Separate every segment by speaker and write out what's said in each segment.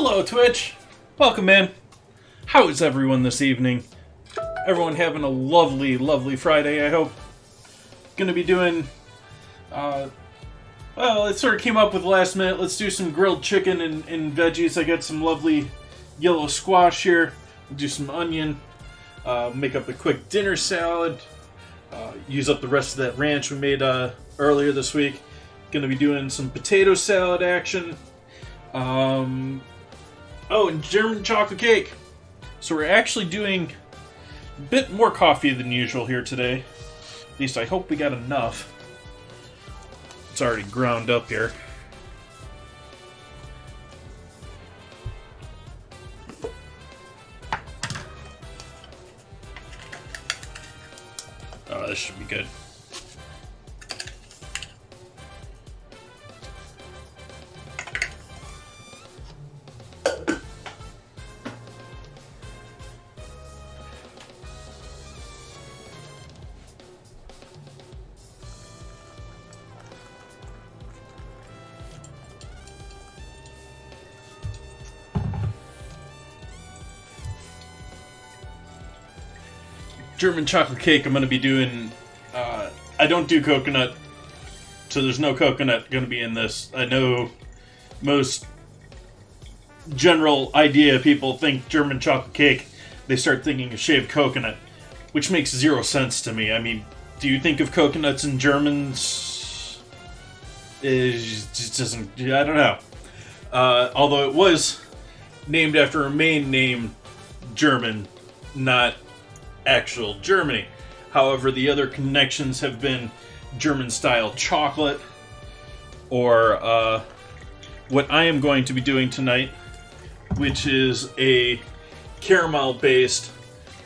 Speaker 1: Hello, Twitch! Welcome in. How is everyone this evening? Everyone having a lovely, lovely Friday, I hope. Gonna be doing Uh, well, it sort of came up with last minute. Let's do some grilled chicken and veggies. I got some lovely yellow squash here. We'll do some onion. Make up a quick dinner salad. Use up the rest of that ranch we made earlier this week. Gonna be doing some potato salad action. Oh, and German chocolate cake. So we're actually doing a bit more coffee than usual here today. At least I hope we got enough. It's already ground up here. Oh, this should be good. German chocolate cake I'm going to be doing, I don't do coconut, so there's no coconut going to be in this. I know most general idea people think German chocolate cake, they start thinking of shaved coconut, which makes zero sense to me. I mean, do you think of coconuts in Germans? It just doesn't, I don't know. Although it was named after a main name, German, not actual Germany. However, the other connections have been German-style chocolate, or what I am going to be doing tonight, which is a caramel-based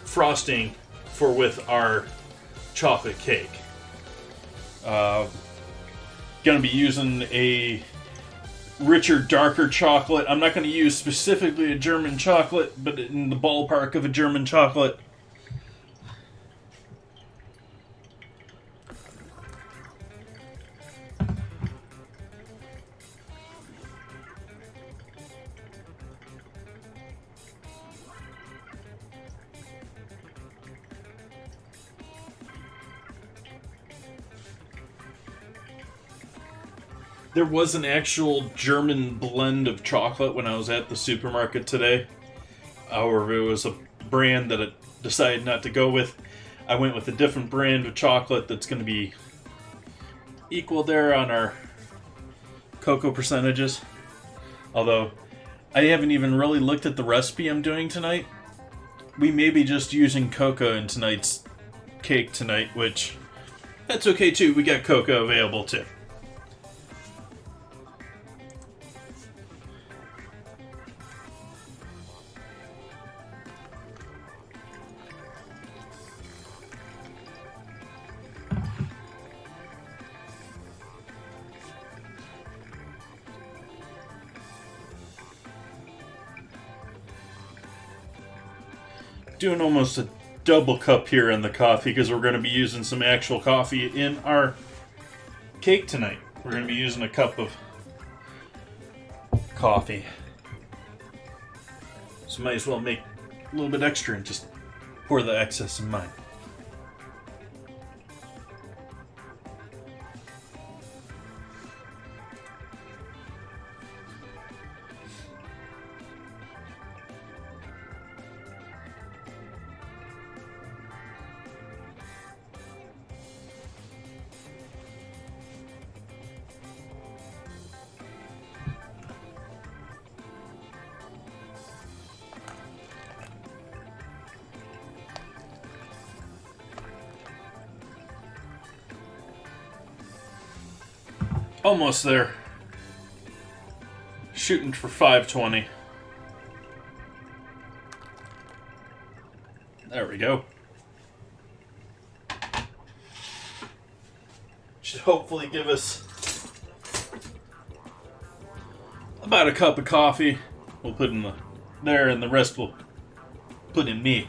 Speaker 1: frosting for with our chocolate cake. Going to be using a richer, darker chocolate. I'm not going to use specifically a German chocolate, but in the ballpark of a German chocolate. There was an actual German blend of chocolate when I was at the supermarket today. However, it was a brand that I decided not to go with. I went with a different brand of chocolate that's going to be equal there on our cocoa percentages. Although, I haven't even really looked at the recipe I'm doing tonight. We may be just using cocoa in tonight's cake tonight, which, that's okay too. We got cocoa available too. Doing almost a double cup here in the coffee because we're going to be using some actual coffee in our cake tonight. We're going to be using a cup of coffee. So might as well make a little bit extra and just pour the excess in mine. Almost there. Shooting for 520. There we go. Should hopefully give us about a cup of coffee. We'll put in there, and the rest we'll put in me.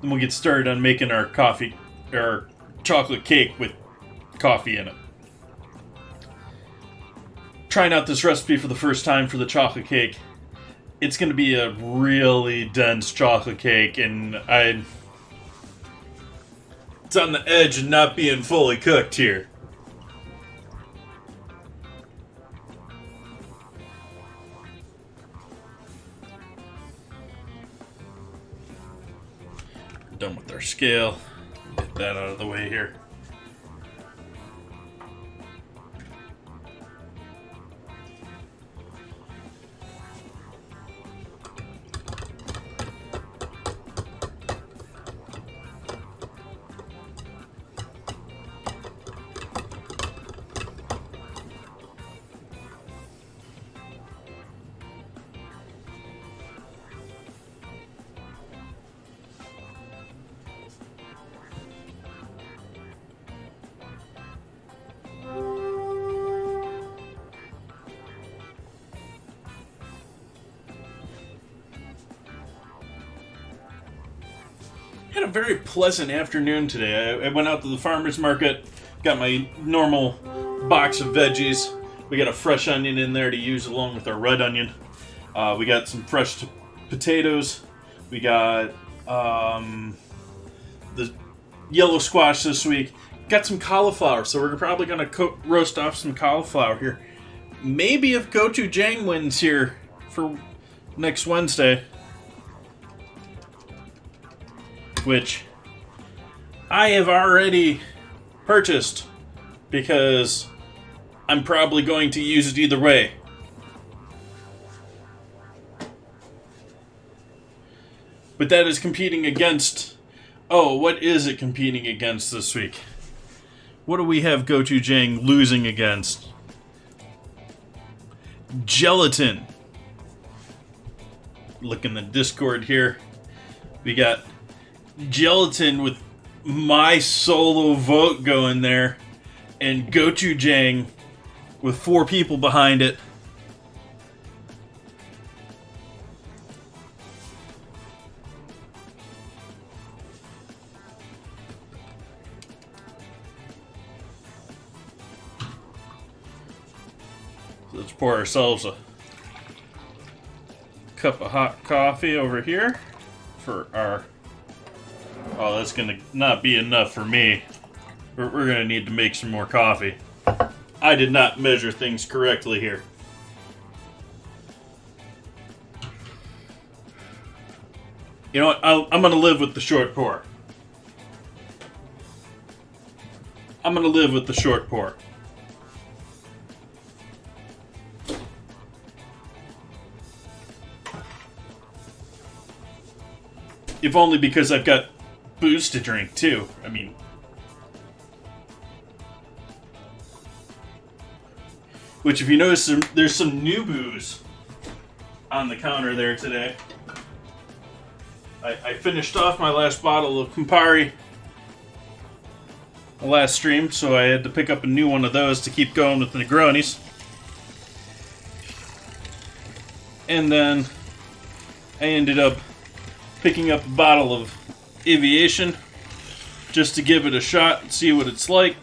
Speaker 1: Then we'll get started on making our coffee, or chocolate cake with coffee in it. Trying out this recipe for the first time for the chocolate cake. It's going to be a really dense chocolate cake, and it's on the edge of not being fully cooked here. done with our scale. Get that out of the way here. Had a very pleasant afternoon today. I went out to the farmer's market, got my normal box of veggies. We got a fresh onion in there to use along with our red onion. We got some fresh potatoes. We got the yellow squash this week. Got some cauliflower, so we're probably going to roast off some cauliflower here. Maybe if gochujang wins here for next Wednesday, which I have already purchased because I'm probably going to use it either way. But that is competing against... Oh, what is it competing against this week? What do we have gochujang losing against? Gelatin. Look in the Discord here. We got gelatin with my solo vote going there, and gochujang with 4 people behind it. So let's pour ourselves a cup of hot coffee over here for our... Oh, that's going to not be enough for me. We're going to need to make some more coffee. I did not measure things correctly here. You know what? I'm going to live with the short pour. I'm going to live with the short pour. If only because I've got booze to drink, too. I mean... Which, if you notice, there's some new booze on the counter there today. I finished off my last bottle of Campari the last stream, so I had to pick up a new one of those to keep going with the Negronis. And then I ended up picking up a bottle of Aviation just to give it a shot and see what it's like.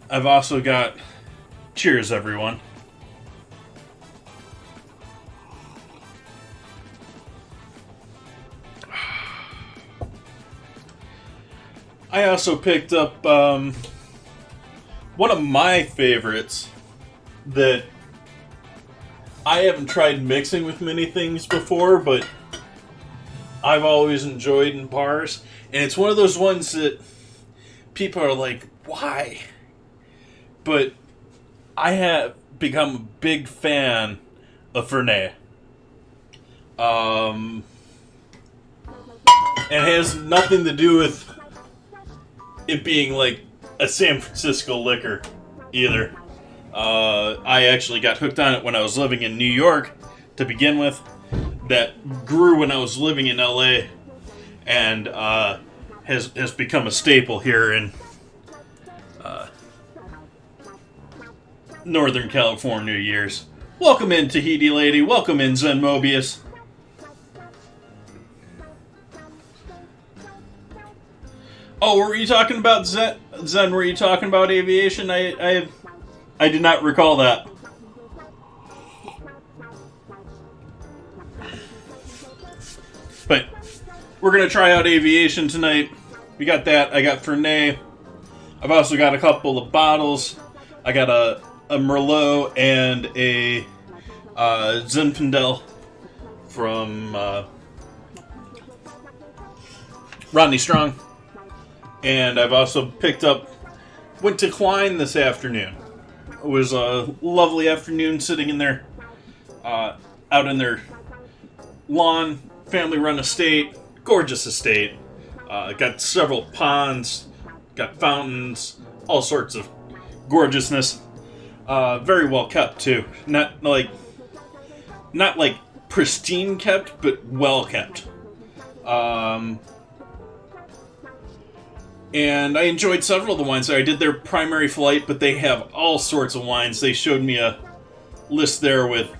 Speaker 1: I've also got... Cheers, everyone. I also picked up one of my favorites that I haven't tried mixing with many things before, but I've always enjoyed in bars. And it's one of those ones that people are like, why? But I have become a big fan of Fernet. And it has nothing to do with it being like a San Francisco liquor either. I actually got hooked on it when I was living in New York to begin with. That grew when I was living in LA, and has become a staple here in Northern California years. Welcome in, Tahiti Lady. Welcome in, Zen Mobius. Oh, were you talking about Zen? Zen, were you talking about Aviation? I did not recall that. But we're going to try out Aviation tonight. We got that. I got Fernet. I've also got a couple of bottles. I got a Merlot and a Zinfandel from Rodney Strong. And I've also went to Klein this afternoon. It was a lovely afternoon sitting in there, out in their lawn, family-run estate, gorgeous estate. Got several ponds, got fountains, all sorts of gorgeousness. Very well kept too. Not like pristine kept, but well kept. And I enjoyed several of the wines there. I did their primary flight, but they have all sorts of wines. They showed me a list there with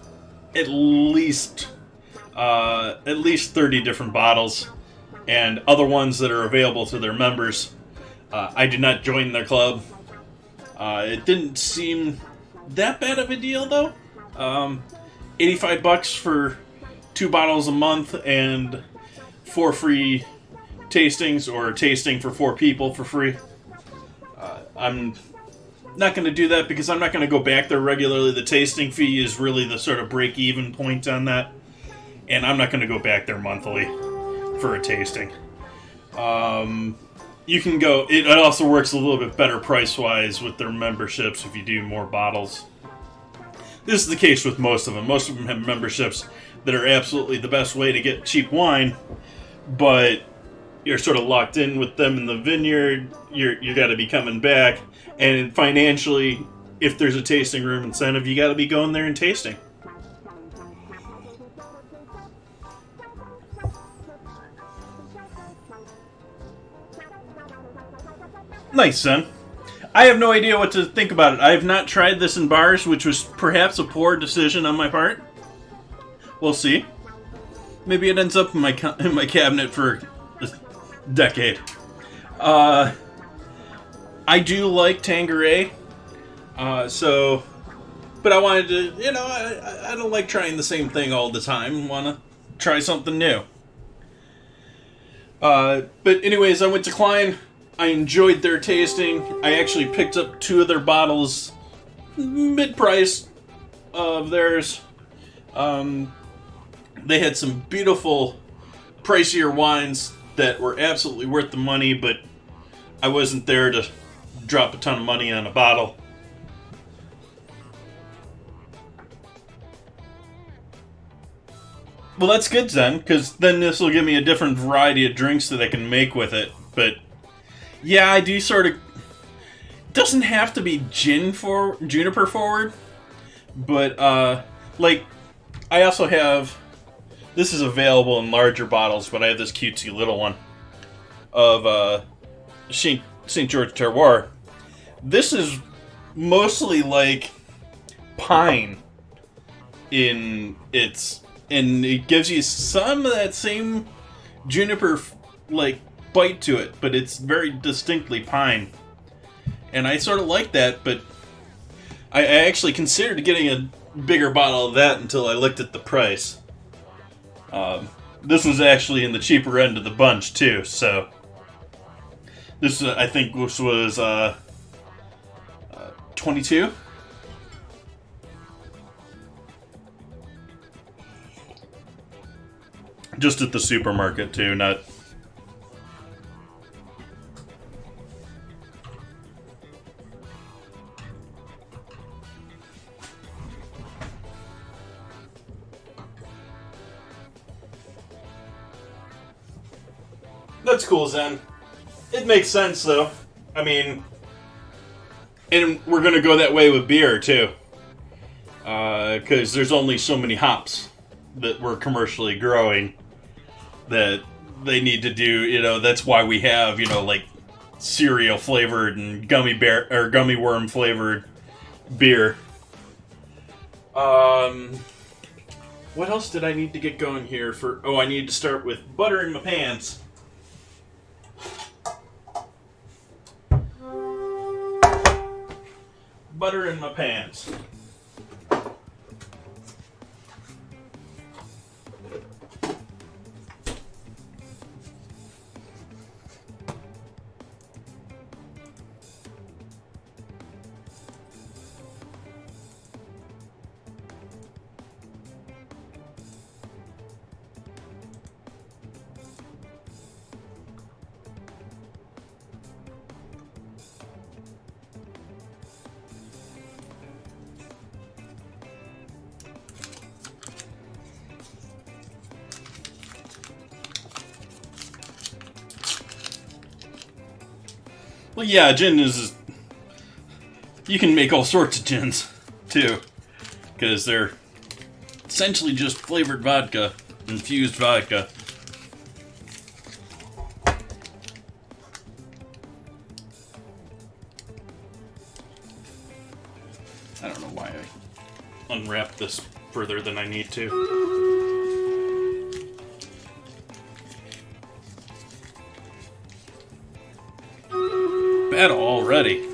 Speaker 1: at least 30 different bottles and other ones that are available to their members. I did not join their club. It didn't seem that bad of a deal, though. $85 for 2 bottles a month and 4 free tastings, or tasting for 4 people for free. I'm not going to do that because I'm not going to go back there regularly. The tasting fee is really the sort of break-even point on that, and I'm not going to go back there monthly for a tasting. You can go. It also works a little bit better price-wise with their memberships if you do more bottles. This is the case with most of them. Most of them have memberships that are absolutely the best way to get cheap wine, but you're sort of locked in with them in the vineyard. You got to be coming back, and financially, if there's a tasting room incentive, you got to be going there and tasting. Nice, son. I have no idea what to think about it. I have not tried this in bars, which was perhaps a poor decision on my part. We'll see. Maybe it ends up in my cabinet for a decade. I do like Tanqueray, but I wanted to, I don't like trying the same thing all the time. Want to try something new. But anyways, I went to Klein. I enjoyed their tasting. I actually picked up 2 of their bottles, mid-price of theirs. They had some beautiful, pricier wines that were absolutely worth the money, but I wasn't there to drop a ton of money on a bottle. Well, that's good then, because then this will give me a different variety of drinks that I can make with it. But yeah, I do sort of. It doesn't have to be juniper forward, but I also have. This is available in larger bottles, but I have this cutesy little one of St. George Terroir. This is mostly like pine and it gives you some of that same juniper bite to it, but it's very distinctly pine. And I sort of like that, but I actually considered getting a bigger bottle of that until I looked at the price. This was actually in the cheaper end of the bunch too, so this I think this was 22. Just at the supermarket too, not. That's cool, Zen. It makes sense, though. I mean, and we're going to go that way with beer, too. Because there's only so many hops that we're commercially growing that they need to do, that's why we have, cereal flavored and gummy worm flavored beer. What else did I need to get going here for? Oh, I need to start with butter in my pants. Butter in my pants. Well, yeah, gin is... You can make all sorts of gins, too. Because they're essentially just flavored vodka. Infused vodka. I don't know why I unwrapped this further than I need to. Battle already.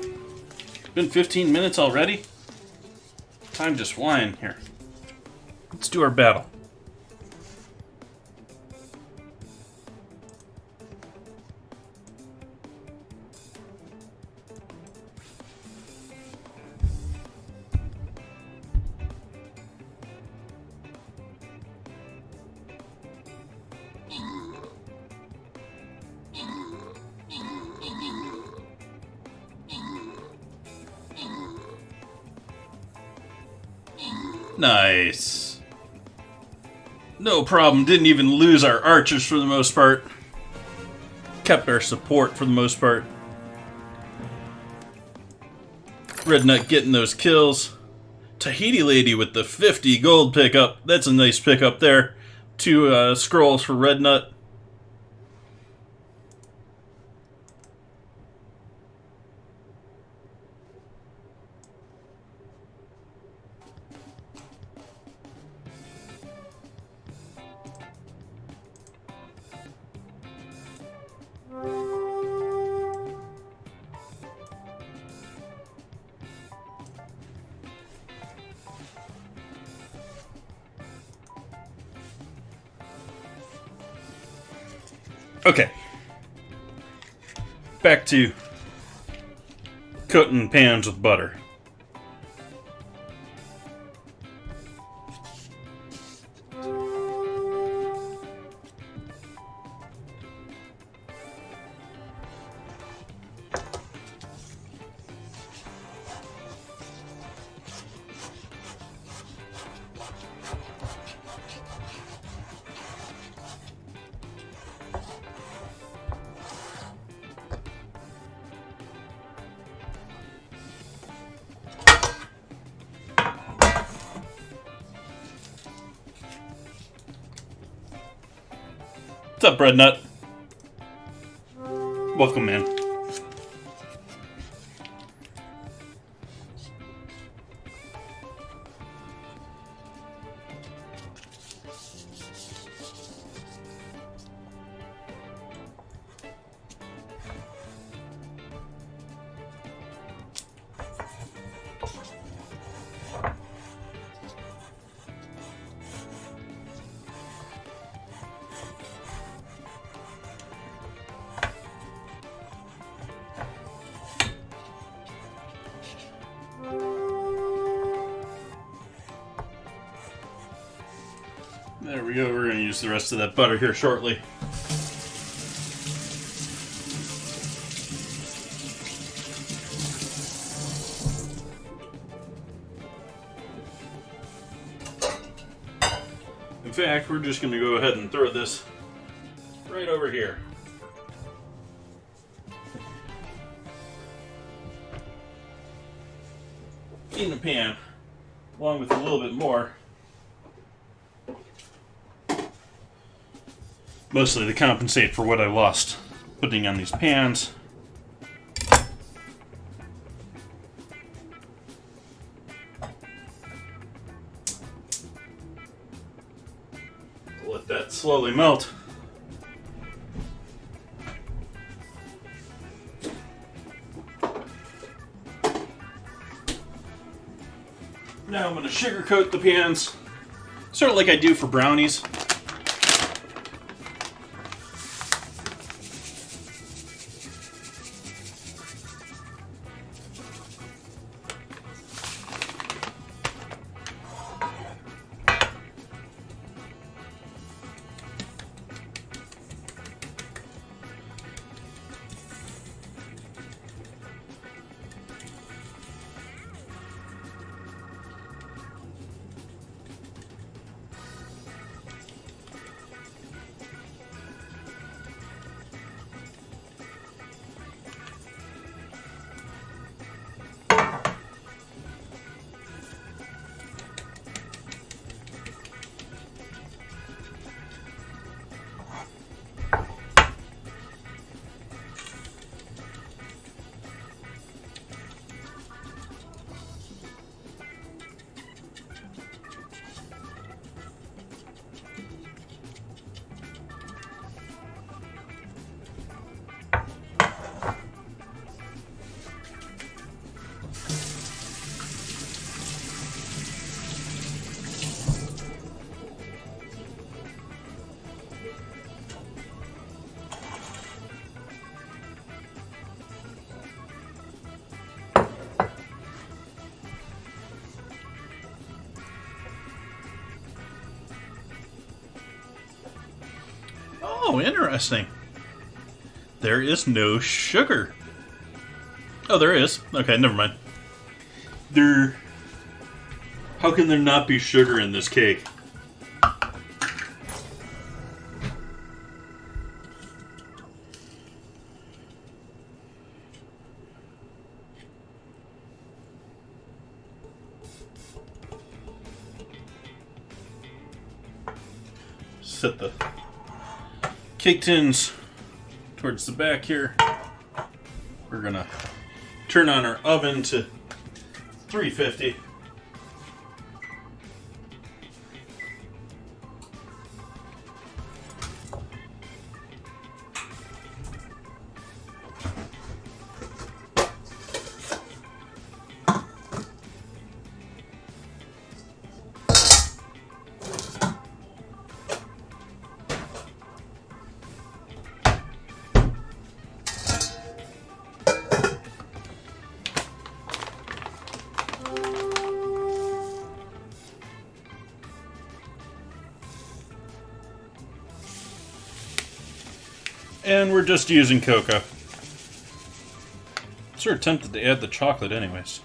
Speaker 1: Been 15 minutes already? Time just flying here. Let's do our battle. Nice. No problem. Didn't even lose our archers for the most part. Kept our support for the most part. Red Nut getting those kills. Tahiti Lady with the 50 gold pickup. That's a nice pickup there. 2 scrolls for Red Nut. Okay. Back to coating pans with butter. What's up, Red Nut? Welcome, man. There we go. We're going to use the rest of that butter here shortly. In fact, we're just going to go ahead and throw this right over here. In the pan, along with a little bit more. Mostly to compensate for what I lost putting on these pans. Let that slowly melt. Now I'm going to sugar coat the pans, sort of like I do for brownies. Oh, interesting. There is no sugar. Oh, there is. Okay, never mind. How can there not be sugar in this cake? Set the cake tins towards the back here. We're gonna turn on our oven to 350. And we're just using cocoa. Sort of tempted to add the chocolate anyways.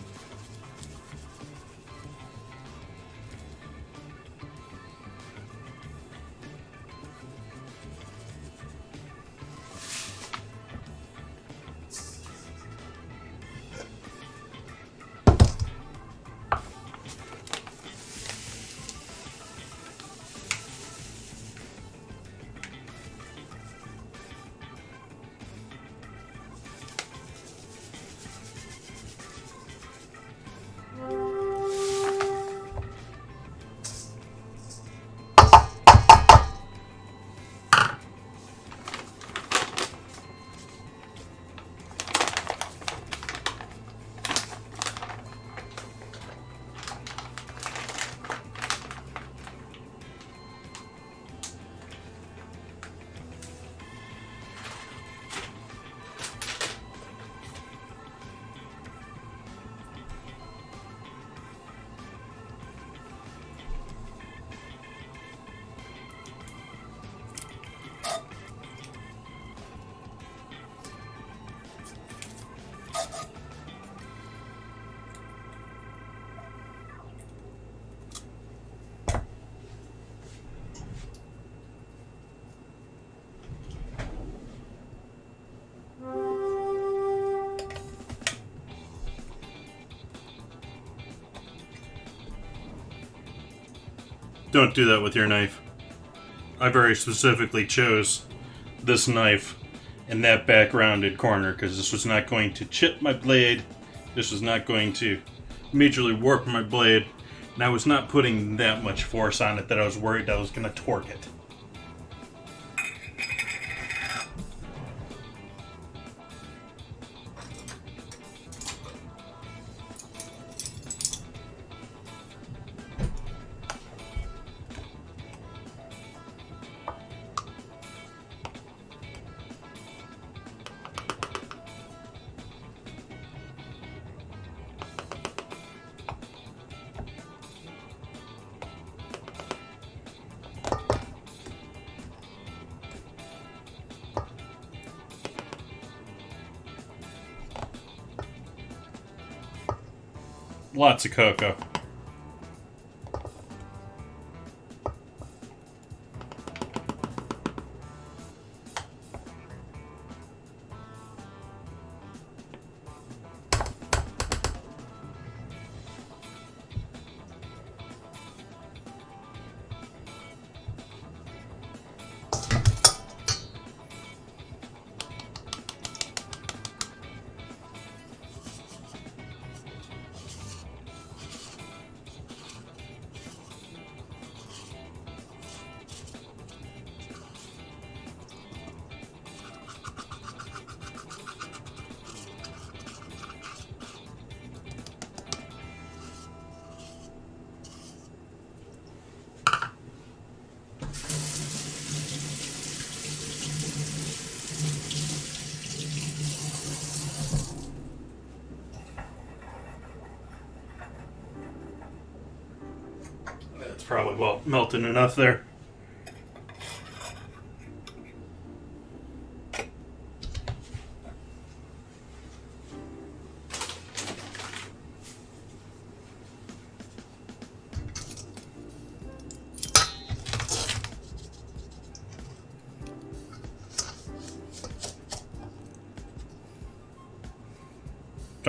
Speaker 1: Don't do that with your knife. I very specifically chose this knife in that back rounded corner because this was not going to chip my blade. This was not going to majorly warp my blade. And I was not putting that much force on it that I was worried I was going to torque it. Lots of cocoa. That's probably well melted enough there.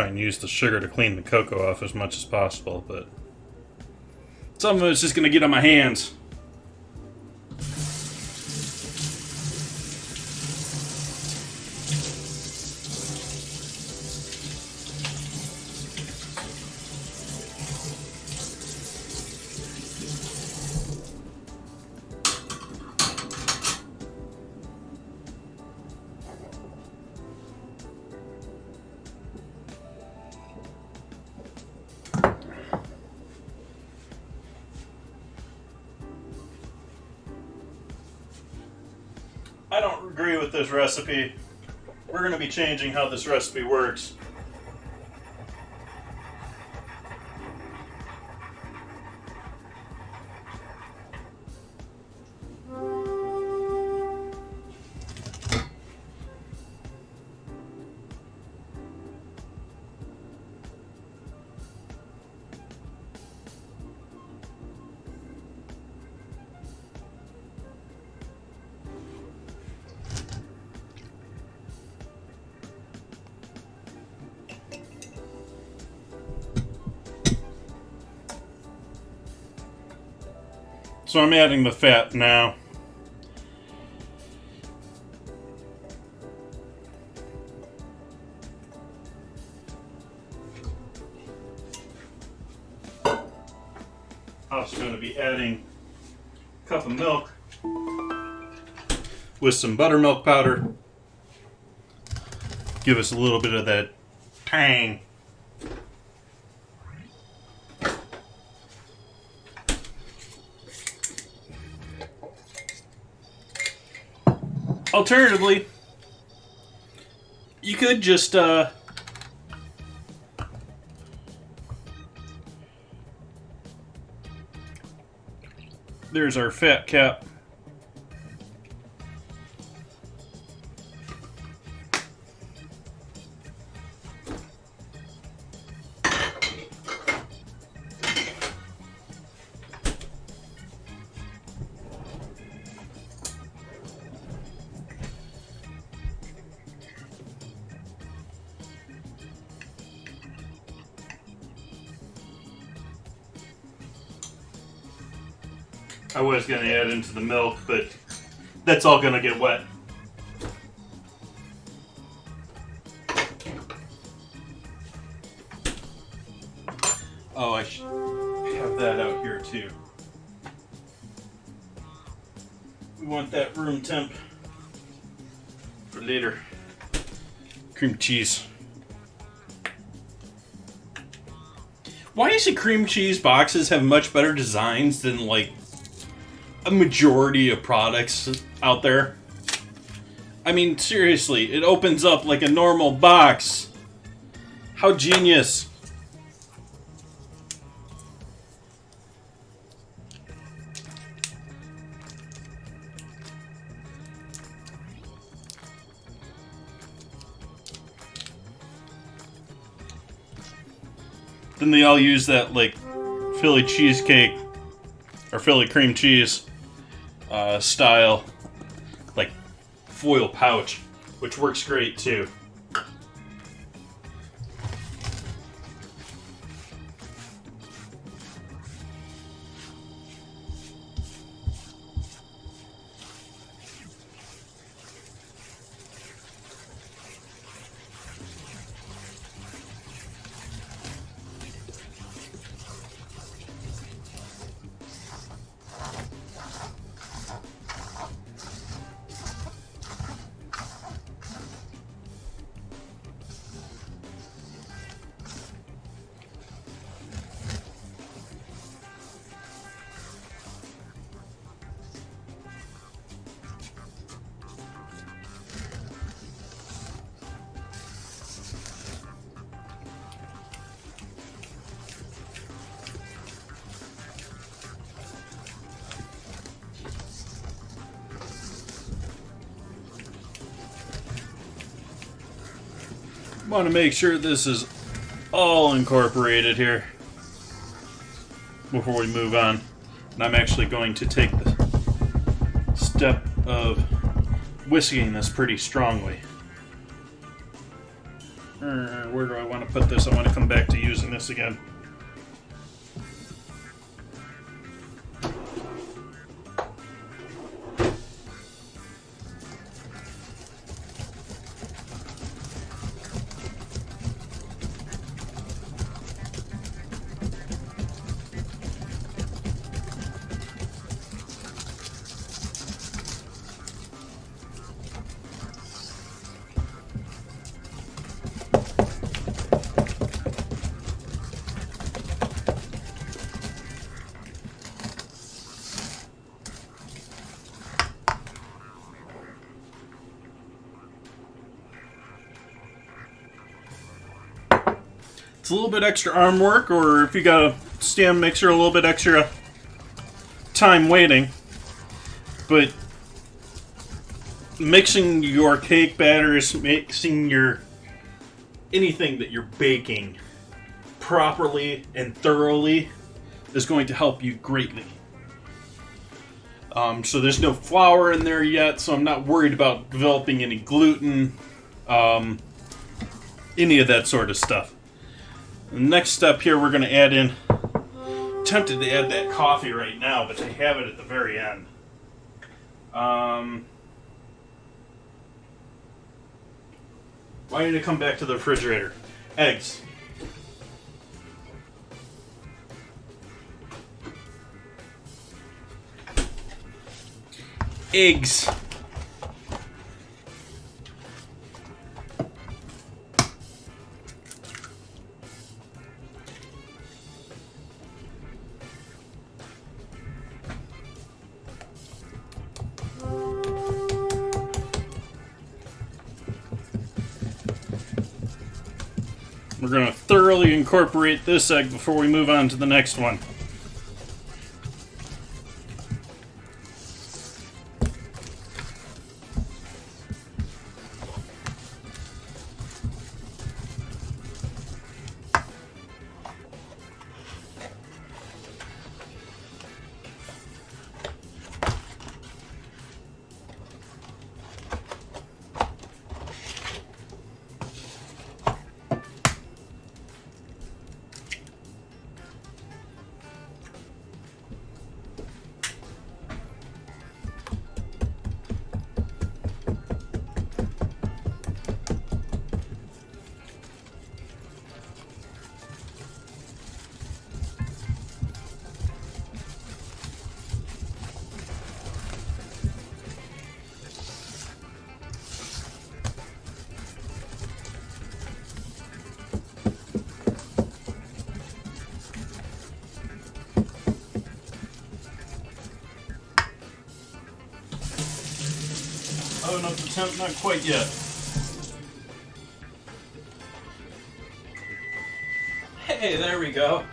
Speaker 1: try and use the sugar to clean the cocoa off as much as possible, but some of it's just going to get on my hands. I don't agree with this recipe. We're going to be changing how this recipe works. So I'm adding the fat now. Also going to be adding a cup of milk with some buttermilk powder. Give us a little bit of that tang. Alternatively, you could just there's our fat cap. I was going to add into the milk, but that's all going to get wet. Oh, I should have that out here too. We want that room temp for later. Cream cheese. Why is it cream cheese boxes have much better designs than like a majority of products out there? I mean, seriously, it opens up like a normal box. How genius. Then they all use that like Philly cheesecake or Philly cream cheese style like foil pouch, which works great too. Want to make sure this is all incorporated here before we move on. And I'm actually going to take the step of whisking this pretty strongly. Where do I want to put this? I want to come back to using this again. It's a little bit extra arm work, or if you got a stand mixer, a little bit extra time waiting. But mixing your cake batters, mixing your anything that you're baking properly and thoroughly is going to help you greatly. So there's no flour in there yet, so I'm not worried about developing any gluten, any of that sort of stuff. The next step here, we're going to add in, tempted to add that coffee right now, but I have it at the very end. Why did it come back to the refrigerator? Eggs. Eggs. We're going to thoroughly incorporate this egg before we move on to the next one. Oh, no, not quite yet. Hey, there we go.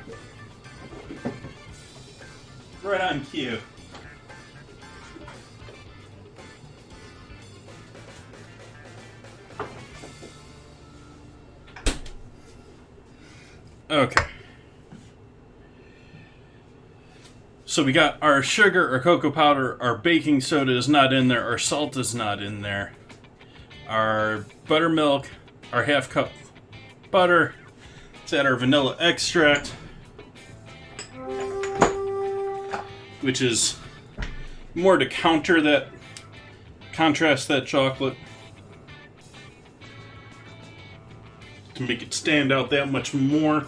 Speaker 1: Right on cue. Okay. So we got our sugar, our cocoa powder, our baking soda is not in there, our salt is not in there, our buttermilk, our half cup butter. Let's add our vanilla extract, which is more to contrast that chocolate, to make it stand out that much more.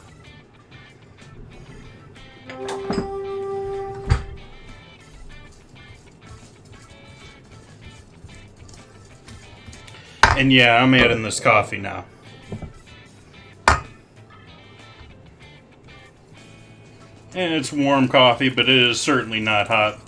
Speaker 1: And yeah, I'm adding this coffee now. And it's warm coffee, but it is certainly not hot.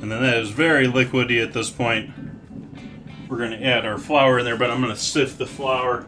Speaker 1: And then that is very liquidy at this point. We're going to add our flour in there, but I'm going to sift the flour.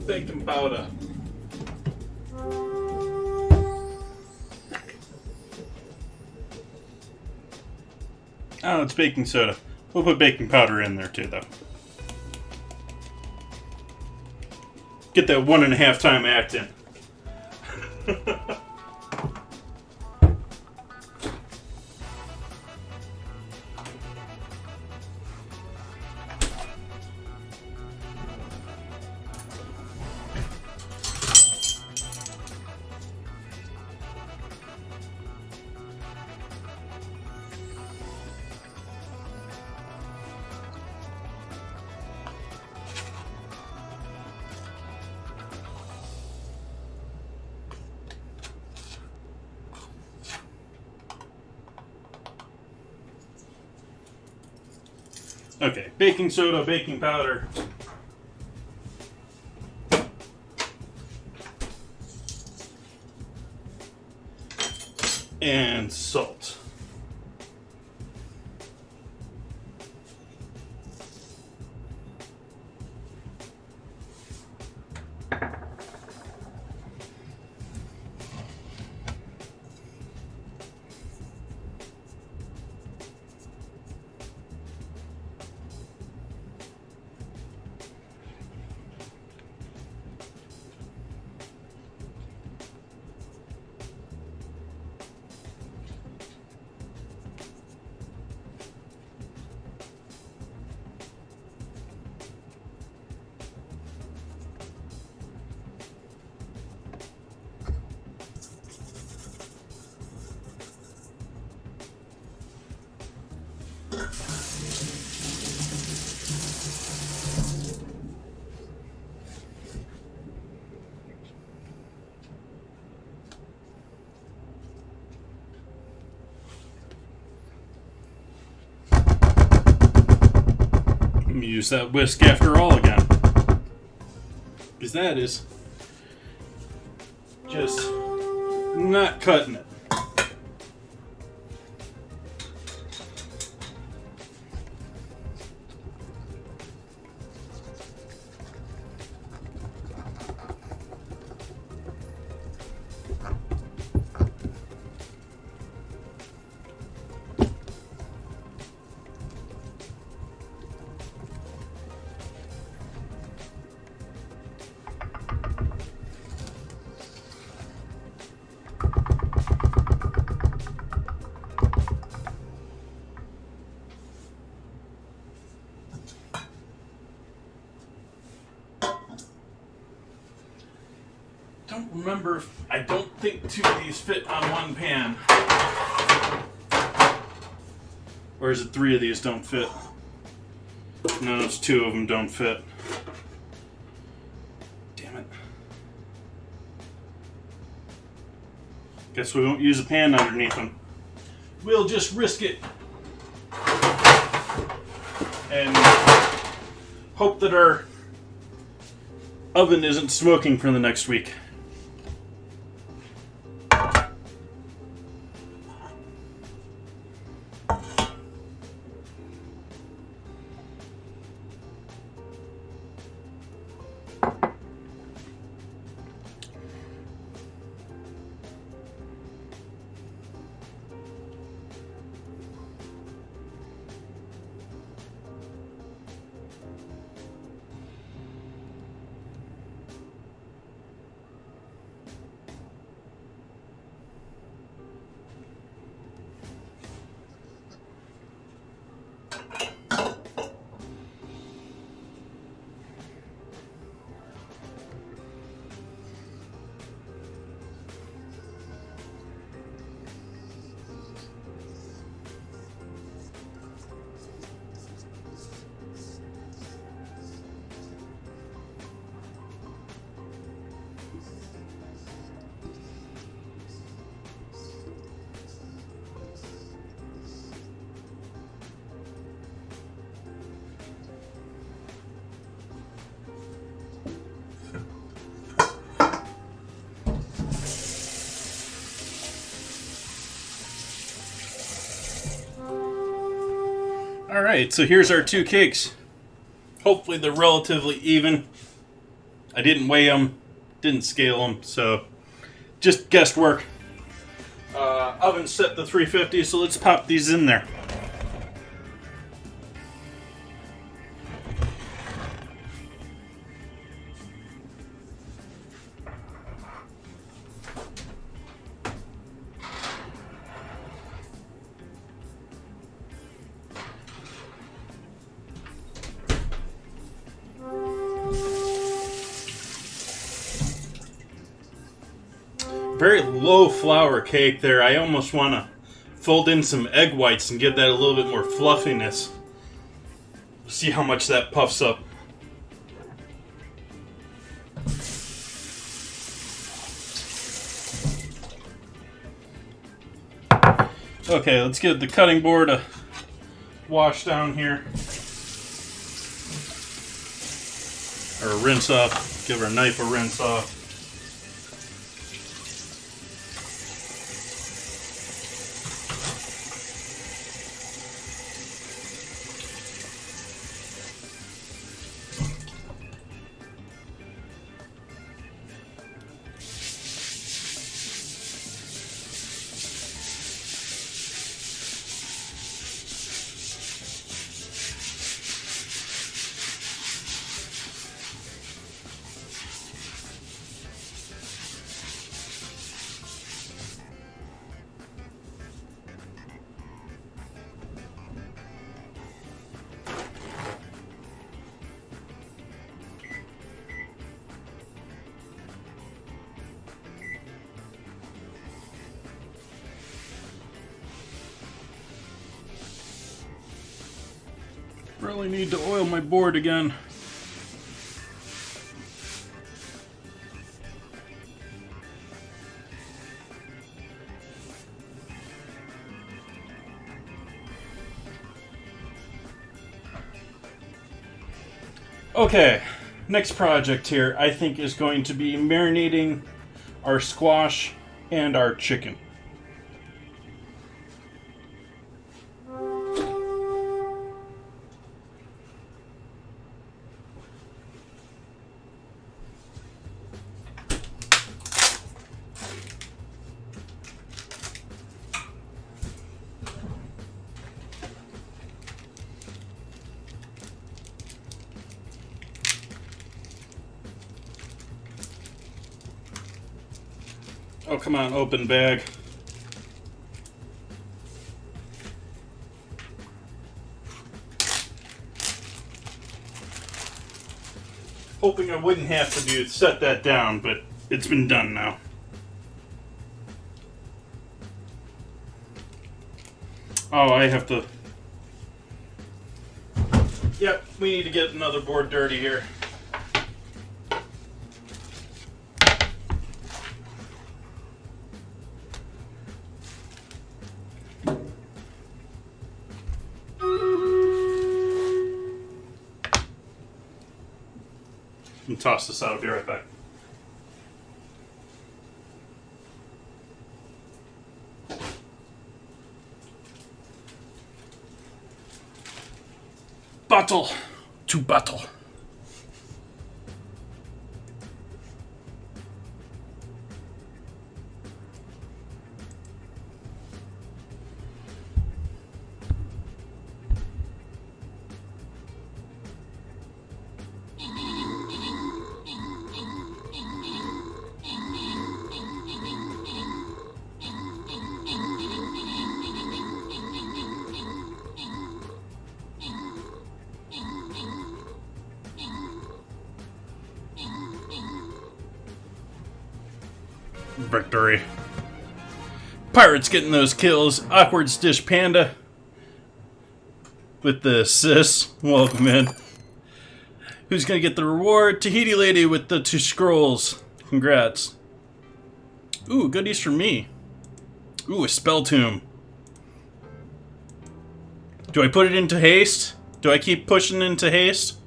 Speaker 1: Baking powder. Oh, it's baking soda. We'll put baking powder in there too, though. Get that 1.5 time act in. Okay, baking soda, baking powder. And salt. Use that whisk after all again, because that is just not cutting it. Don't remember if I don't think 2 of these fit on one pan. Or is it 3 of these don't fit? No, it's 2 of them don't fit. Guess we won't use a pan underneath them. We'll just risk it and hope that our oven isn't smoking for the next week. Alright, so here's our two cakes. Hopefully they're relatively even. I didn't weigh them, didn't scale them, so just guesswork. Oven set to 350, so let's pop these in there. Very low flour cake there. I almost want to fold in some egg whites and give that a little bit more fluffiness. See how much that puffs up. Okay, let's get the cutting board a wash down here. Or a rinse off. Give our knife a rinse off. Really need to oil my board again. Okay, next project here I think is going to be marinating our squash and our chicken. Oh, come on, open bag. Hoping I wouldn't have to set that down, but it's been done now. Oh, I have to... Yep, we need to get another board dirty here. And toss this out. I'll be right back. Battle to battle. Victory. Pirates getting those kills. Awkward Dish Panda with the assist. Welcome in. Who's gonna get the reward? Tahiti Lady with the 2 scrolls. Congrats. Ooh, goodies for me. Ooh, a Spell Tomb. Do I put it into haste? Do I keep pushing into haste?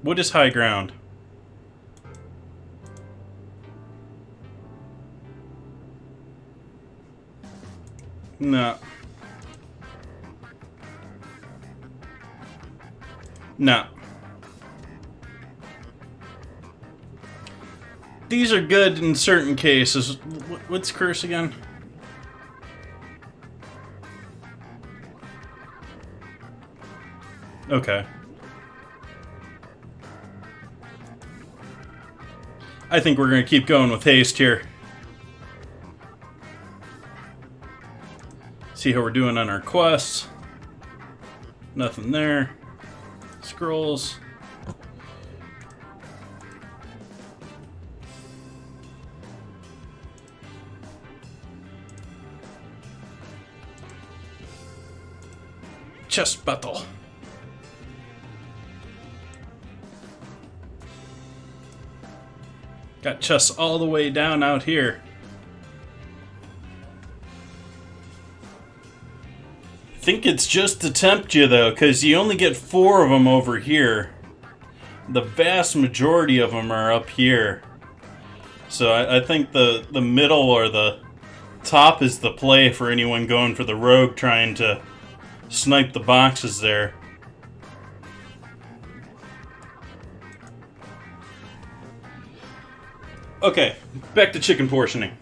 Speaker 1: What is high ground? No. No. These are good in certain cases. What's curse again? Okay. I think we're going to keep going with haste here. See how we're doing on our quests. Nothing there. Scrolls. Chest battle. Got chests all the way down out here. I think it's just to tempt you though, because you only get 4 of them over here. The vast majority of them are up here. So I think the middle or the top is the play for anyone going for the rogue trying to snipe the boxes there. Okay, back to chicken portioning.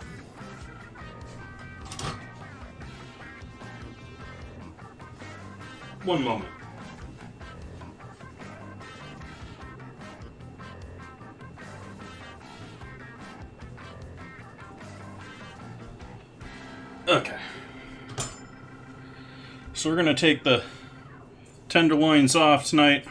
Speaker 1: One moment. Okay. So we're going to take the tenderloins off tonight.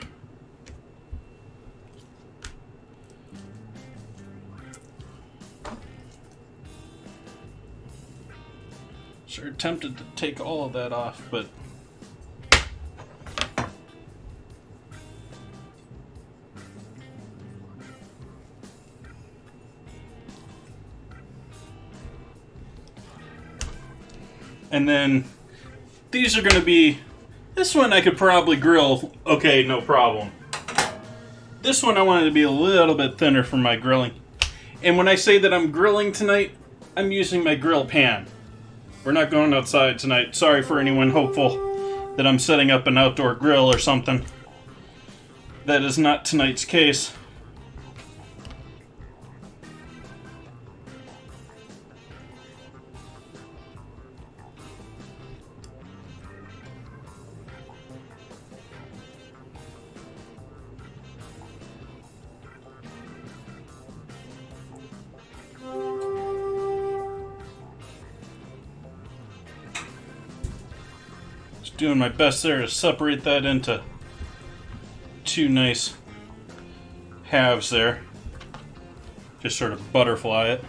Speaker 1: Sure, tempted to take all of that off, but and then these are going to be, this one I could probably grill, okay, no problem. This one I wanted to be a little bit thinner for my grilling. And when I say that I'm grilling tonight, I'm using my grill pan. We're not going outside tonight. Sorry for anyone hopeful that I'm setting up an outdoor grill or something. That is not tonight's case. Doing my best there to separate that into 2 nice halves there. Just sort of butterfly it.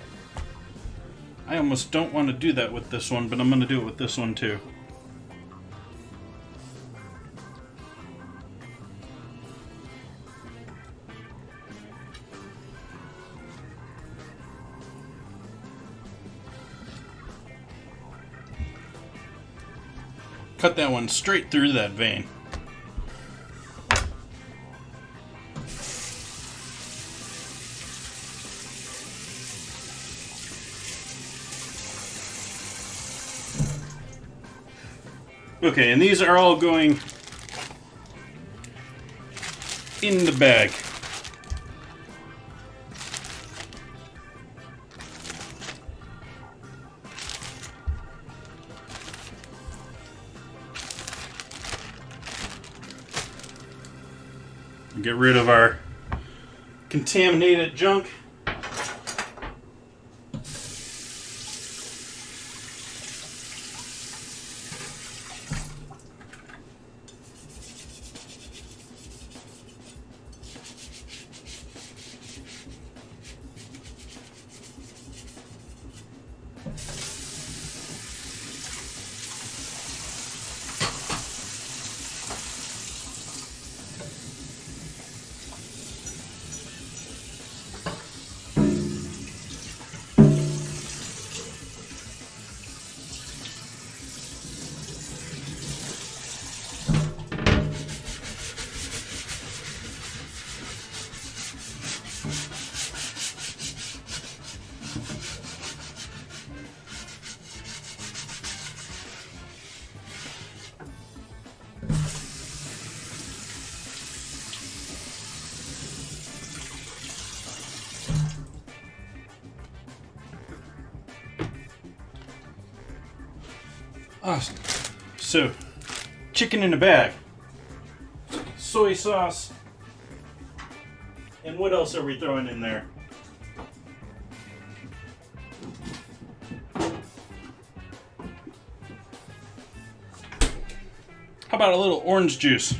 Speaker 1: I almost don't want to do that with this one, but I'm going to do it with this one too. Cut that one straight through that vein. Okay, and these are all going in the bag. Get rid of our contaminated junk. Awesome. So, chicken in a bag, soy sauce, and what else are we throwing in there? How about a little orange juice?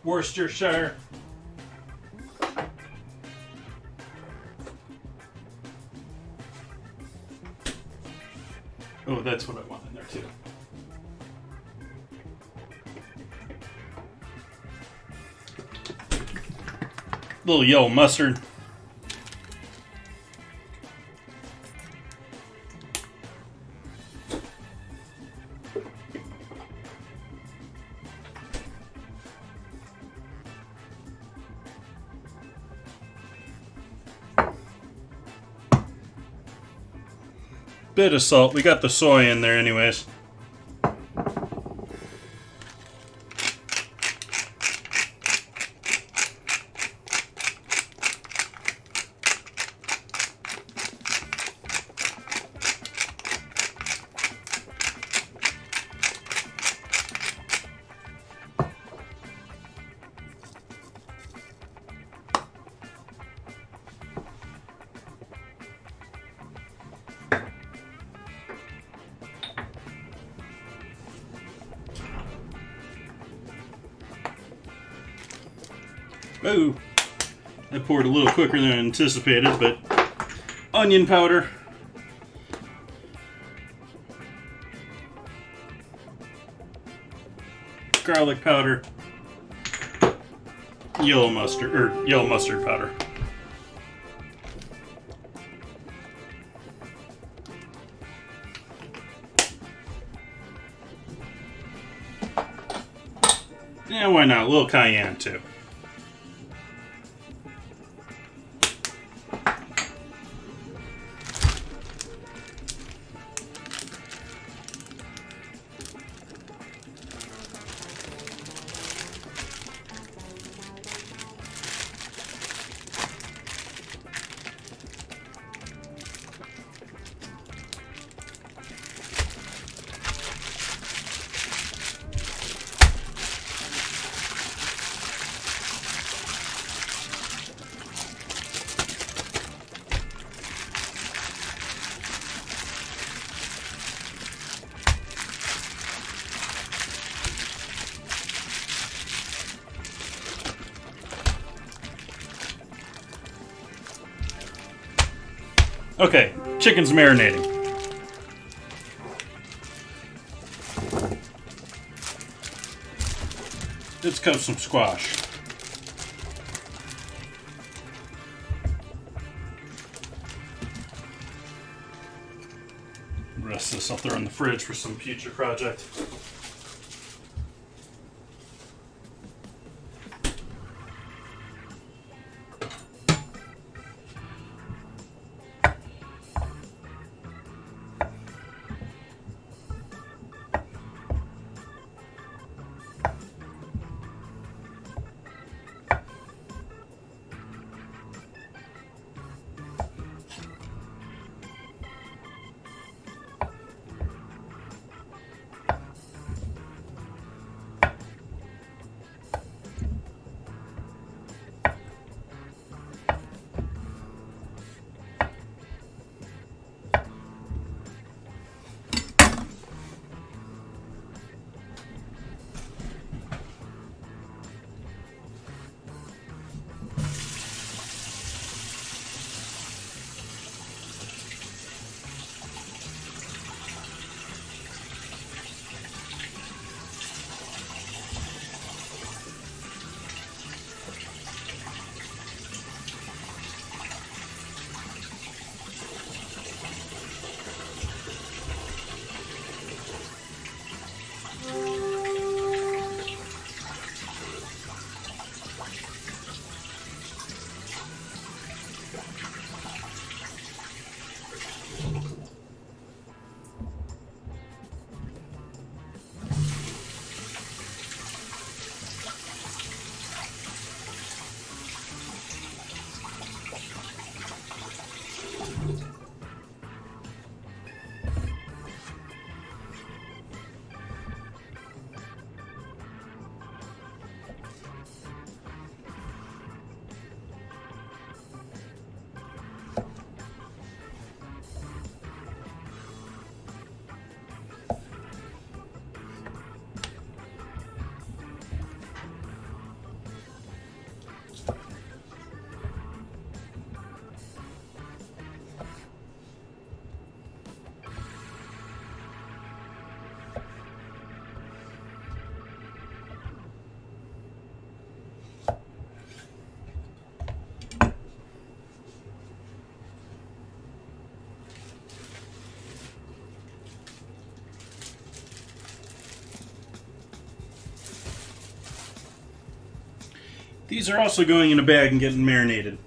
Speaker 1: Worcestershire. Oh, that's what I want in there too. Little yellow mustard. Bit of salt. We got the soy in there anyways. Oh, I poured a little quicker than I anticipated, but onion powder, garlic powder, yellow mustard powder. Yeah, why not? A little cayenne too. Okay, chicken's marinating. Let's cook some squash. The rest of this I'll throw in the fridge for some future project. These are also going in a bag and getting marinated.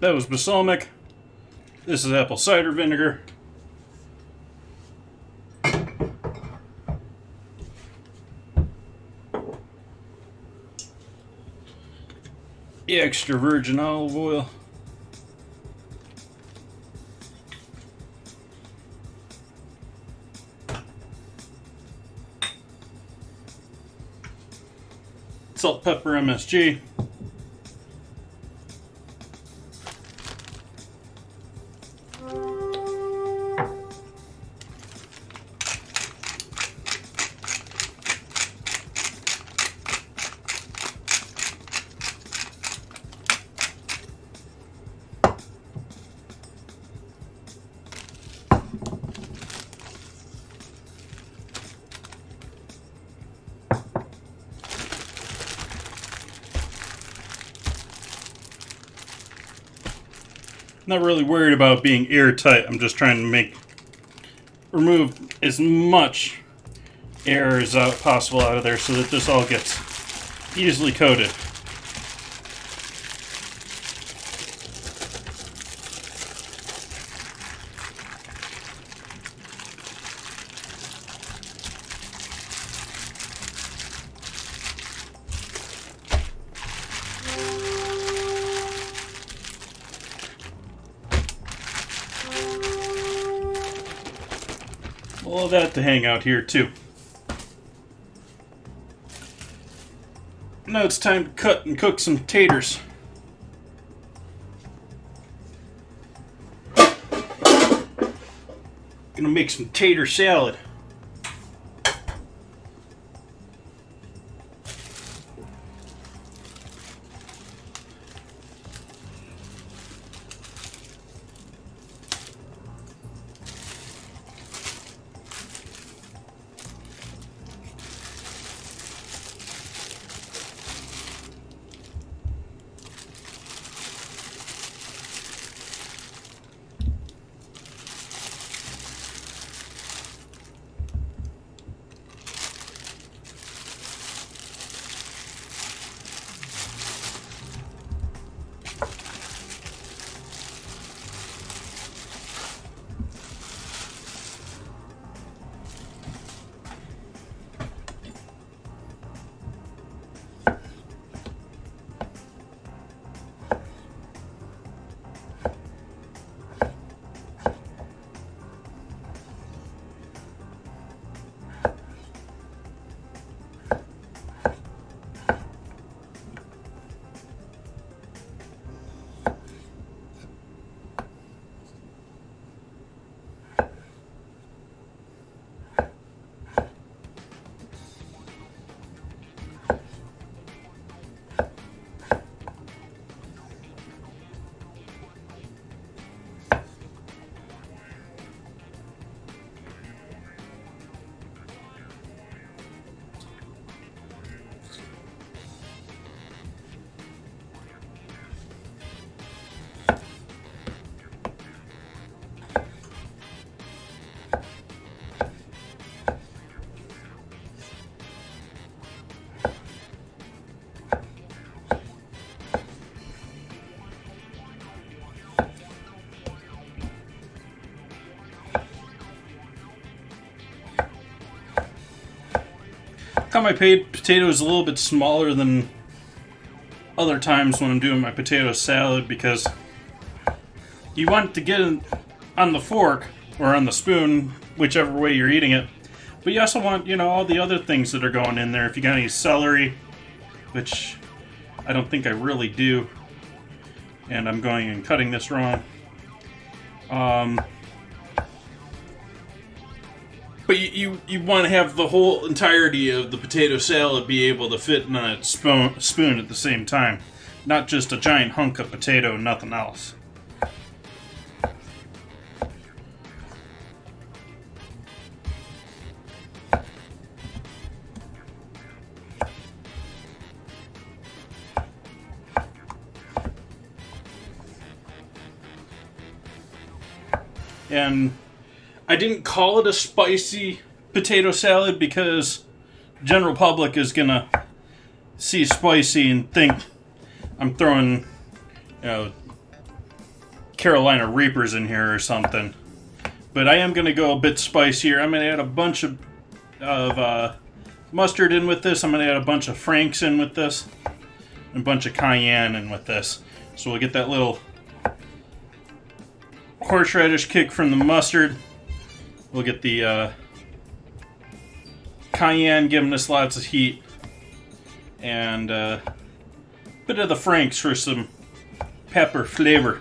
Speaker 1: That was balsamic. This is apple cider vinegar. Extra virgin olive oil. Salt, pepper, MSG. Not really worried about being airtight. I'm just trying to remove as much air as possible out of there so that this all gets easily coated. All of that to hang out here too. Now it's time to cut and cook some taters. Gonna make some tater salad. Cut my potatoes a little bit smaller than other times when I'm doing my potato salad because you want it to get on the fork or on the spoon, whichever way you're eating it. But you also want, all the other things that are going in there. If you got any celery, which I don't think I really do, and I'm going and cutting this wrong. But you want to have the whole entirety of the potato salad be able to fit in a spoon at the same time. Not just a giant hunk of potato and nothing else. And I didn't call it a spicy potato salad because the general public is gonna see spicy and think I'm throwing, Carolina Reapers in here or something. But I am gonna go a bit spicier. I'm gonna add a bunch of mustard in with this. I'm gonna add a bunch of Franks in with this, and a bunch of cayenne in with this. So we'll get that little horseradish kick from the mustard. We'll get the cayenne giving us lots of heat, and a bit of the Franks for some pepper flavor.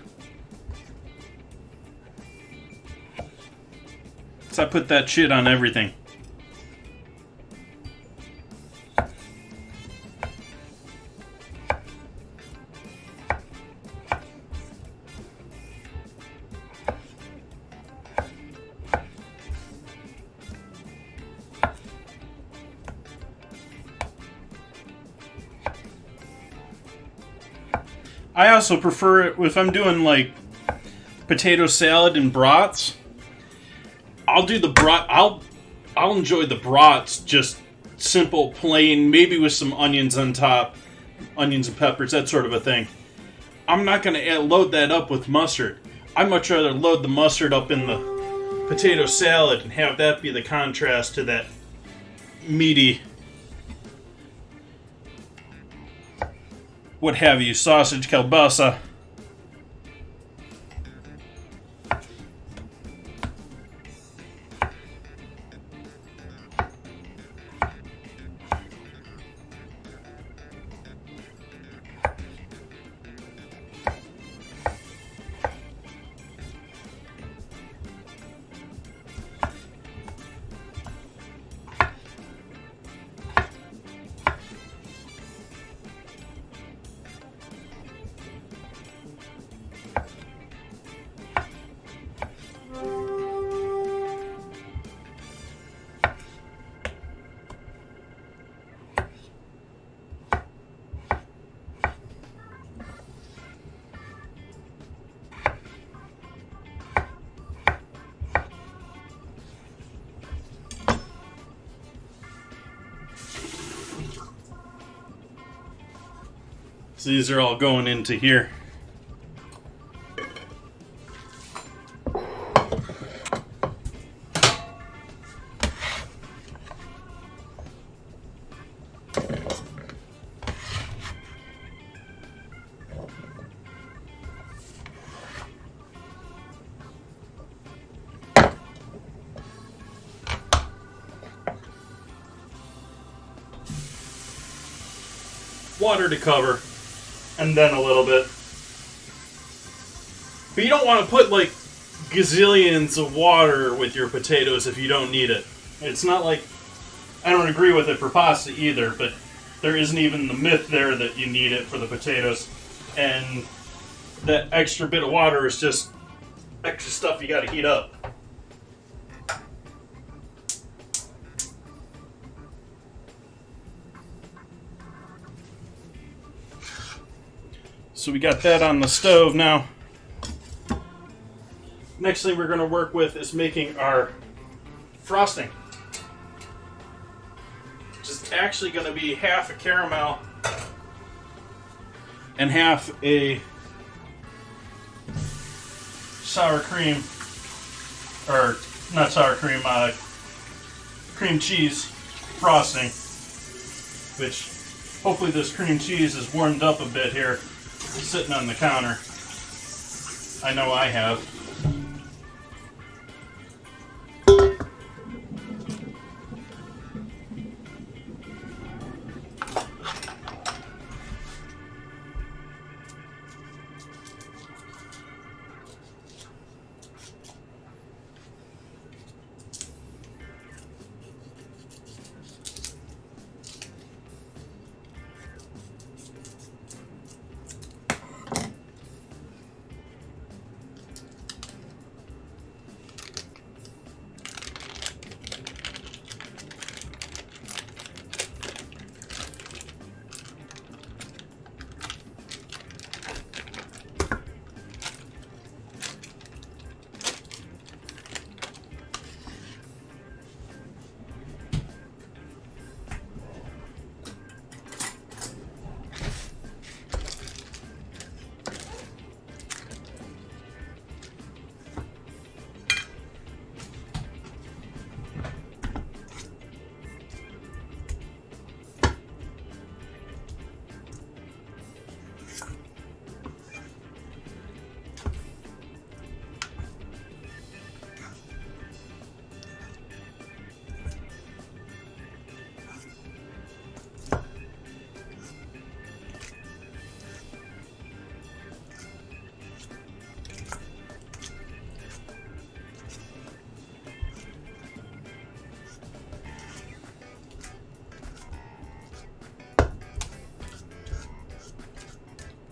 Speaker 1: So I put that shit on everything. I also prefer it if I'm doing like potato salad and brats. I'll do the brat. I'll enjoy the brats just simple, plain, maybe with some onions on top, onions and peppers, that sort of a thing. I'm not going to load that up with mustard. I'd much rather load the mustard up in the potato salad and have that be the contrast to that meaty, what have you, sausage kielbasa. So these are all going into here. Water to cover, and then a little bit. But you don't want to put like gazillions of water with your potatoes if you don't need it. It's not like, I don't agree with it for pasta either, but there isn't even the myth there that you need it for the potatoes. And that extra bit of water is just extra stuff you got to heat up. So we got that on the stove now. Next thing we're going to work with is making our frosting. Which is actually going to be half a caramel and half a sour cream, or not sour cream, cream cheese frosting. Which hopefully this cream cheese is warmed up a bit here, sitting on the counter. I know I have.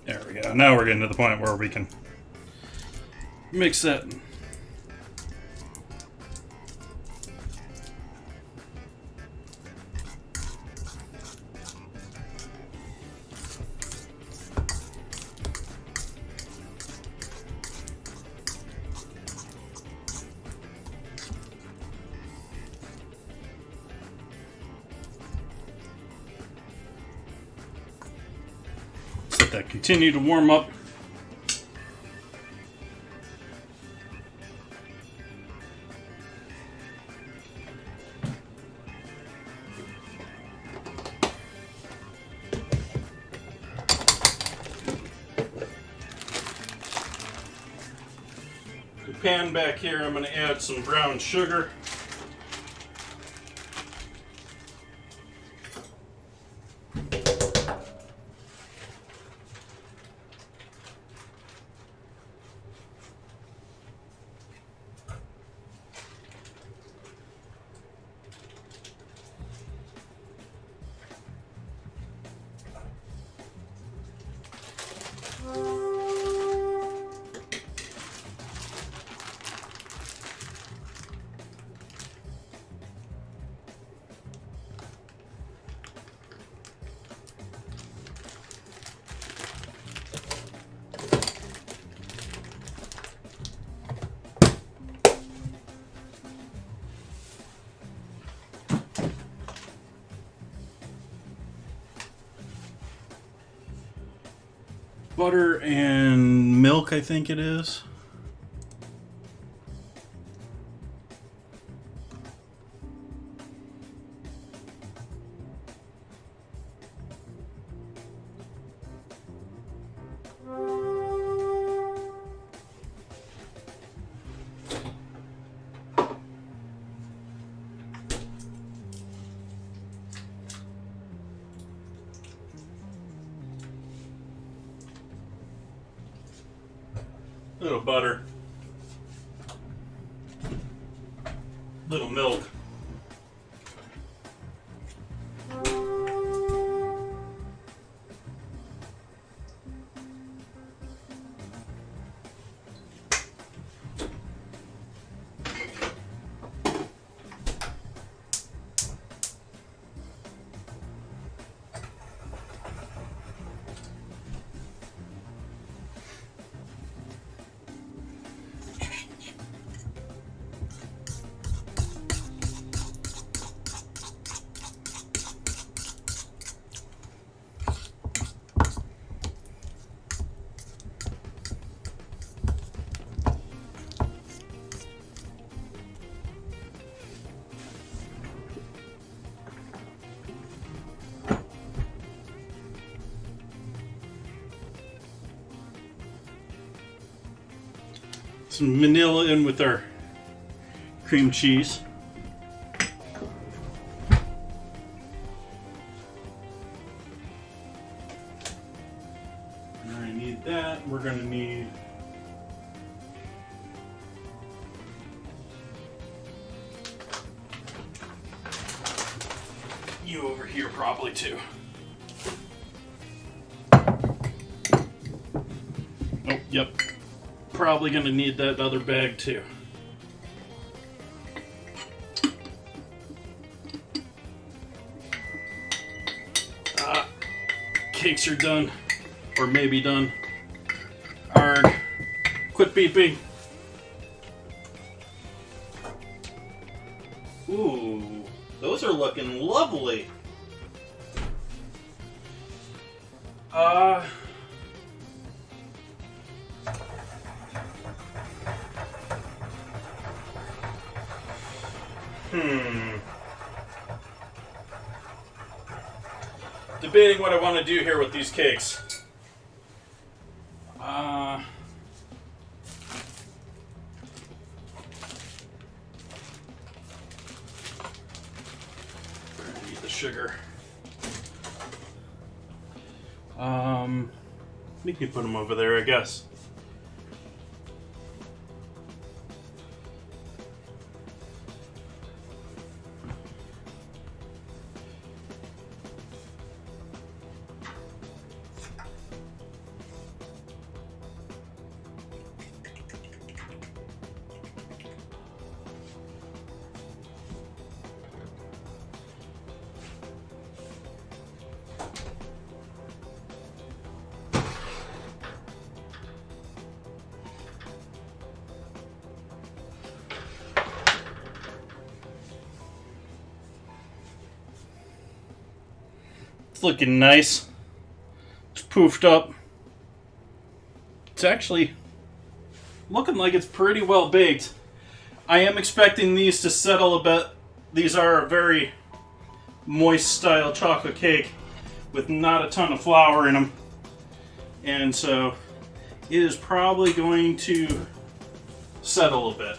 Speaker 1: There we go. Now we're getting to the point where we can mix that. Let that continue to warm up. The pan back here, I'm going to add some brown sugar. butter and milk, I think it is. Little butter, little milk. Some vanilla in with our cream cheese. And I need that. We're going to need you over here probably too. Oh, yep. Probably going to need that other bag too. Cakes are done, or maybe done. Arg. Quit beeping. Ooh, those are looking lovely. Debating what I want to do here with these cakes. I need the sugar. We can put them over there, I guess. It's looking nice. It's poofed up. It's actually looking like it's pretty well baked. I am expecting these to settle a bit. These are a very moist style chocolate cake with not a ton of flour in them. And so it is probably going to settle a bit.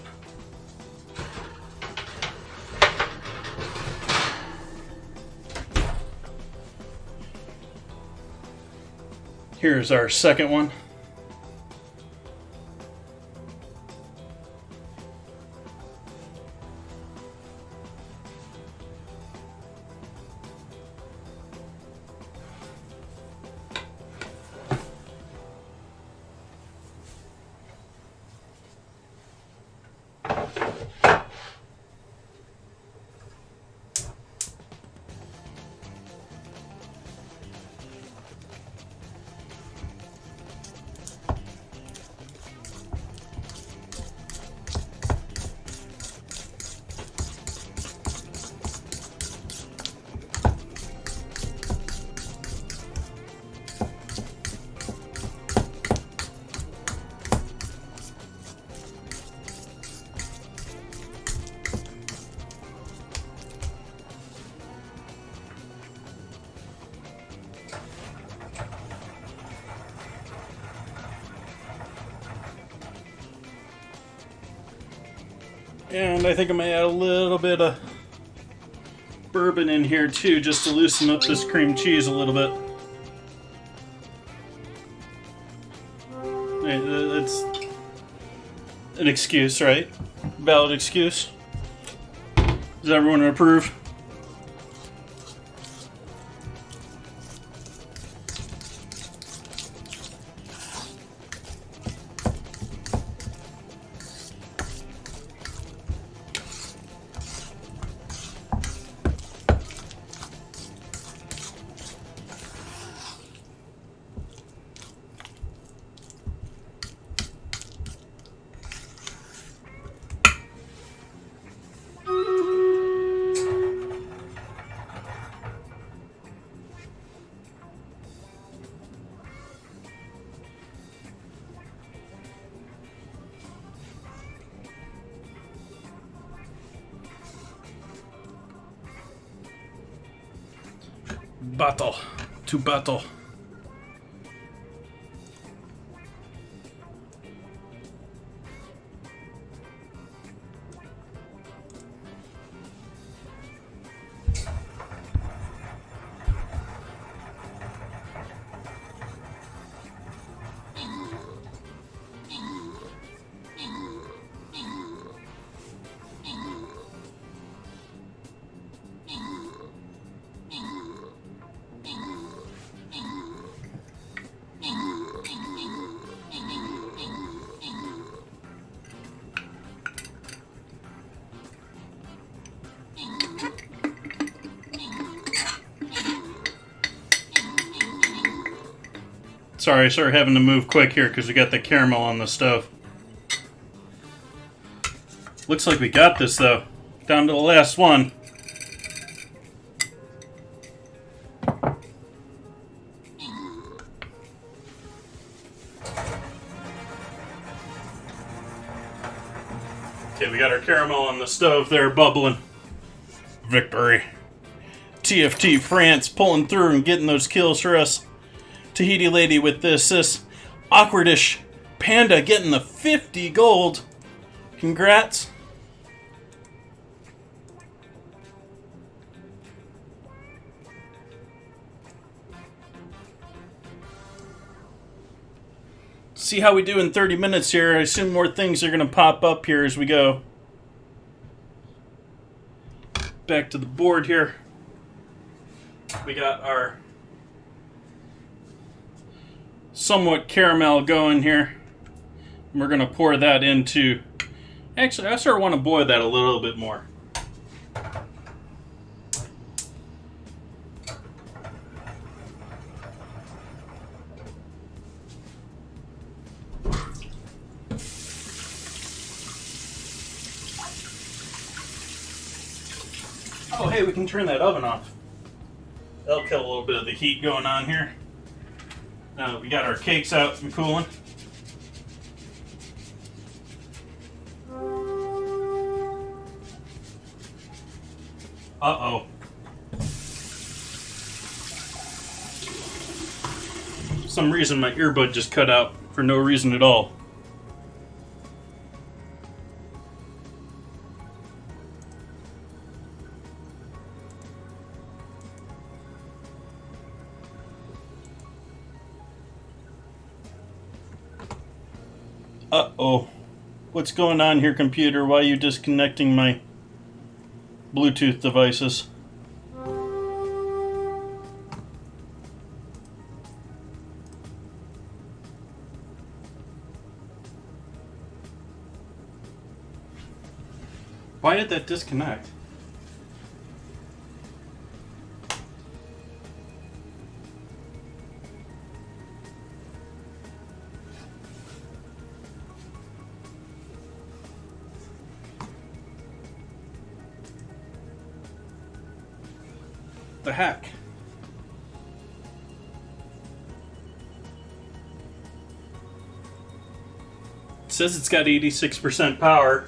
Speaker 1: Here's our second one. And I think I'm going to add a little bit of bourbon in here too, just to loosen up this cream cheese a little bit. That's an excuse, right? Valid excuse. Does everyone approve? Battle to battle. Sorry, I started having to move quick here because we got the caramel on the stove. Looks like we got this though. Down to the last one. Okay, we got our caramel on the stove there bubbling. Victory. TFT France pulling through and getting those kills for us. Tahiti lady with this awkwardish panda getting the 50 gold. Congrats. See how we do in 30 minutes here. I assume more things are going to pop up here as we go. Back to the board here. We got our somewhat caramel going here. We're going to pour that into... Actually, I sort of want to boil that a little bit more. Oh, hey, we can turn that oven off. That'll kill a little bit of the heat going on here. We got our cakes out and cooling. Uh-oh. For some reason my earbud just cut out for no reason at all. Uh-oh. What's going on here, computer? Why are you disconnecting my Bluetooth devices? Why did that disconnect? The heck? It says it's got 86% power.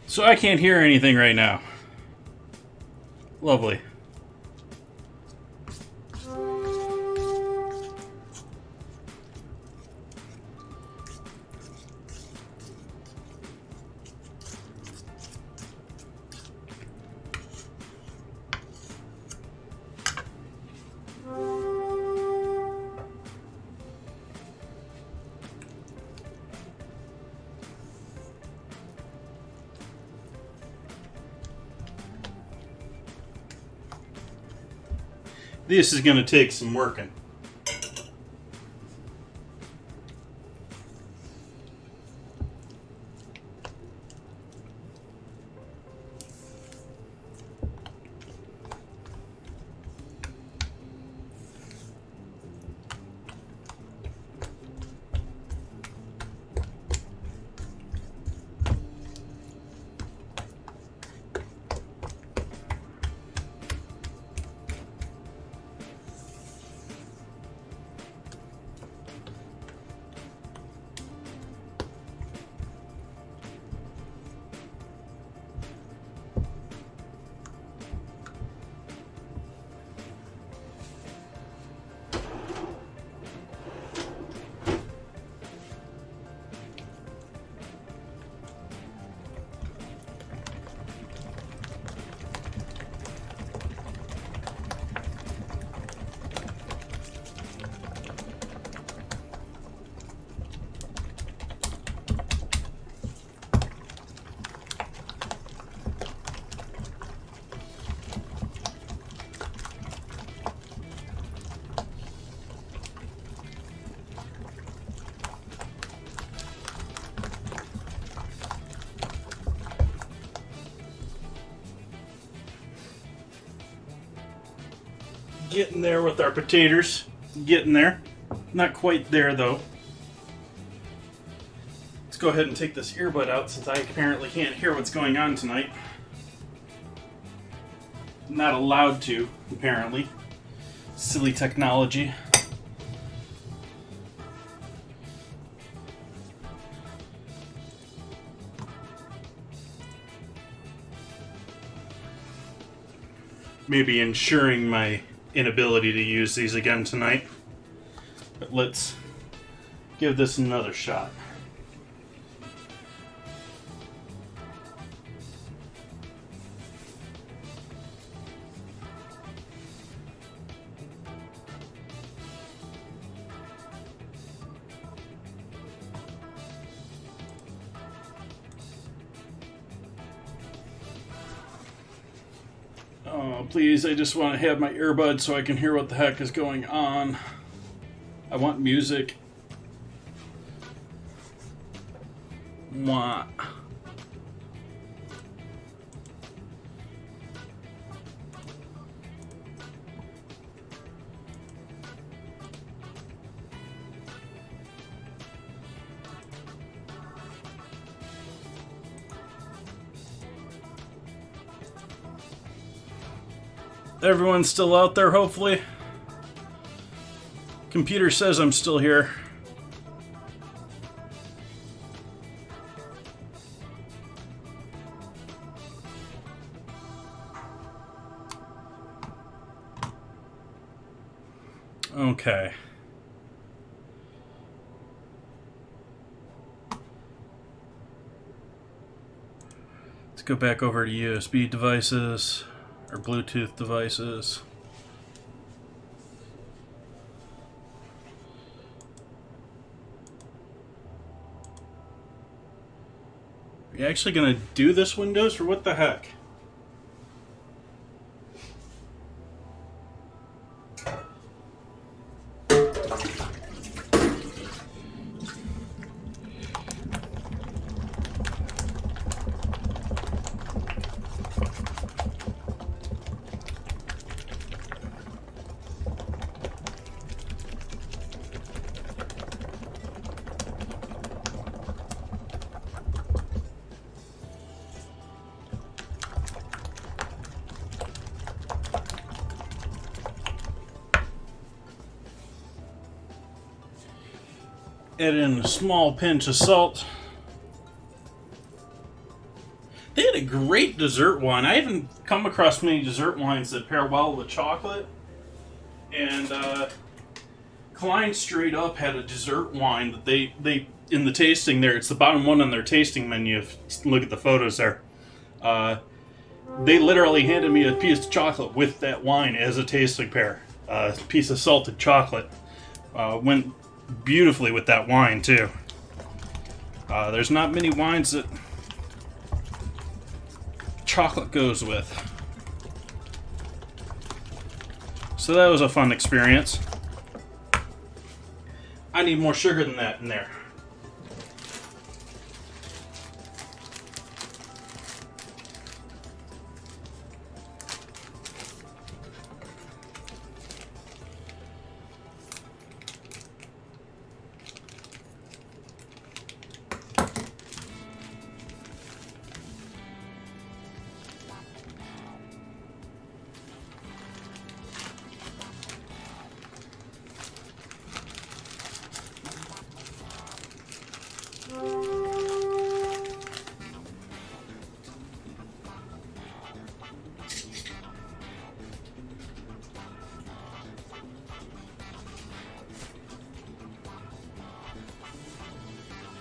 Speaker 1: So I can't hear anything right now. Lovely. This is going to take some working. Getting there with our potatoes. Getting there. Not quite there though. Let's go ahead and take this earbud out since I apparently can't hear what's going on tonight. I'm not allowed to, apparently. Silly technology. Maybe ensuring my inability to use these again tonight. But let's give this another shot. Oh, please, I just want to have my earbuds so I can hear what the heck is going on. I want music. Mwah. Everyone's still out there, hopefully. Computer says I'm still here. Okay. Let's go back over to USB devices. Or Bluetooth devices. Are you actually going to do this, Windows, or what the heck? Add in a small pinch of salt. They great dessert wine. I haven't come across many dessert wines that pair well with chocolate. And Klein straight up had a dessert wine that they in the tasting there. It's the bottom one on their tasting menu. If you look at the photos there. They literally handed me a piece of chocolate with that wine as a tasting pair. A piece of salted chocolate. Went beautifully with that wine too. There's not many wines that chocolate goes with. So that was a fun experience. I need more sugar than that in there.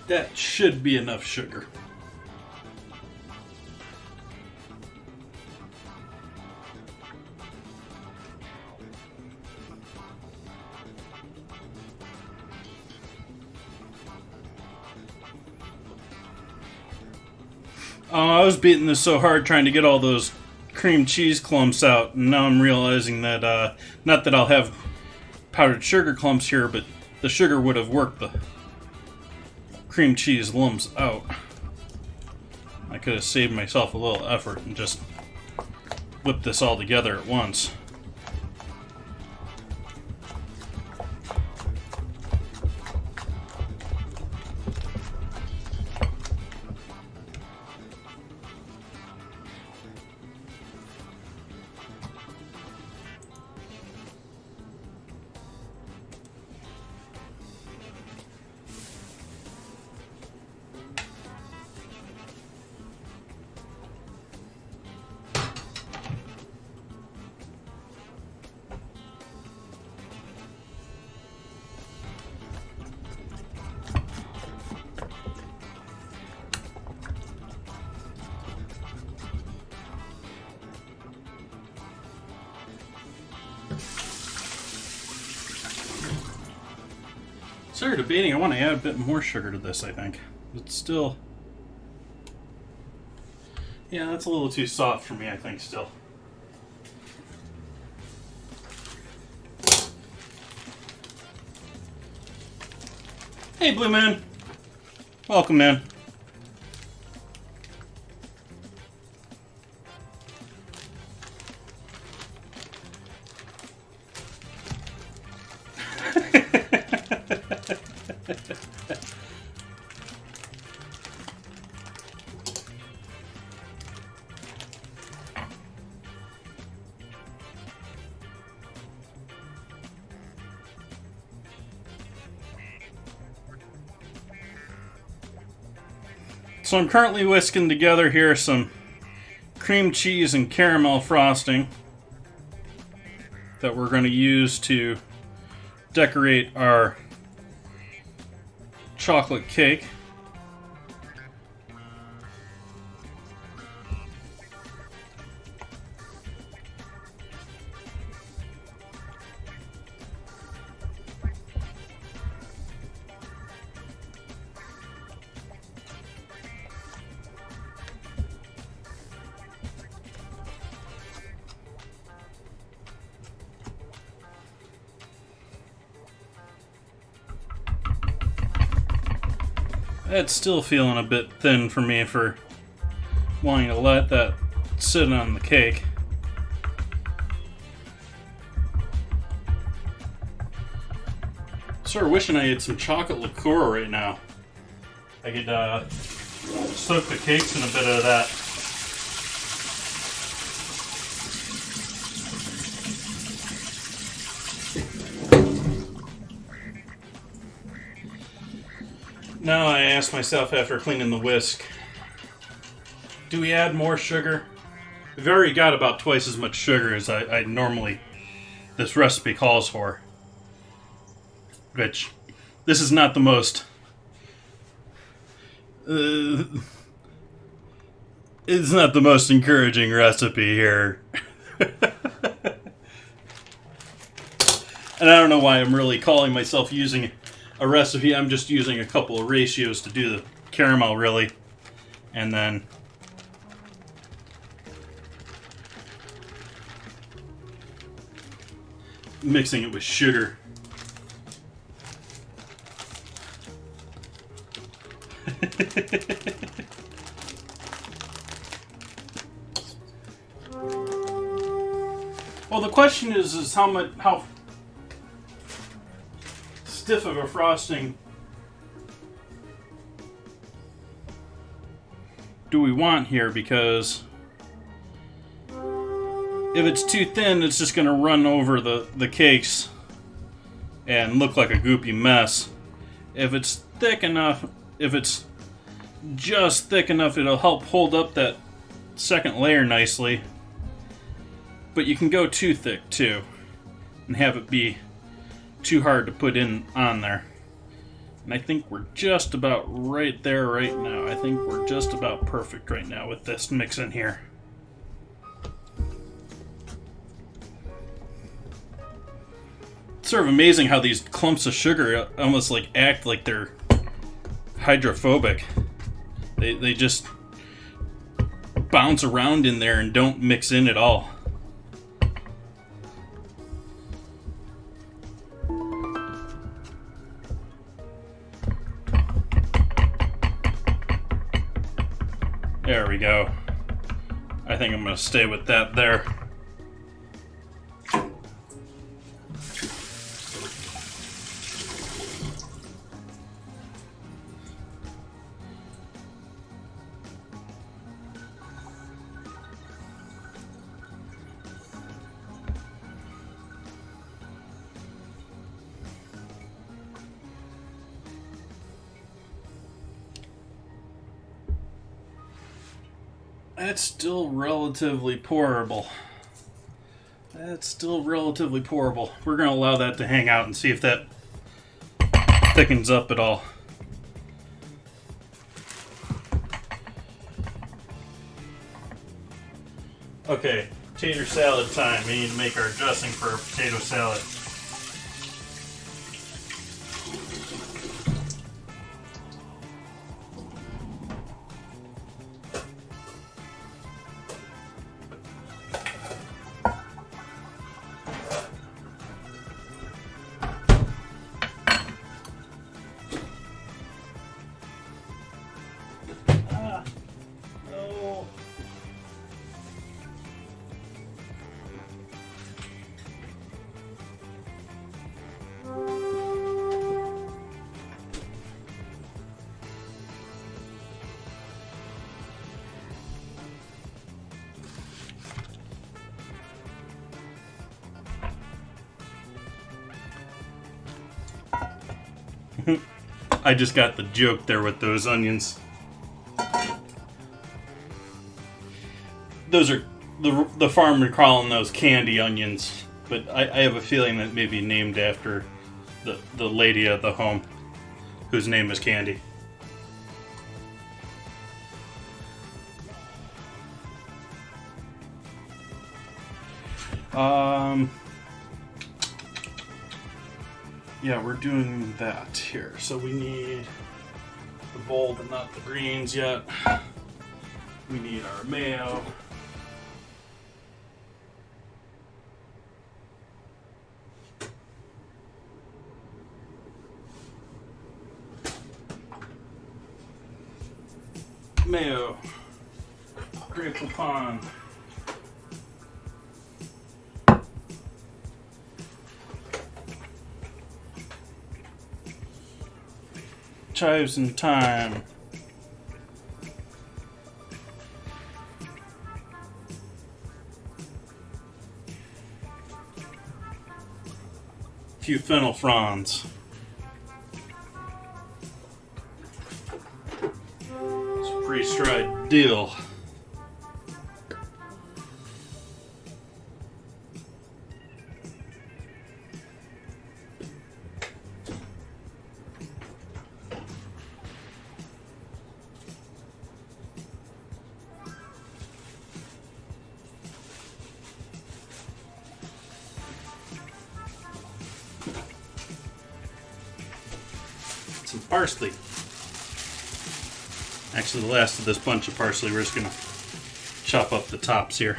Speaker 1: That should be enough sugar. I was beating this so hard trying to get all those cream cheese clumps out, and now I'm realizing that, not that I'll have powdered sugar clumps here, but the sugar would have worked the cream cheese lumps out. I could have saved myself a little effort and just whipped this all together at once. Sorry, debating. I want to add a bit more sugar to this, I think. But still... yeah, that's a little too soft for me, I think, still. Hey, Blue Man. Welcome, man. So I'm currently whisking together here some cream cheese and caramel frosting that we're going to use to decorate our chocolate cake. That's still feeling a bit thin for me for wanting to let that sit on the cake. Sort of wishing I had some chocolate liqueur right now. I could soak the cakes in a bit of that. Now I ask myself after cleaning the whisk, Do we add more sugar? We've already got about twice as much sugar as I normally, this recipe calls for. Which, this is not the most... it's not the most encouraging recipe here. And I don't know why I'm really calling myself using a recipe. I'm just using a couple of ratios to do the caramel, really. And then mixing it with sugar. Well, the question is how stiff of a frosting do we want here, because if it's too thin, it's just going to run over the cakes and look like a goopy mess. If it's thick enough, if it's just thick enough, it'll help hold up that second layer nicely. But you can go too thick too and have it be too hard to put in on there. And I think we're just about right there right now. I think we're just about perfect right now with this mix in here. It's sort of amazing how these clumps of sugar almost like act like they're hydrophobic. They just bounce around in there and don't mix in at all. There we go. I think I'm going to stay with that there. That's still relatively pourable. That's still relatively pourable. We're going to allow that to hang out and see if that thickens up at all. Okay, tater salad time. We need to make our dressing for our potato salad. I just got the joke there with those onions. Those are the farmer calling those candy onions, but I have a feeling that may be named after the lady of the home, whose name is Candy. Yeah, we're doing that here. So we need the bowl, but not the greens yet. We need our mayo. Mayo. Grape Poupon. Chives and thyme. A few fennel fronds. Some freeze-dried dill. some parsley. Actually, the last of this bunch of parsley, we're just going to chop up the tops here.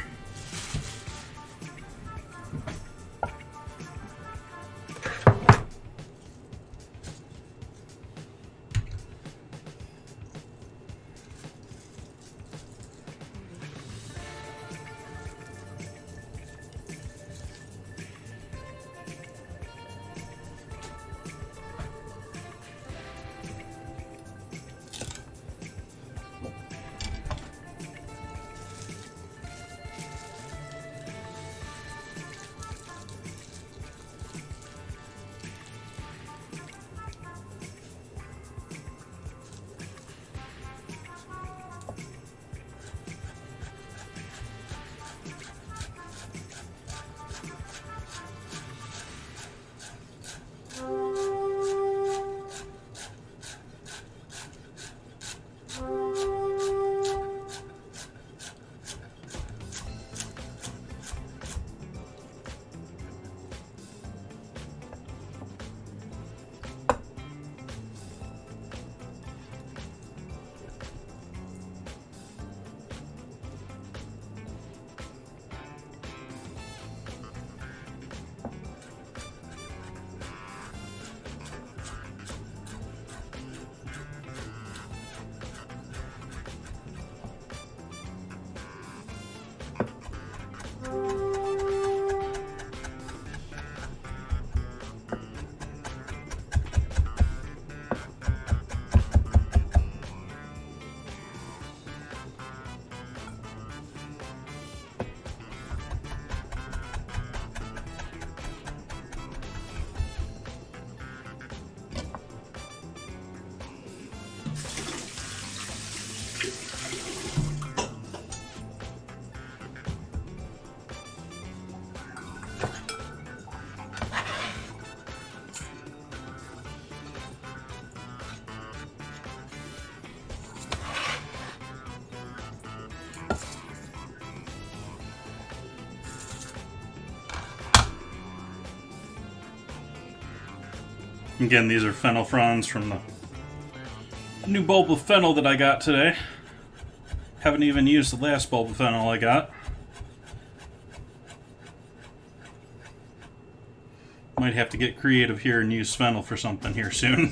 Speaker 1: Again, these are fennel fronds from the new bulb of fennel that I got today. Haven't even used the last bulb of fennel I got. Might have to get creative here and use fennel for something here soon.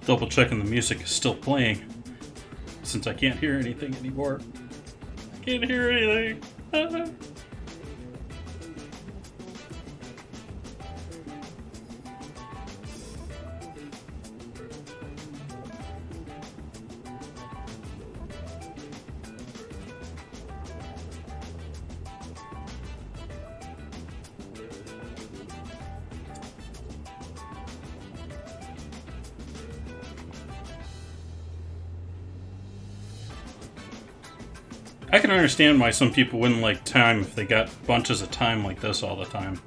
Speaker 1: Double checking the music is still playing, since I can't hear anything anymore. I can't hear anything. I can understand why some people wouldn't like thyme if they got bunches of thyme like this all the time.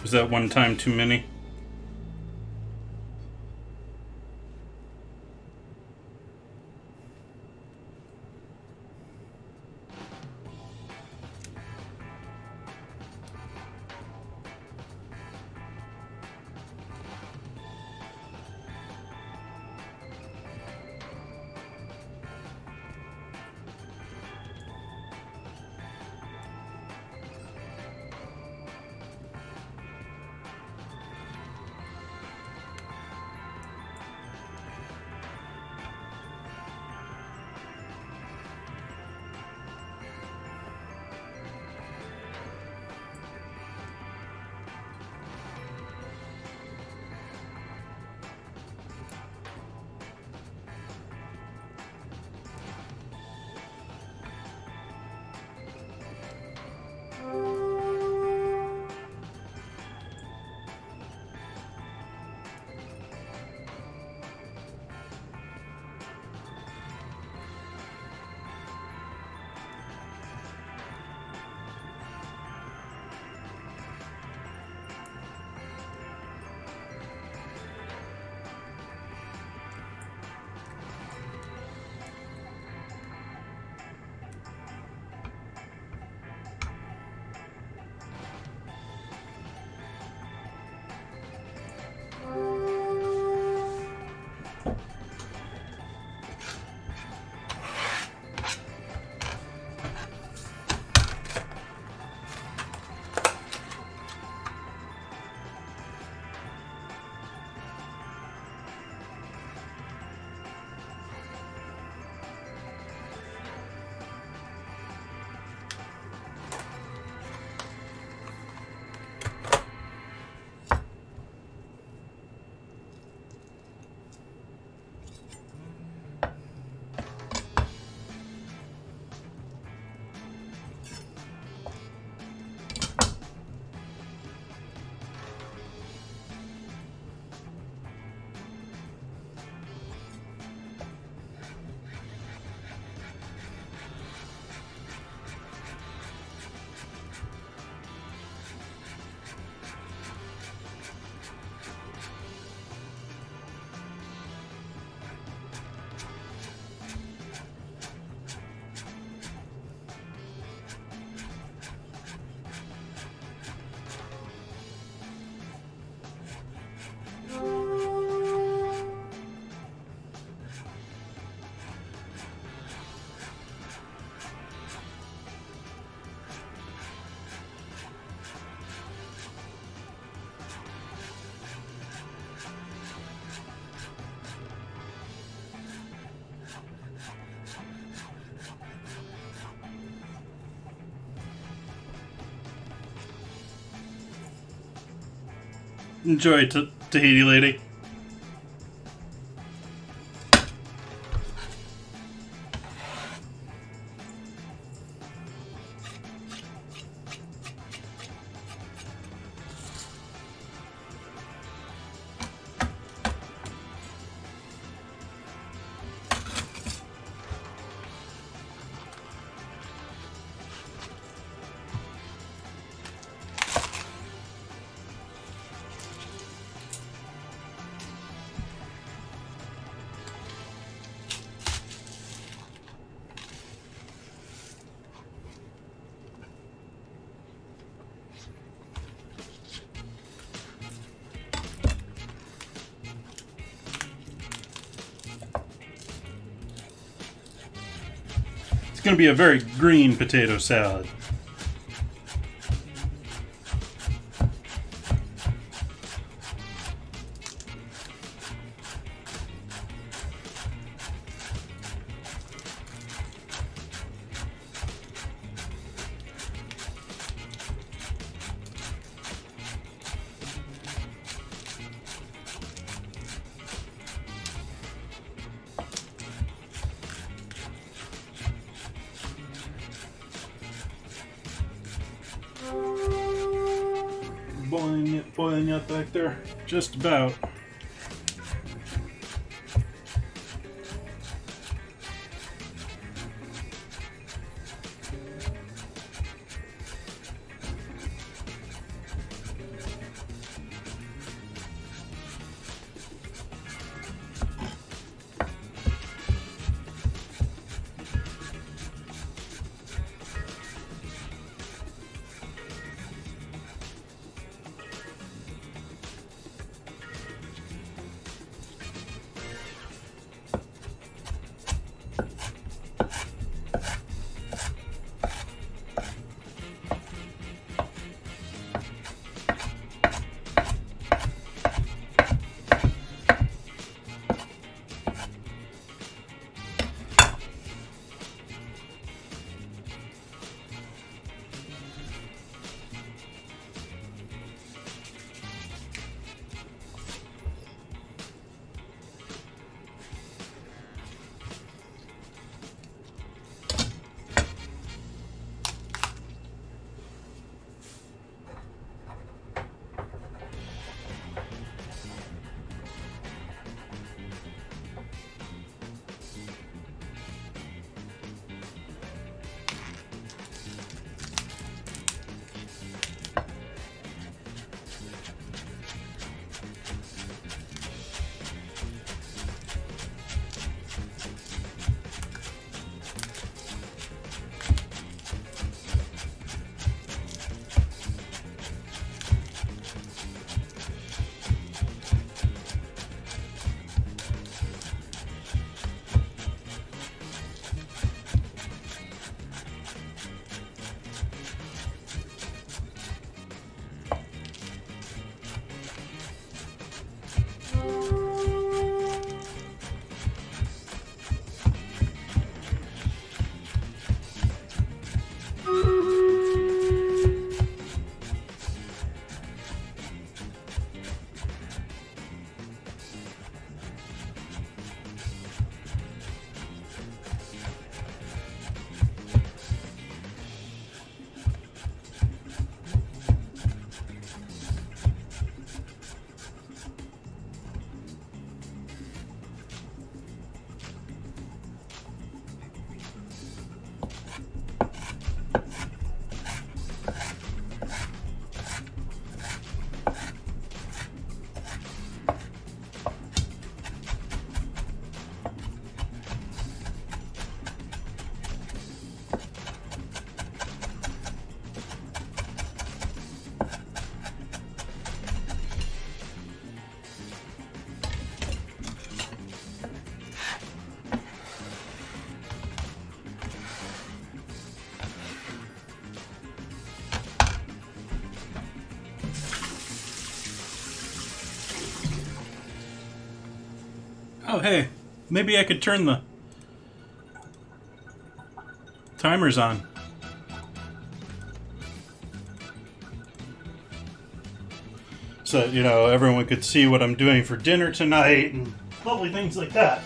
Speaker 1: Was that one time too many? Enjoy, Tahiti lady. It's going to be a very green potato salad. Boiling up back there. Just about. Oh, hey, maybe I could turn the timers on. So, you know, everyone could see what I'm doing for dinner tonight and lovely things like that.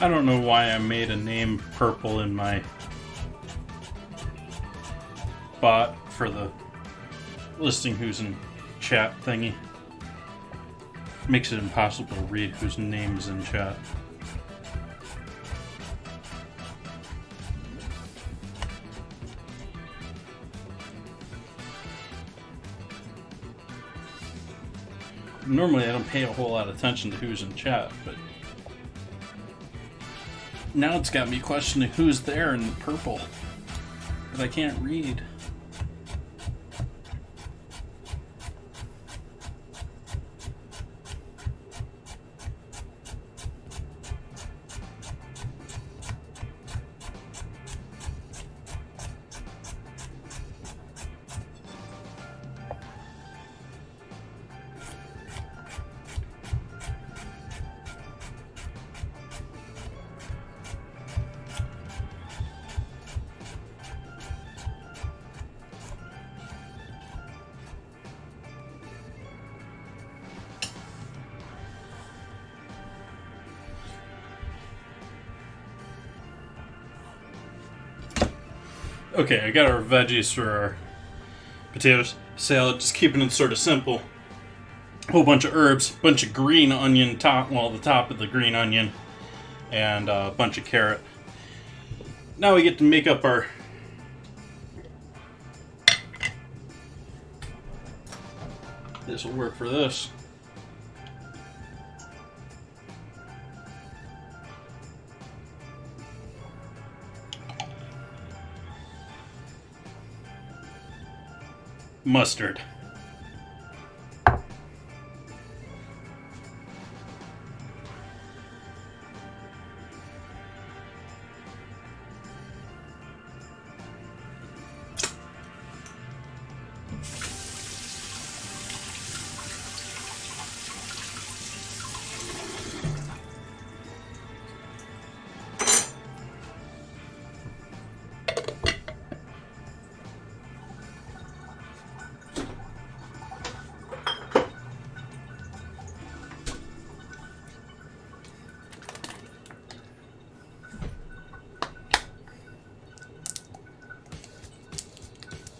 Speaker 1: I don't know why I made a name purple in my bot for the listing who's in chat thingy. Makes it impossible to read whose name is in chat. Normally I don't pay a whole lot of attention to who's in chat, but now it's got me questioning who's there in the purple that I can't read. Okay, I got our veggies for our potatoes. Salad, just keeping it sort of simple. A whole bunch of herbs, bunch of green onion top, well, the top of the green onion, and a bunch of carrot. Now we get to make up our this will work for this. Mustard.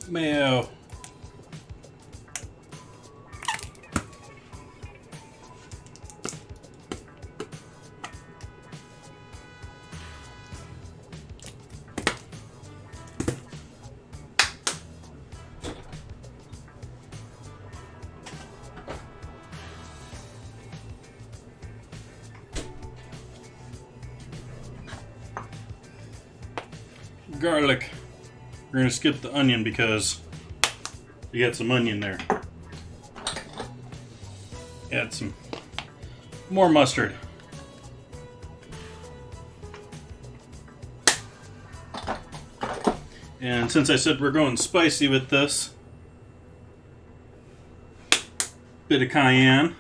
Speaker 1: Mayo. Garlic. We're going to skip the onion because you got some onion there. Add some more mustard. And since I said we're going spicy with this, bit of cayenne.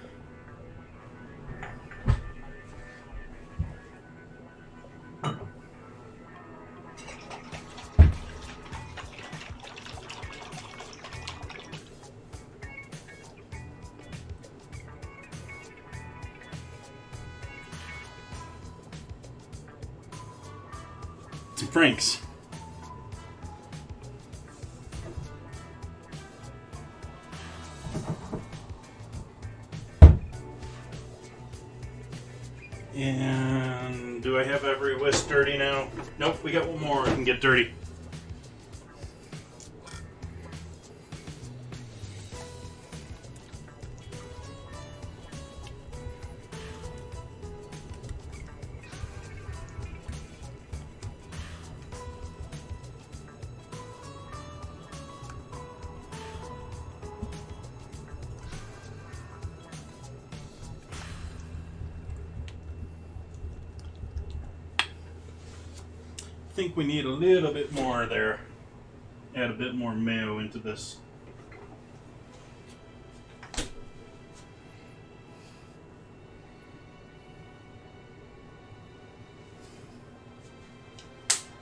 Speaker 1: Some Franks. And do I have every whisk dirty now? Nope, we got one more I can get dirty. I think we need a little bit more there. Add a bit more mayo into this.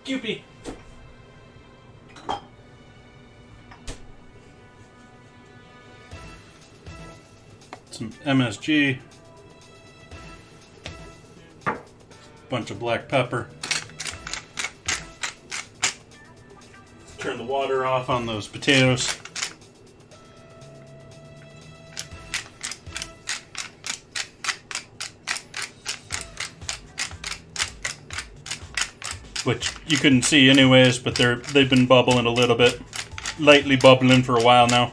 Speaker 1: Kewpie. Some MSG. Bunch of black pepper. Turn the water off on those potatoes. Which you couldn't see anyways, but they've been bubbling a little bit. Lightly bubbling for a while now.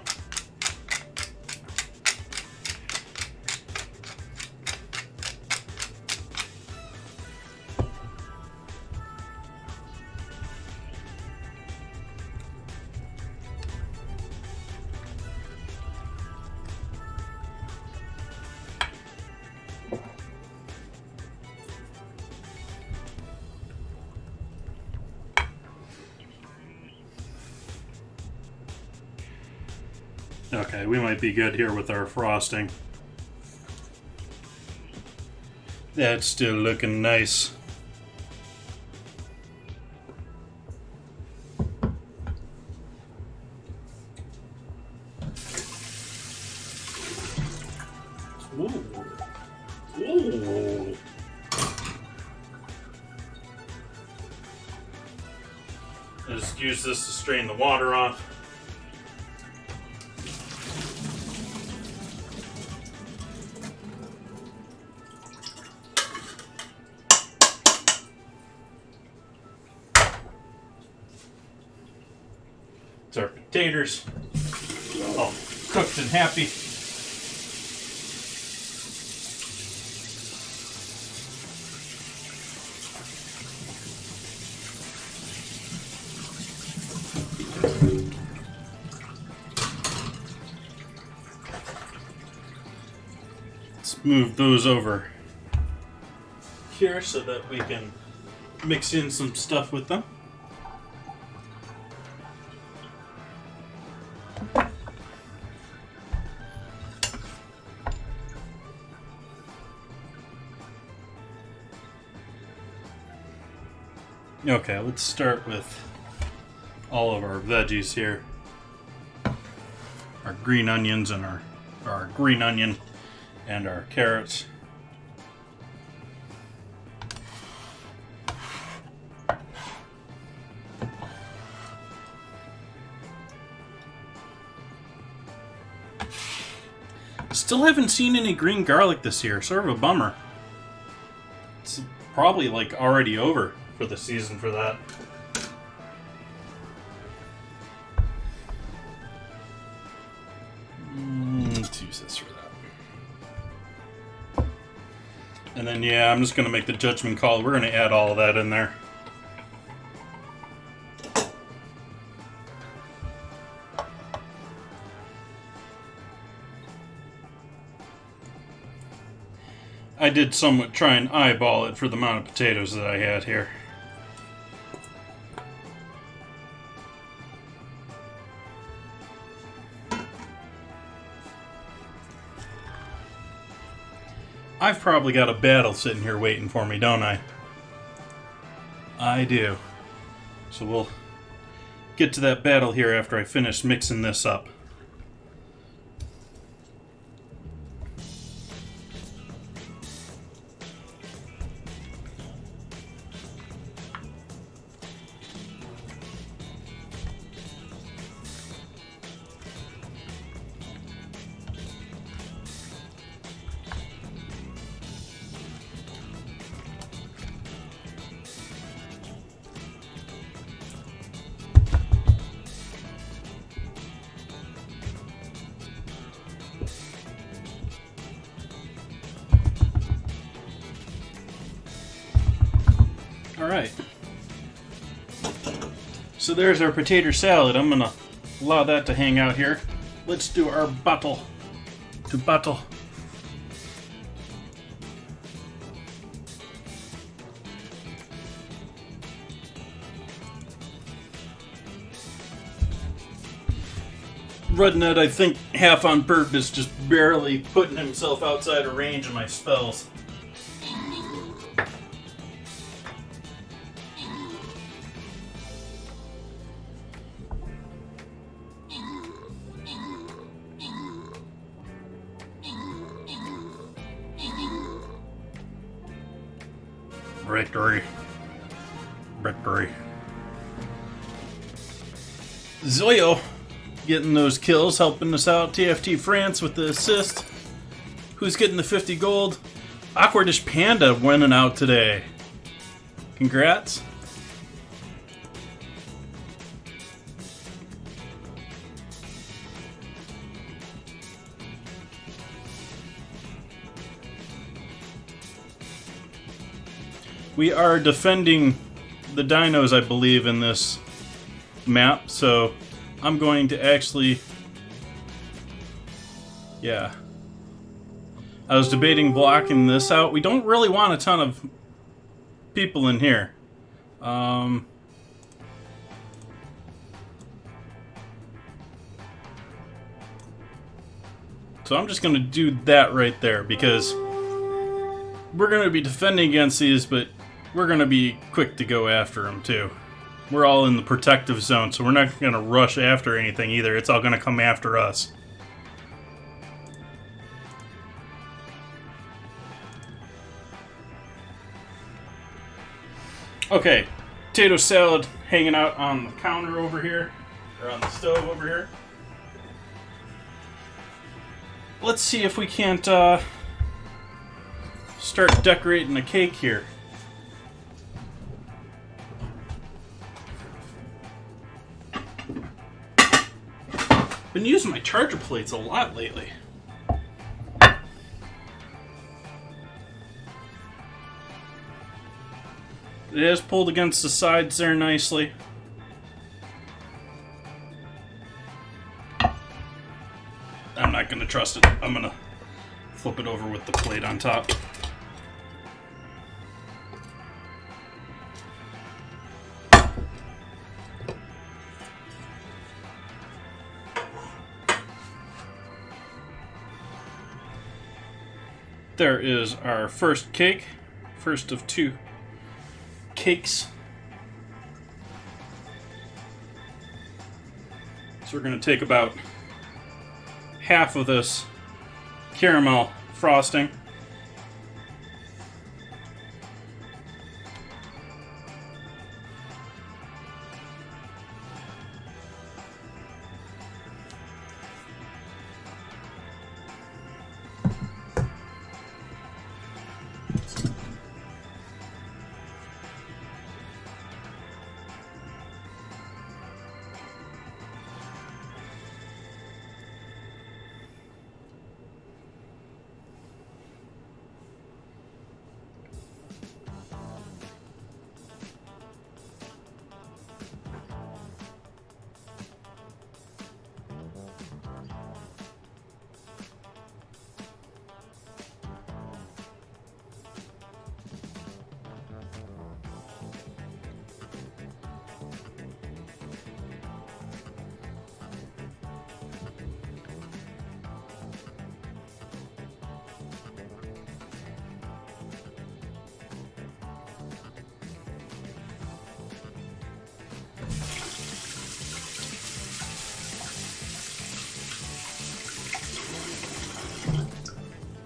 Speaker 1: Okay, we might be good here with our frosting. That's still looking nice. Ooh. Ooh. I'll just use this to strain the water off. It's our potatoes, all cooked and happy. Let's move those over here so that we can mix in some stuff with them. Okay, let's start with all of our veggies here. Our green onions and our green onion and our carrots. Still haven't seen any green garlic this year. Sort of a bummer. It's probably like already over for the season for that. Let's use this for that. And then, yeah, I'm just going to make the judgment call. We're going to add all of that in there. I did somewhat try and eyeball it for the amount of potatoes that I had here. I've probably got a battle sitting here waiting for me, don't I? I do. So we'll get to that battle here after I finish mixing this up. Alright. So there's our potato salad. I'm gonna allow that to hang out here. Let's do our battle. To battle. Rudnut, I think, half on purpose, just barely putting himself outside of range of my spells. Victory. Victory. Zoyo getting those kills, helping us out. TFT France with the assist. Who's getting the 50 gold? Awkwardish Panda winning out today. Congrats. We are defending the dinos, I believe, in this map, so I'm going to actually... Yeah. I was debating blocking this out. We don't really want a ton of people in here. So I'm just going to do that right there, because we're going to be defending against these, but we're going to be quick to go after them, too. We're all in the protective zone, so we're not going to rush after anything either. It's all going to come after us. Okay, potato salad hanging out on the counter over here, or on the stove over here. Let's see if we can't start decorating a cake here. Been using my charger plates a lot lately. It has pulled against the sides there nicely. I'm not going to trust it. I'm going to flip it over with the plate on top. There is our first cake, first of 2 cakes. So we're going to take about half of this caramel frosting.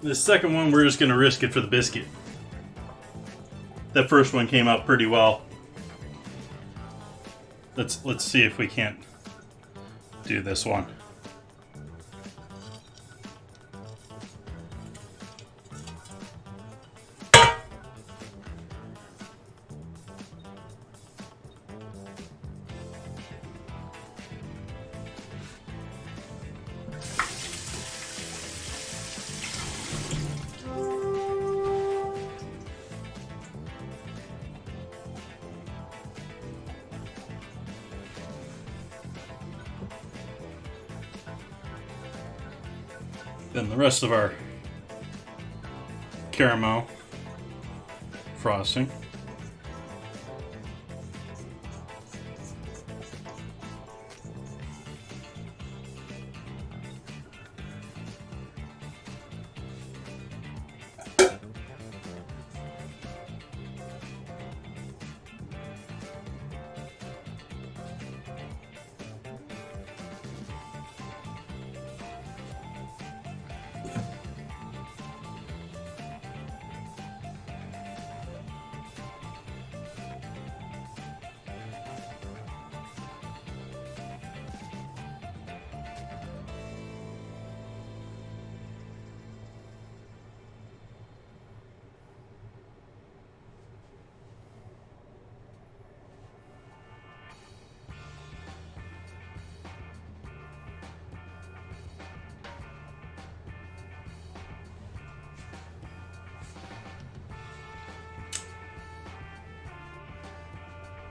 Speaker 1: The second one, we're just going to risk it for the biscuit. That first one came out pretty well. Let's see if we can't do this one. Then the rest of our caramel frosting.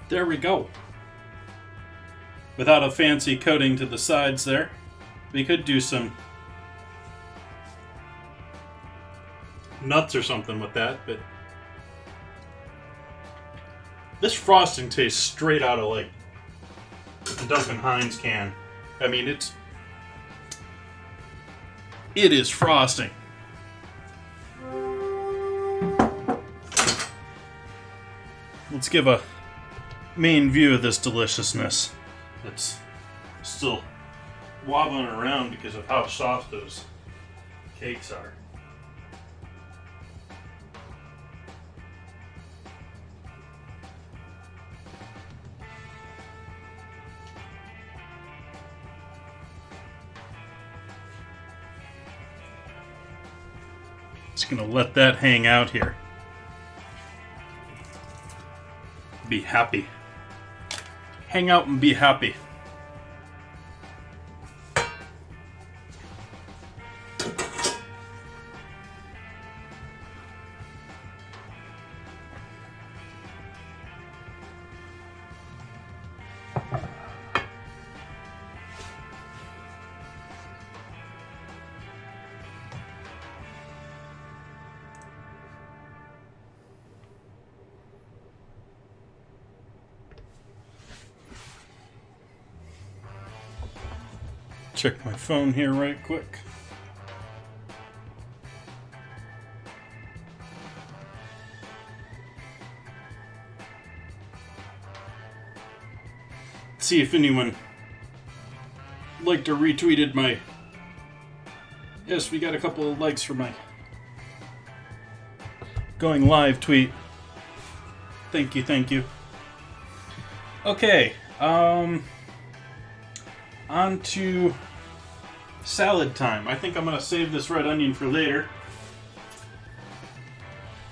Speaker 1: There we go. Without a fancy coating to the sides there, we could do some nuts or something with that, but this frosting tastes straight out of like a Duncan Hines can. I mean, it is frosting. Let's give a main view of this deliciousness. It's still wobbling around because of how soft those cakes are. Just gonna let that hang out here. Be happy. Hang out and be happy. Check my phone here right quick. See if anyone liked or retweeted my... Yes, we got a couple of likes for my going live tweet. Thank you, thank you. Okay, on to salad time. I think I'm going to save this red onion for later.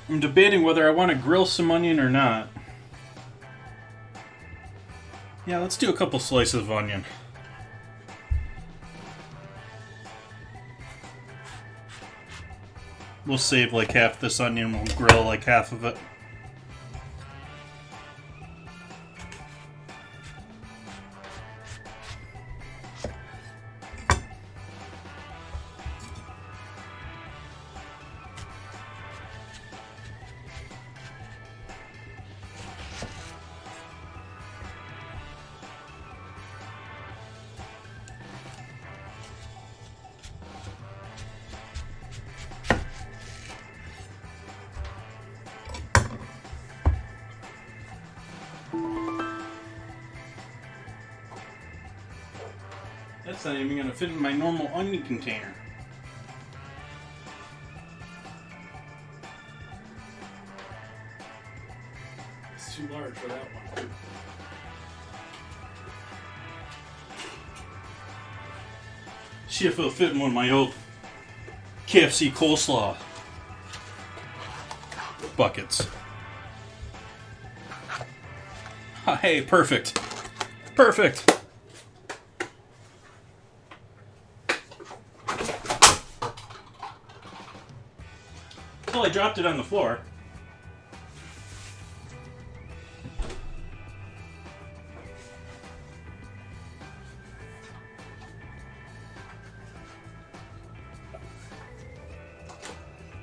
Speaker 1: I'm debating whether I want to grill some onion or not. Yeah, let's do a couple slices of onion. We'll save like half this onion, we'll grill like half of it. That's not even going to fit in my normal onion container. too large for that one, too. See if it'll fit in one of my old KFC coleslaw buckets. Oh, hey, perfect. Perfect. Well, I dropped it on the floor.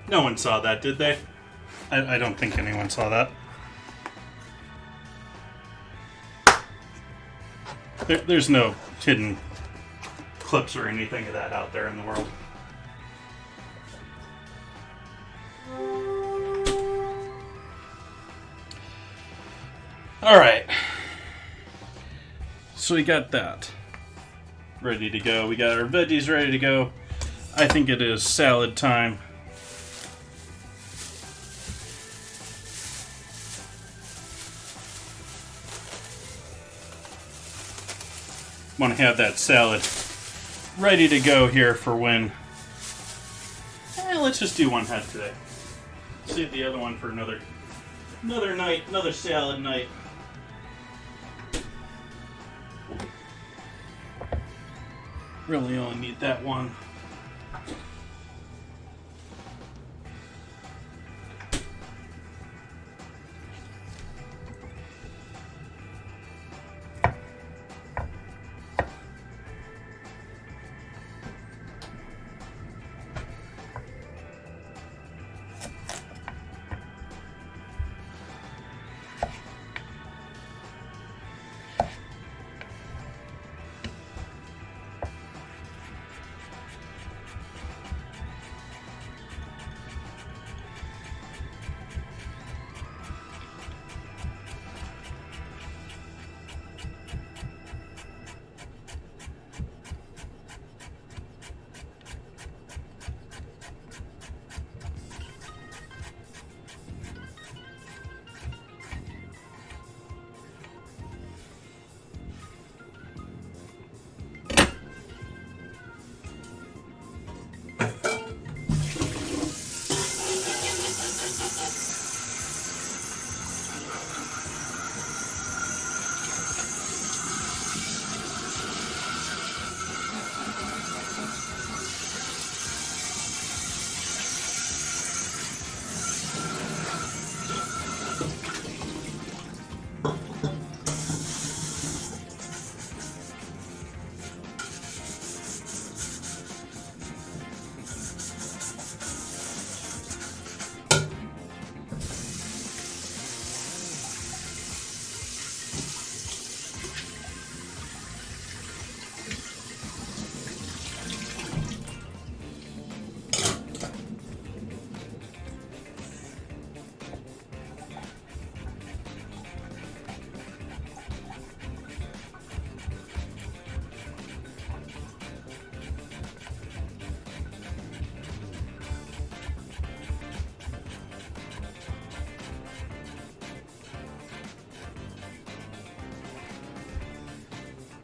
Speaker 1: No one saw that, did they? I don't think anyone saw that. There's no hidden clips or anything of that out there in the world. Alright. So we got that ready to go. We got our veggies ready to go. I think it is salad time. Want to have that salad ready to go here for when... let's just do one head today. Save the other one for another night, another salad night. Really only need that one.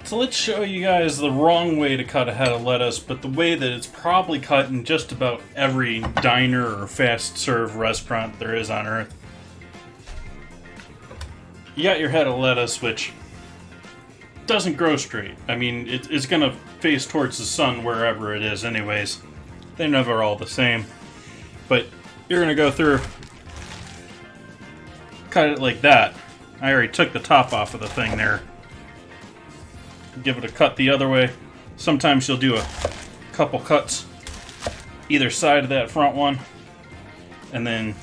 Speaker 1: So let's show you guys the wrong way to cut a head of lettuce, but the way that it's probably cut in just about every diner or fast serve restaurant there is on Earth. You got your head of lettuce, which doesn't grow straight. I mean, it's going to face towards the sun wherever it is anyways. They're never all the same. But you're going to go through, cut it like that. I already took the top off of the thing there. Give it a cut the other way. Sometimes you'll do a couple cuts either side of that front one, and then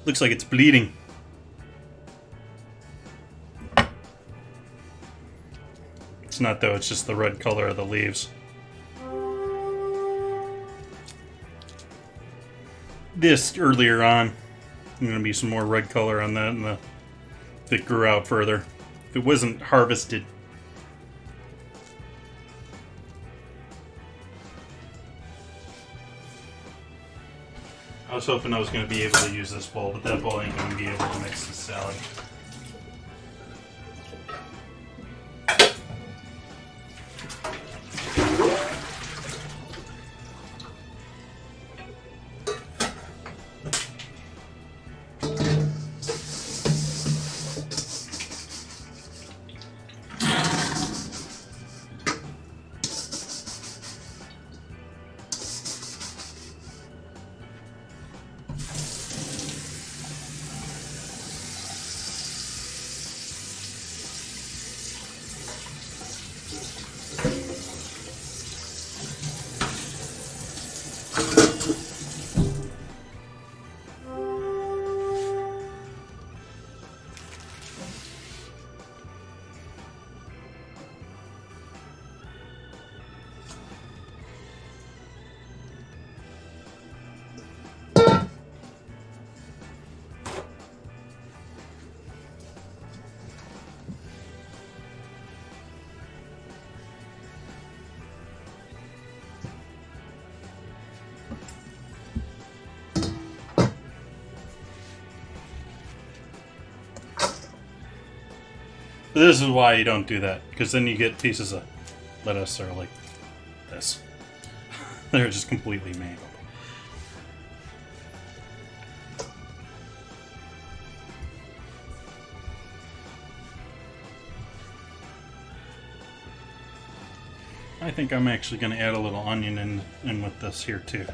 Speaker 1: looks like it's bleeding. It's not though, it's just the red color of the leaves. This earlier on, there's going to be some more red color on that in the if it grew out further. If it wasn't harvested. I was hoping I was going to be able to use this bowl, but that bowl ain't going to be able to mix the salad. This is why you don't do that, because then you get pieces of lettuce that are like this. They're just completely mangled. I think I'm actually going to add a little onion in with this here too.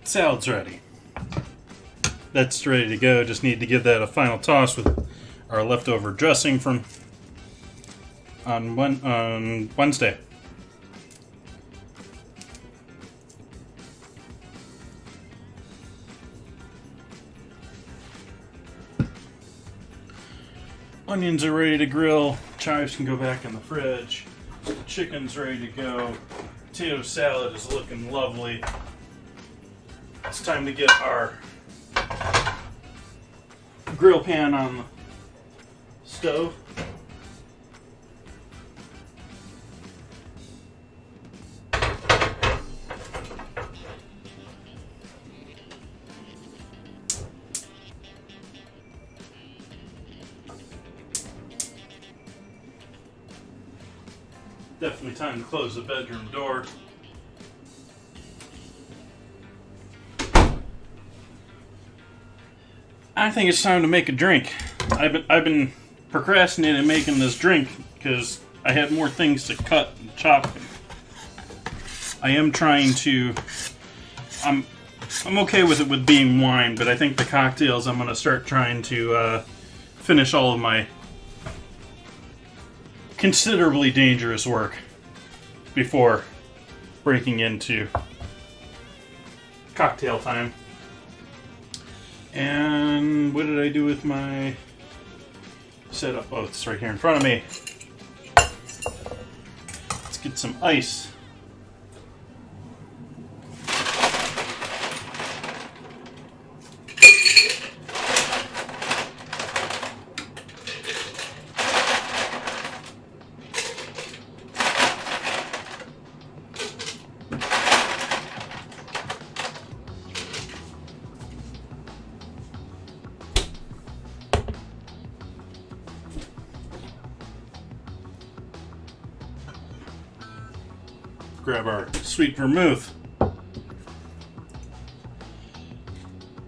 Speaker 1: Salad's ready. That's ready to go. Just need to give that a final toss with our leftover dressing from on Wednesday. Onions are ready to grill. Chives can go back in the fridge. Chicken's ready to go. Potato salad is looking lovely. It's time to get our grill pan on the stove. Definitely time to close the bedroom door. I think it's time to make a drink. I've been procrastinating making this drink because I had more things to cut and chop. I am trying to. I'm okay with it with being wine, but I think the cocktails I'm going to start trying to finish all of my considerably dangerous work before breaking into cocktail time. And what did I do with my setup? Oh, it's right here in front of me. Let's get some ice. Grab our sweet vermouth.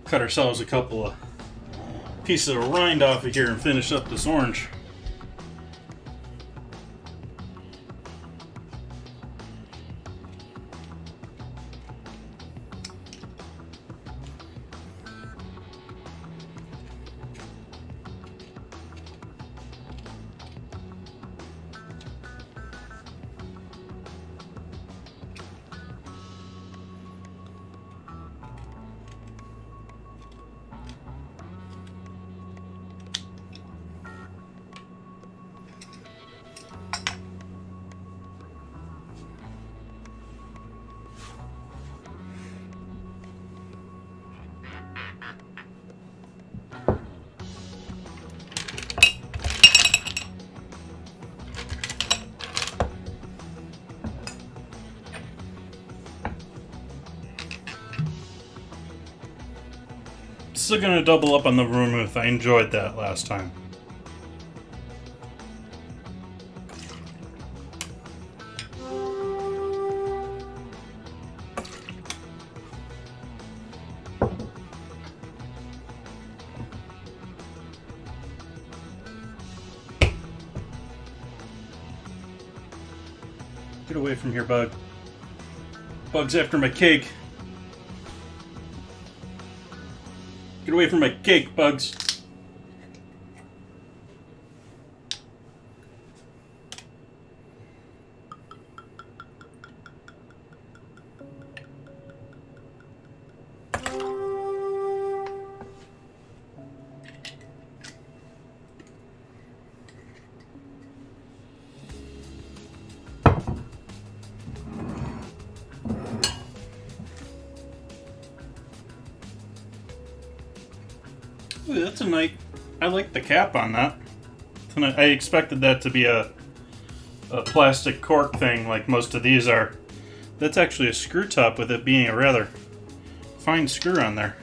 Speaker 1: Cut ourselves a couple of pieces of rind off of here and finish up this orange.
Speaker 2: still gonna double up on the vermouth. I enjoyed that last time.
Speaker 1: Get away from here, Bug. Bug's after my cake. Get away from my cake, Bugs.
Speaker 2: Ooh, that's a nice. I like the cap on that. I expected that to be a plastic cork thing like most of these are. That's actually a screw top with it being a rather fine screw on there.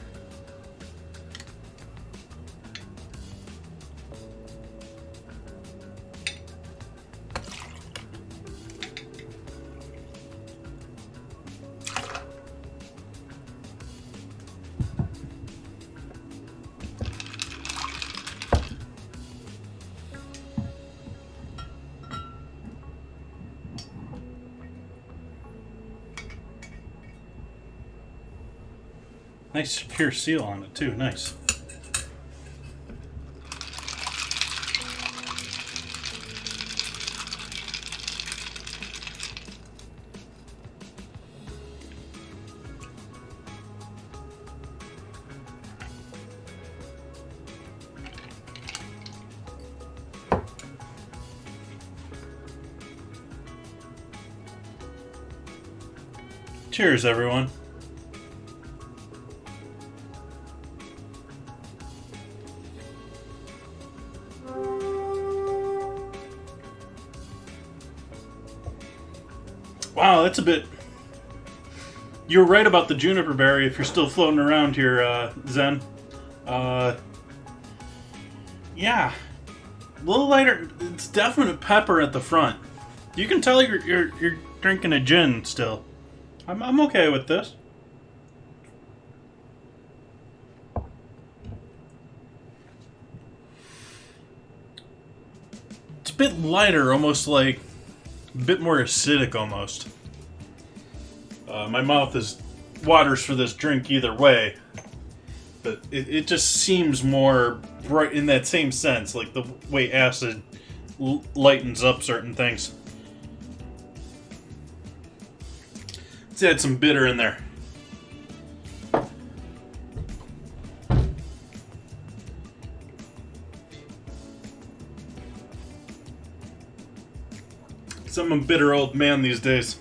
Speaker 2: Nice secure seal on it too, nice. Cheers, everyone. Wow, that's a bit... You're right about the juniper berry if you're still floating around here, Zen. Yeah. A little lighter. It's definite pepper at the front. You can tell you're drinking a gin still. I'm okay with this. It's a bit lighter, almost like a bit more acidic almost. My mouth is waters for this drink either way, but it just seems more bright in that same sense, like the way acid lightens up certain things. Let's add some bitter in there. I'm a bitter old man these days.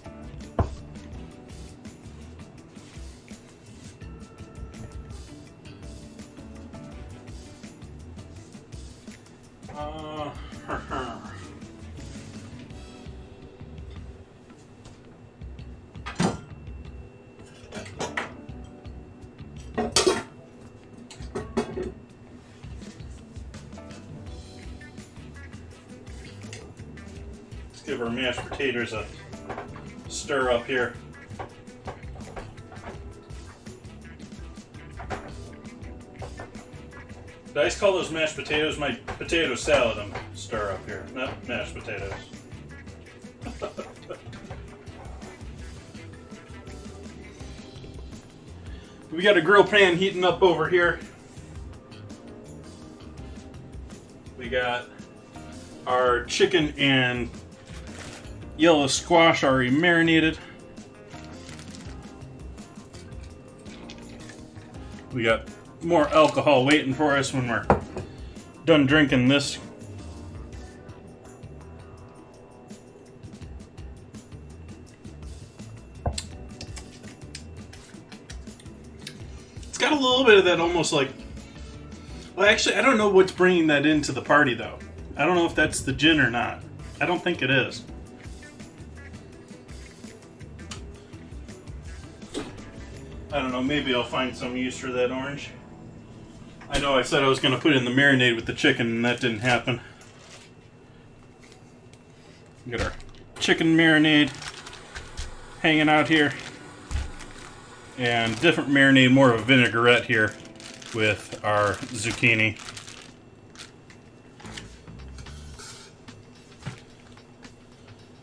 Speaker 2: Give our mashed potatoes a stir up here. Did I just call those mashed potatoes my potato salad? I'm stir up here, not mashed potatoes. We got a grill pan heating up over here. We got our chicken and yellow squash already marinated. We got more alcohol waiting for us when we're done drinking this. It's got a little bit of that almost like... Well, actually, I don't know what's bringing that into the party, though. I don't know if that's the gin or not. I don't think it is. I don't know, maybe I'll find some use for that orange. I know I said I was going to put in the marinade with the chicken, and that didn't happen. We got our chicken marinade hanging out here. And different marinade, more of a vinaigrette here with our zucchini.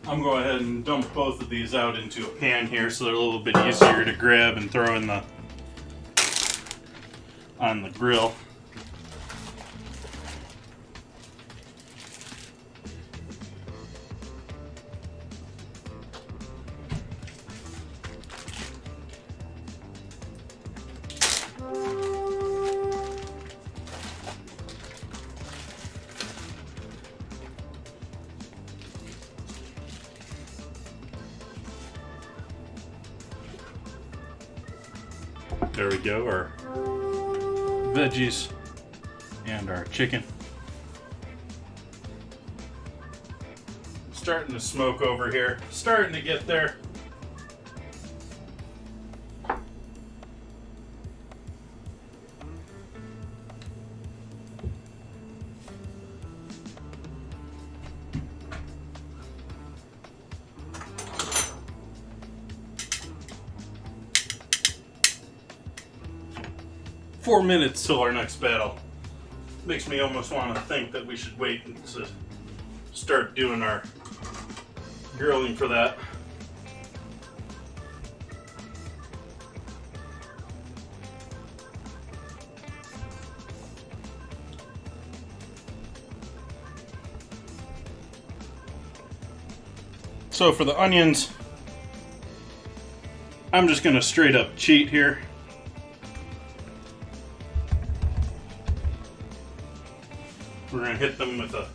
Speaker 2: I'm going ahead and dump both of these out into a pan here so they're a little bit easier to grab and throw in on the grill. There we go, our veggies and our chicken. Starting to smoke over here, starting to get there. Four minutes till our next battle. Makes me almost want to think that we should wait to start doing our grilling for that. So for the onions, I'm just going to straight up cheat here. We're going to hit them with a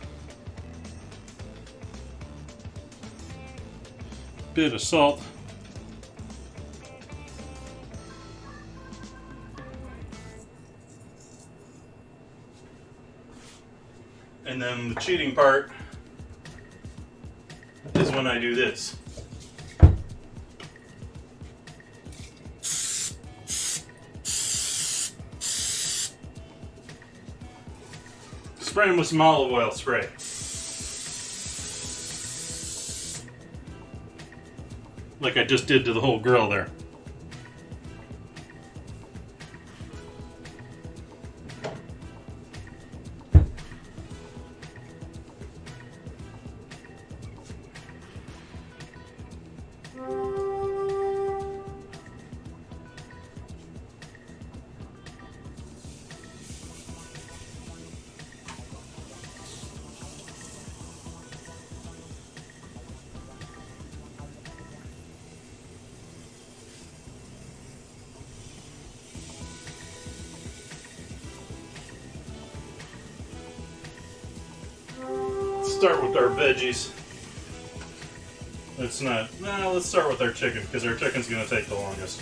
Speaker 2: bit of salt. And then the cheating part is when I do this. Spray them with some olive oil spray. Like I just did to the whole grill there. Start with our veggies. Let's start with our chicken because our chicken's going to take the longest.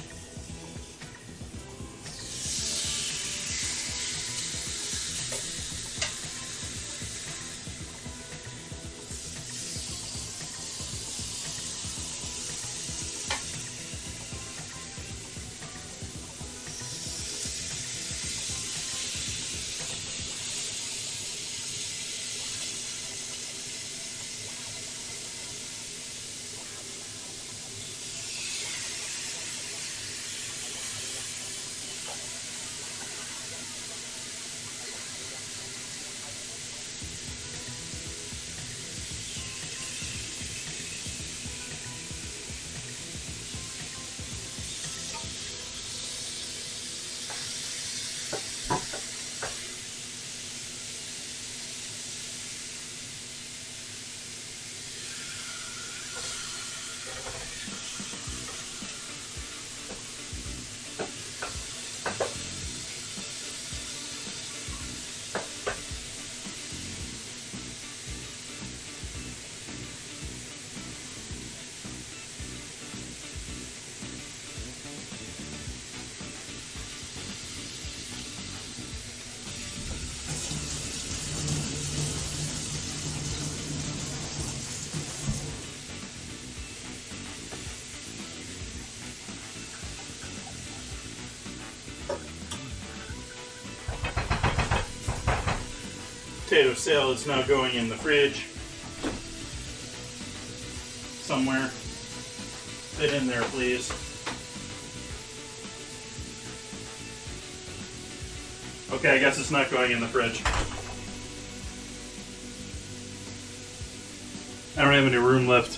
Speaker 2: potato salad's now going in the fridge. Somewhere. Fit in there, please. Okay, I guess it's not going in the fridge. I don't have any room left.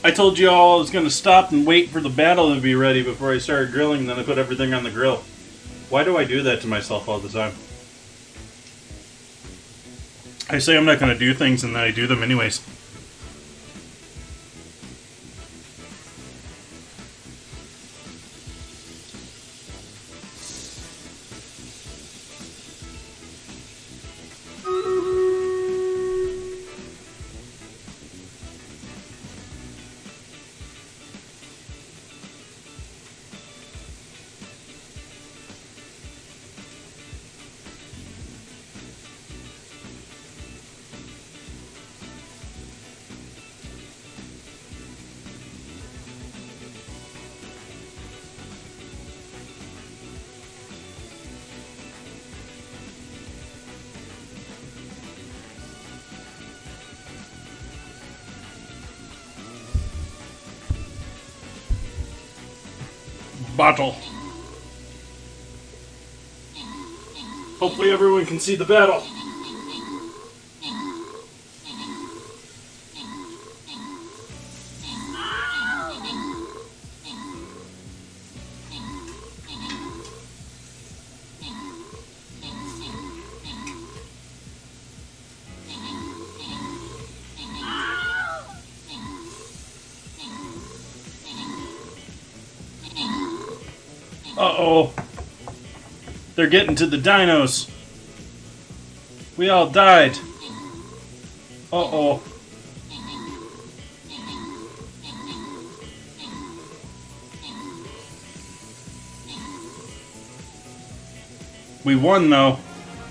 Speaker 2: I told you all I was going to stop and wait for the battle to be ready before I started grilling, then I put everything on the grill. Why do I do that to myself all the time? I say I'm not going to do things and then I do them anyways. Battle. Hopefully everyone can see the battle. Uh-oh. They're getting to the dinos. We all died. Uh-oh. We won, though.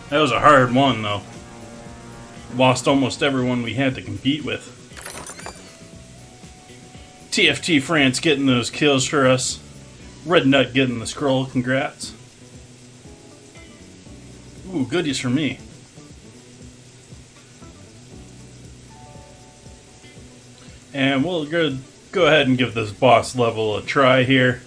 Speaker 2: That was a hard one, though. Lost almost everyone we had to compete with. TFT France getting those kills for us. Red Nut getting the scroll, congrats. Ooh, goodies for me. And we'll go ahead and give this boss level a try here.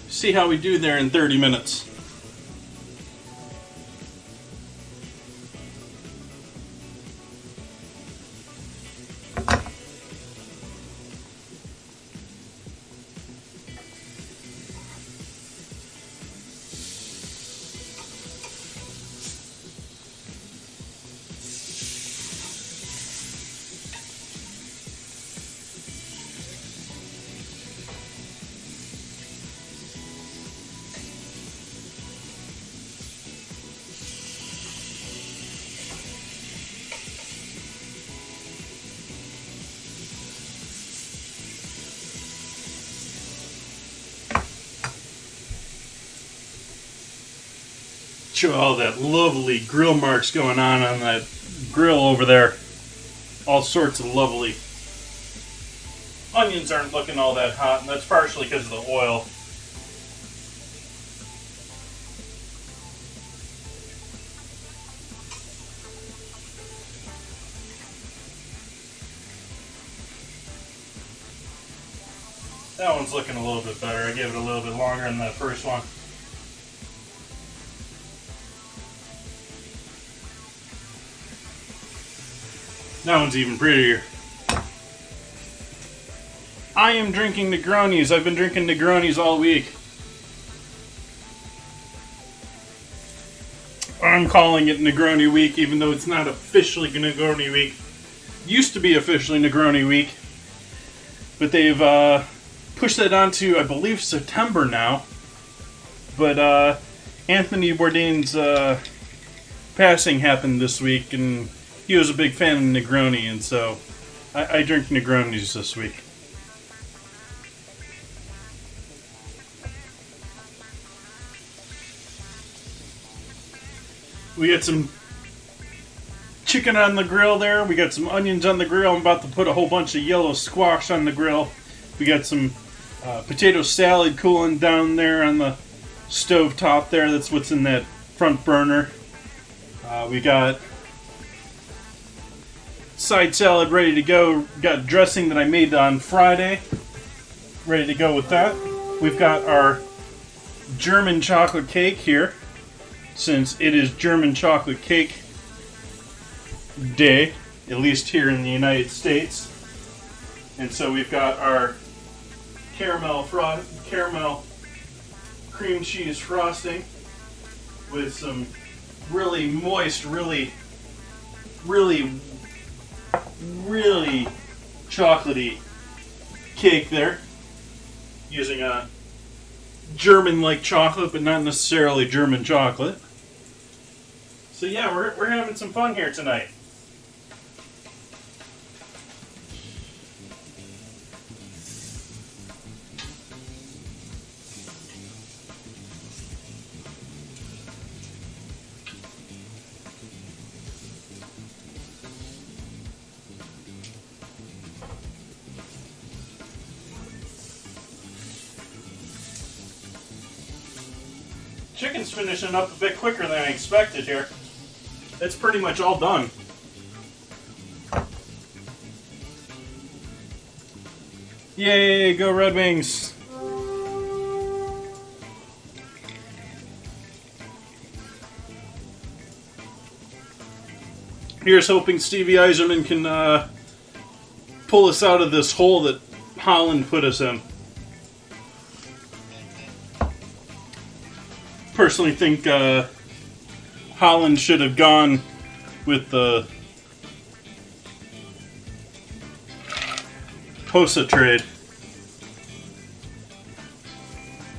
Speaker 2: See how we do there in 30 minutes. Show all that lovely grill marks going on that grill over there. All sorts of lovely. Onions aren't looking all that hot, and that's partially because of the oil. That one's looking a little bit better. I gave it a little bit longer than that first one. That one's even prettier. I am drinking Negronis. I've been drinking Negronis all week. I'm calling it Negroni Week, even though it's not officially Negroni Week. Used to be officially Negroni Week, but they've pushed that on to, I believe, September now. But Anthony Bourdain's passing happened this week, and he was a big fan of Negroni, and so I drink Negronis this week. We got some chicken on the grill there. We got some onions on the grill. I'm about to put a whole bunch of yellow squash on the grill. We got some potato salad cooling down there on the stove top there. That's what's in that front burner. We got side salad ready to go. Got dressing that I made on Friday ready to go with that. We've got our German chocolate cake here, since it is German chocolate cake day, at least here in the United States. And so we've got our caramel cream cheese frosting with some really moist, really chocolatey cake there, using a German-like chocolate, but not necessarily German chocolate. So yeah, we're having some fun here tonight. Chicken's finishing up a bit quicker than I expected here. It's pretty much all done. Yay, go Red Wings! Here's hoping Stevie Eiserman can pull us out of this hole that Holland put us in. Personally think Holland should have gone with the Hosa trade,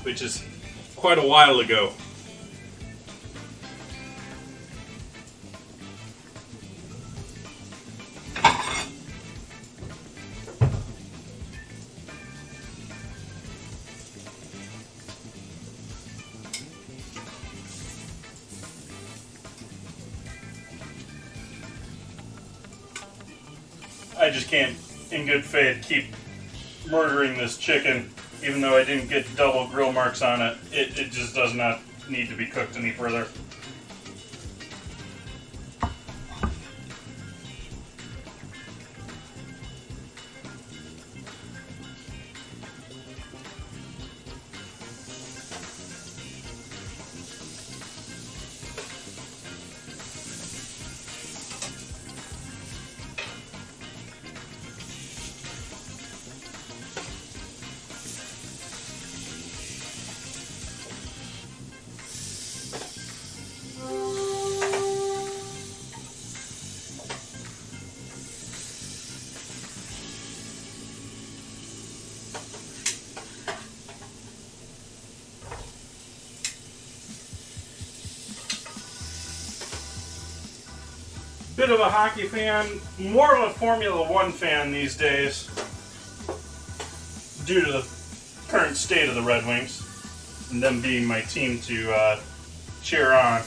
Speaker 2: which is quite a while ago. I just can't, in good faith, keep murdering this chicken, even though I didn't get double grill marks on it. It just does not need to be cooked any further. Bit of a hockey fan, more of a Formula One fan these days, due to the current state of the Red Wings, and them being my team to cheer on.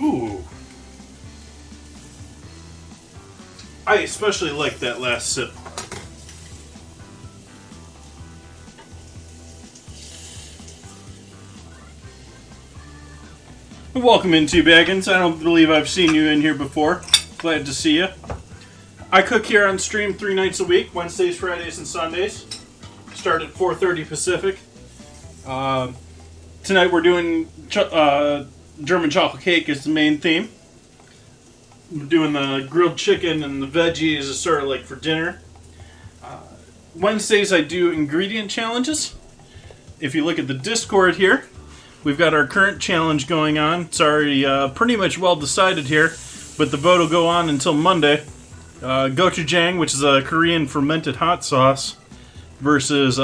Speaker 2: Ooh. I especially like that last sip. Welcome in, Two Baggins. I don't believe I've seen you in here before. Glad to see you. I cook here on stream 3 nights a week, Wednesdays, Fridays, and Sundays. Start at 4:30 Pacific. Tonight we're doing German chocolate cake is the main theme. We're doing the grilled chicken and the veggies is sort of like for dinner. Wednesdays I do ingredient challenges. If you look at the Discord here, we've got our current challenge going on. It's already pretty much well decided here, but the vote will go on until Monday. Gochujang, which is a Korean fermented hot sauce, versus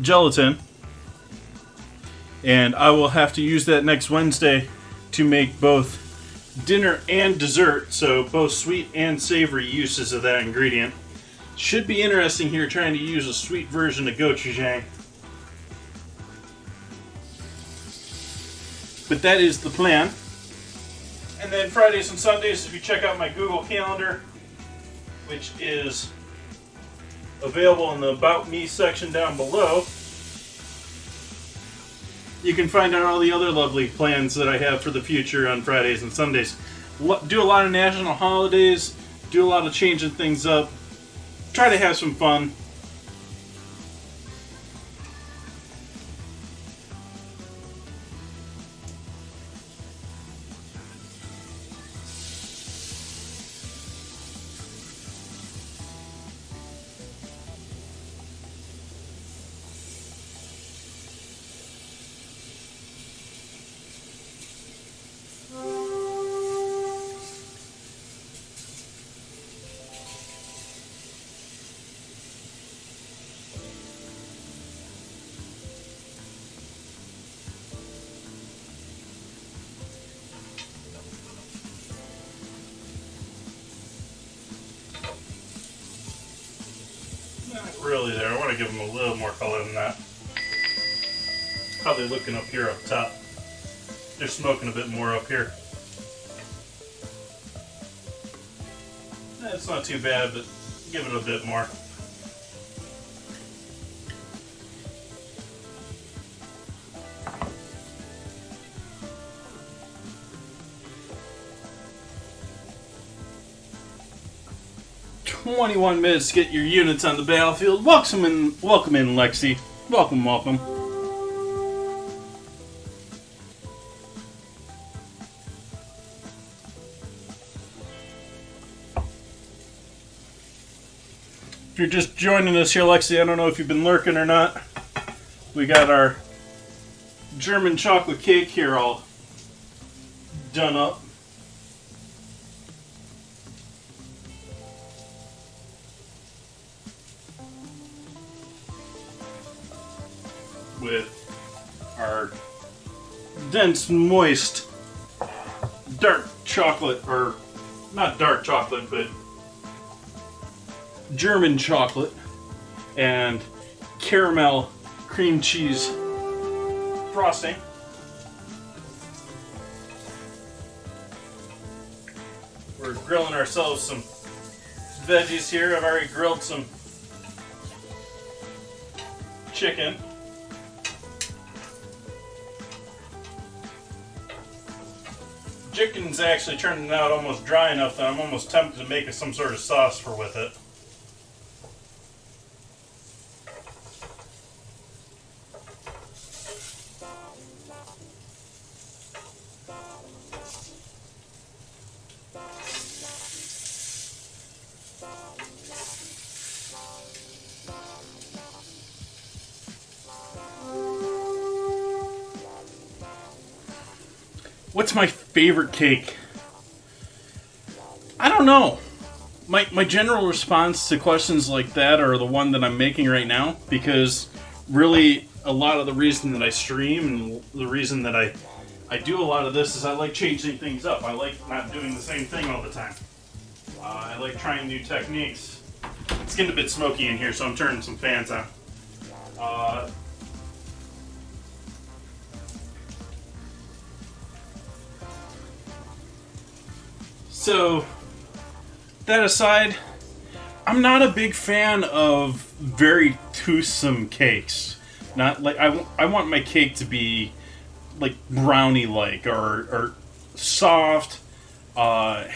Speaker 2: gelatin. And I will have to use that next Wednesday to make both
Speaker 1: dinner and dessert, so both sweet and savory uses of that ingredient. Should be interesting here trying to use a sweet version of gochujang. But that is the plan. And then Fridays and Sundays, if you check out my Google Calendar, which is available in the About Me section down below, you can find out all the other lovely plans that I have for the future on Fridays and Sundays. Do a lot of national holidays, do a lot of changing things up, try to have some fun. Not really there. I want to give them a little more color than that. How they looking up here up top? They're smoking a bit more up here. It's not too bad, but give it a bit more. "21 minutes to get your units on the battlefield. Welcome in, Lexi. Welcome. If you're just joining us here, Lexi, I don't know if you've been lurking or not. We got our German chocolate cake here all done up. With our dense, moist, dark chocolate, or not dark chocolate, but German chocolate, and caramel cream cheese frosting. We're grilling ourselves some veggies here. I've already grilled some chicken. Chicken's actually turning out almost dry enough that I'm almost tempted to make some sort of sauce for with it. What's my favorite cake? I don't know. My general response to questions like that are the one that I'm making right now, because really a lot of the reason that I stream and the reason that I do a lot of this is I like changing things up. I like not doing the same thing all the time. I like trying new techniques. It's getting a bit smoky in here, so I'm turning some fans on. So, that aside, I'm not a big fan of very toothsome cakes. Not like I want my cake to be like brownie-like or soft. I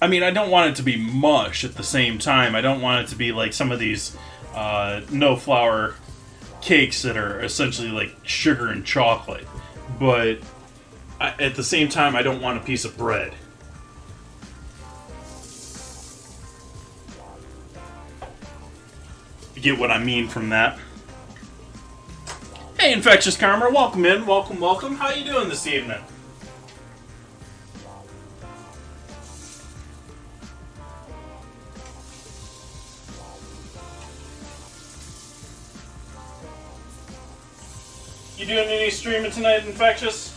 Speaker 1: mean, I don't want it to be mush at the same time. I don't want it to be like some of these no flour cakes that are essentially like sugar and chocolate, but at the same time, I don't want a piece of bread. You get what I mean from that? Hey, Infectious Karma, welcome in, welcome. How you doing this evening? You doing any streaming tonight, Infectious?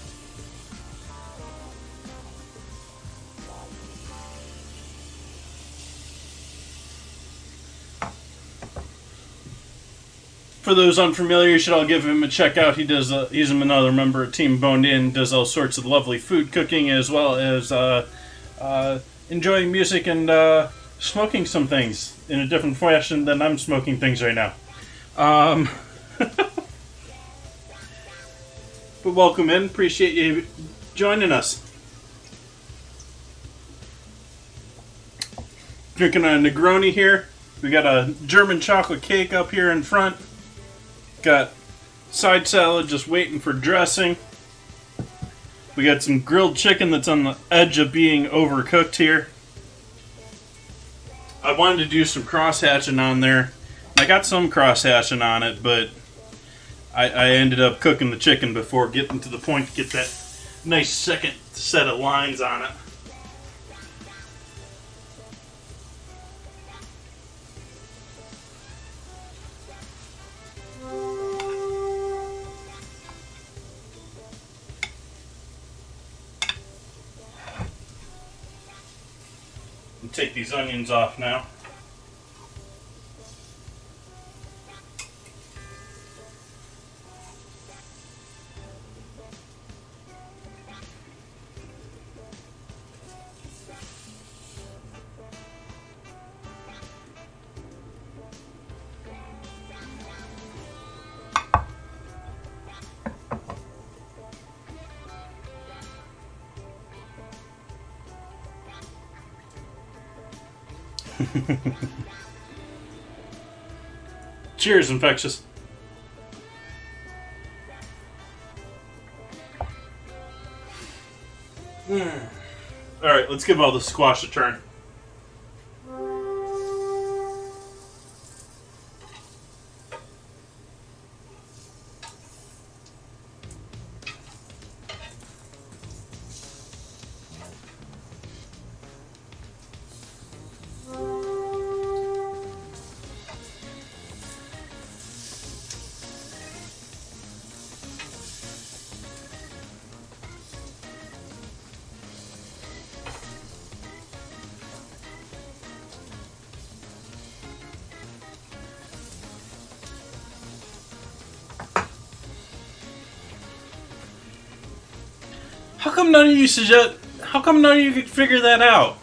Speaker 2: For those unfamiliar, you should all give him a check out. He's another member of Team Boned In, does all sorts of lovely food cooking, as well as enjoying music and smoking some things in a different fashion than I'm smoking things right now. But welcome in. Appreciate you joining us. Drinking a Negroni here. We got a German chocolate cake up here in front. Got side salad just waiting for dressing. We got some grilled chicken that's on the edge of being overcooked here. I wanted to do some cross-hatching on there. I got some cross-hatching on it, but I ended up cooking the chicken before getting to the point to get that nice second set of lines on it. Take these onions off now. Cheers, Infectious. Alright, let's give all the squash a turn. How come none of you could figure that out?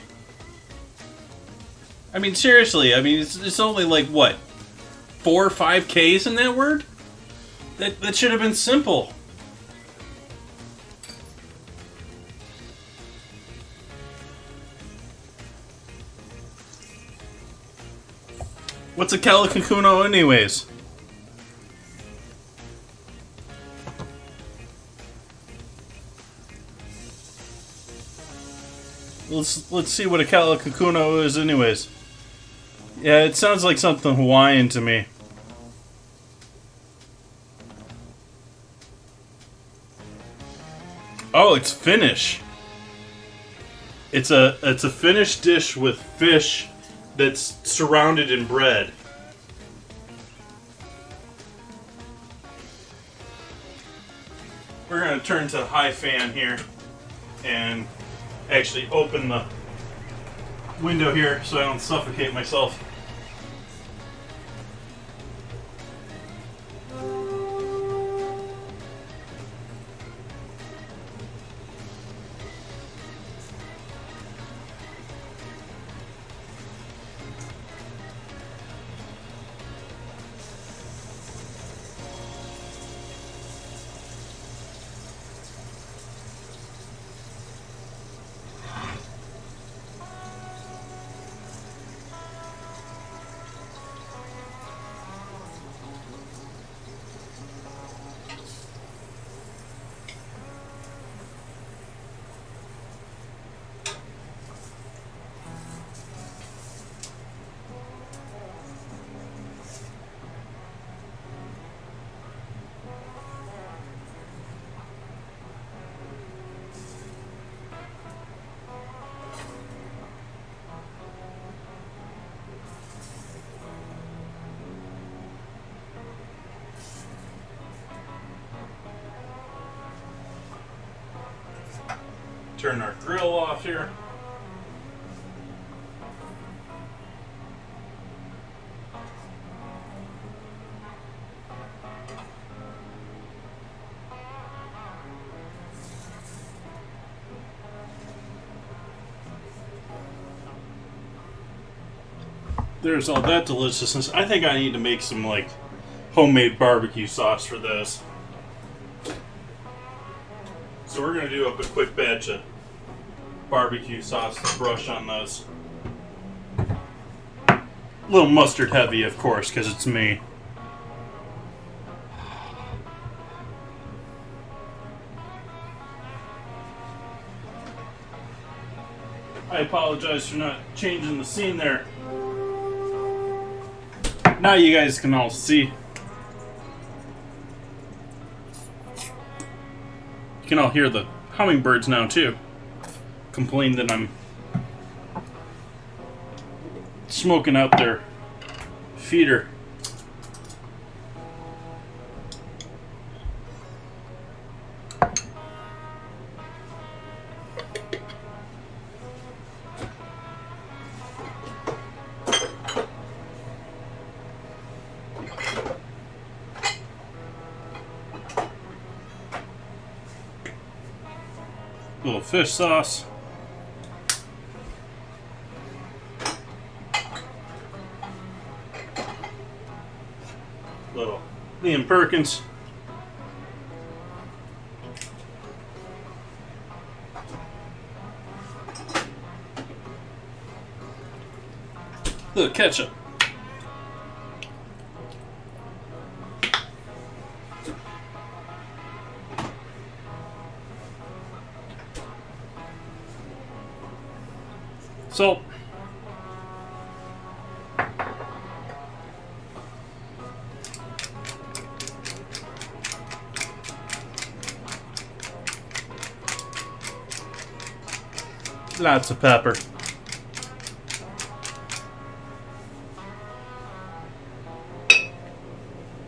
Speaker 2: I mean, seriously, it's only like, what, 4 or 5 Ks in that word? That should have been simple. What's a calicacuno anyways? Let's see what a calicacuno is anyways. Yeah, it sounds like something Hawaiian to me. Oh, it's Finnish. It's a Finnish dish with fish that's surrounded in bread. We're gonna turn to high fan here and actually open the window here so I don't suffocate myself. Turn our grill off here. there's all that deliciousness. I think I need to make some like homemade barbecue sauce for this. So we're gonna do up a quick batch of barbecue sauce to brush on those. A little mustard heavy, of course, because it's me. I apologize for not changing the scene there. Now you guys can all see. You can all hear the hummingbirds now too. Complain that I'm smoking out their feeder. Little fish sauce. Little Liam Perkins. Little ketchup. Salt. Lots of pepper.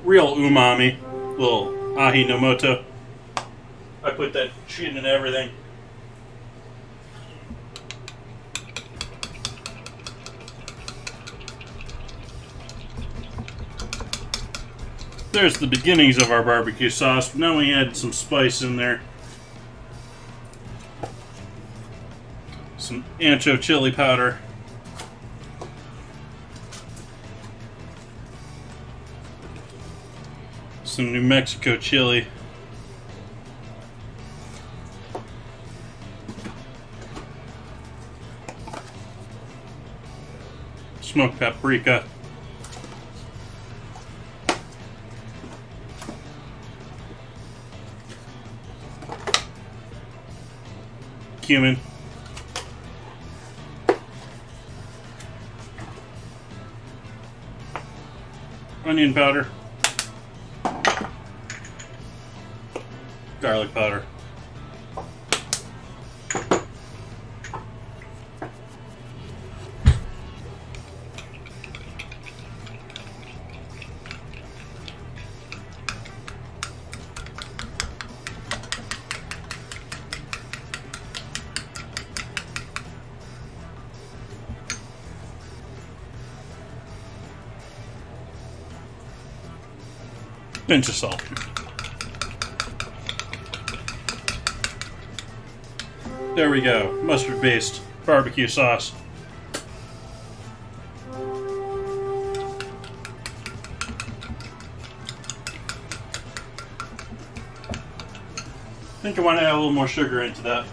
Speaker 2: Real umami. Little Ajinomoto. I put that shit in everything. There's the beginnings of our barbecue sauce. Now we add some spice in there. Some ancho chili powder. Some New Mexico chili. Smoked paprika. Cumin. Onion powder. Garlic powder. Pinch of salt. There we go. Mustard-based barbecue sauce. I think I want to add a little more sugar into that.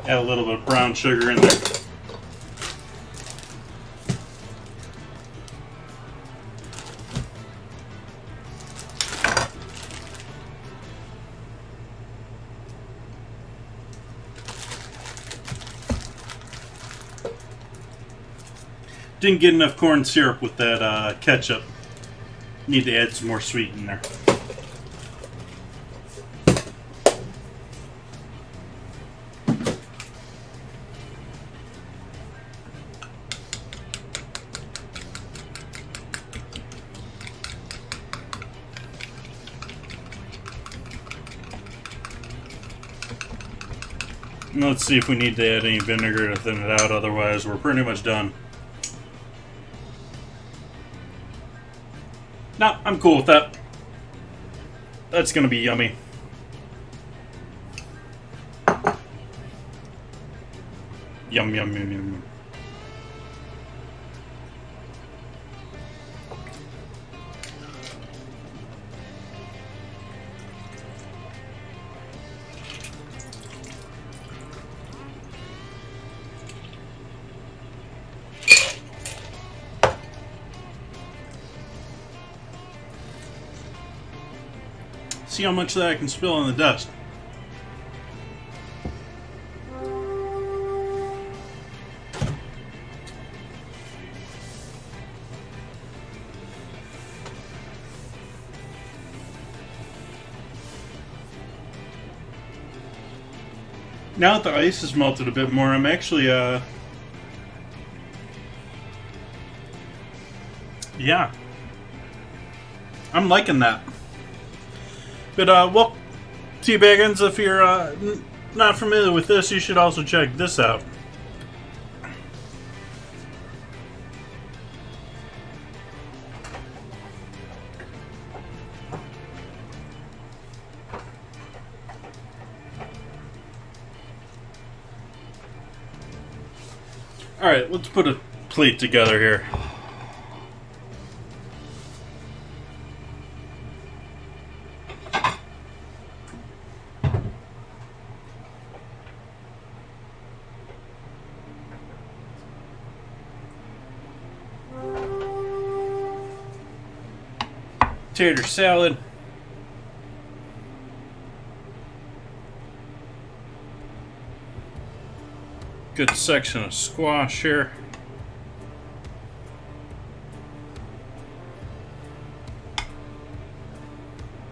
Speaker 2: Add a little bit of brown sugar in there. Didn't get enough corn syrup with that ketchup. Need to add some more sweet in there. And let's see if we need to add any vinegar to thin it out, otherwise we're pretty much done. No, I'm cool with that. That's gonna be yummy. Yum, yum, yum, yum. See how much of that I can spill in the dust. Now that the ice has melted a bit more, I'm actually, yeah. I'm liking that. But, well, Teabaggins, if you're not familiar with this, you should also check this out. Alright, let's put a plate together here. Tater salad. Good section of squash here.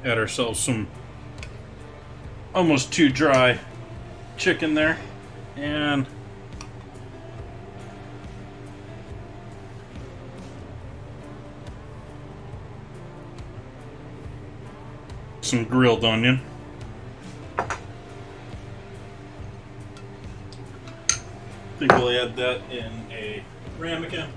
Speaker 2: Add ourselves some almost too dry chicken there. And some grilled onion. I think we'll add that in a ramekin.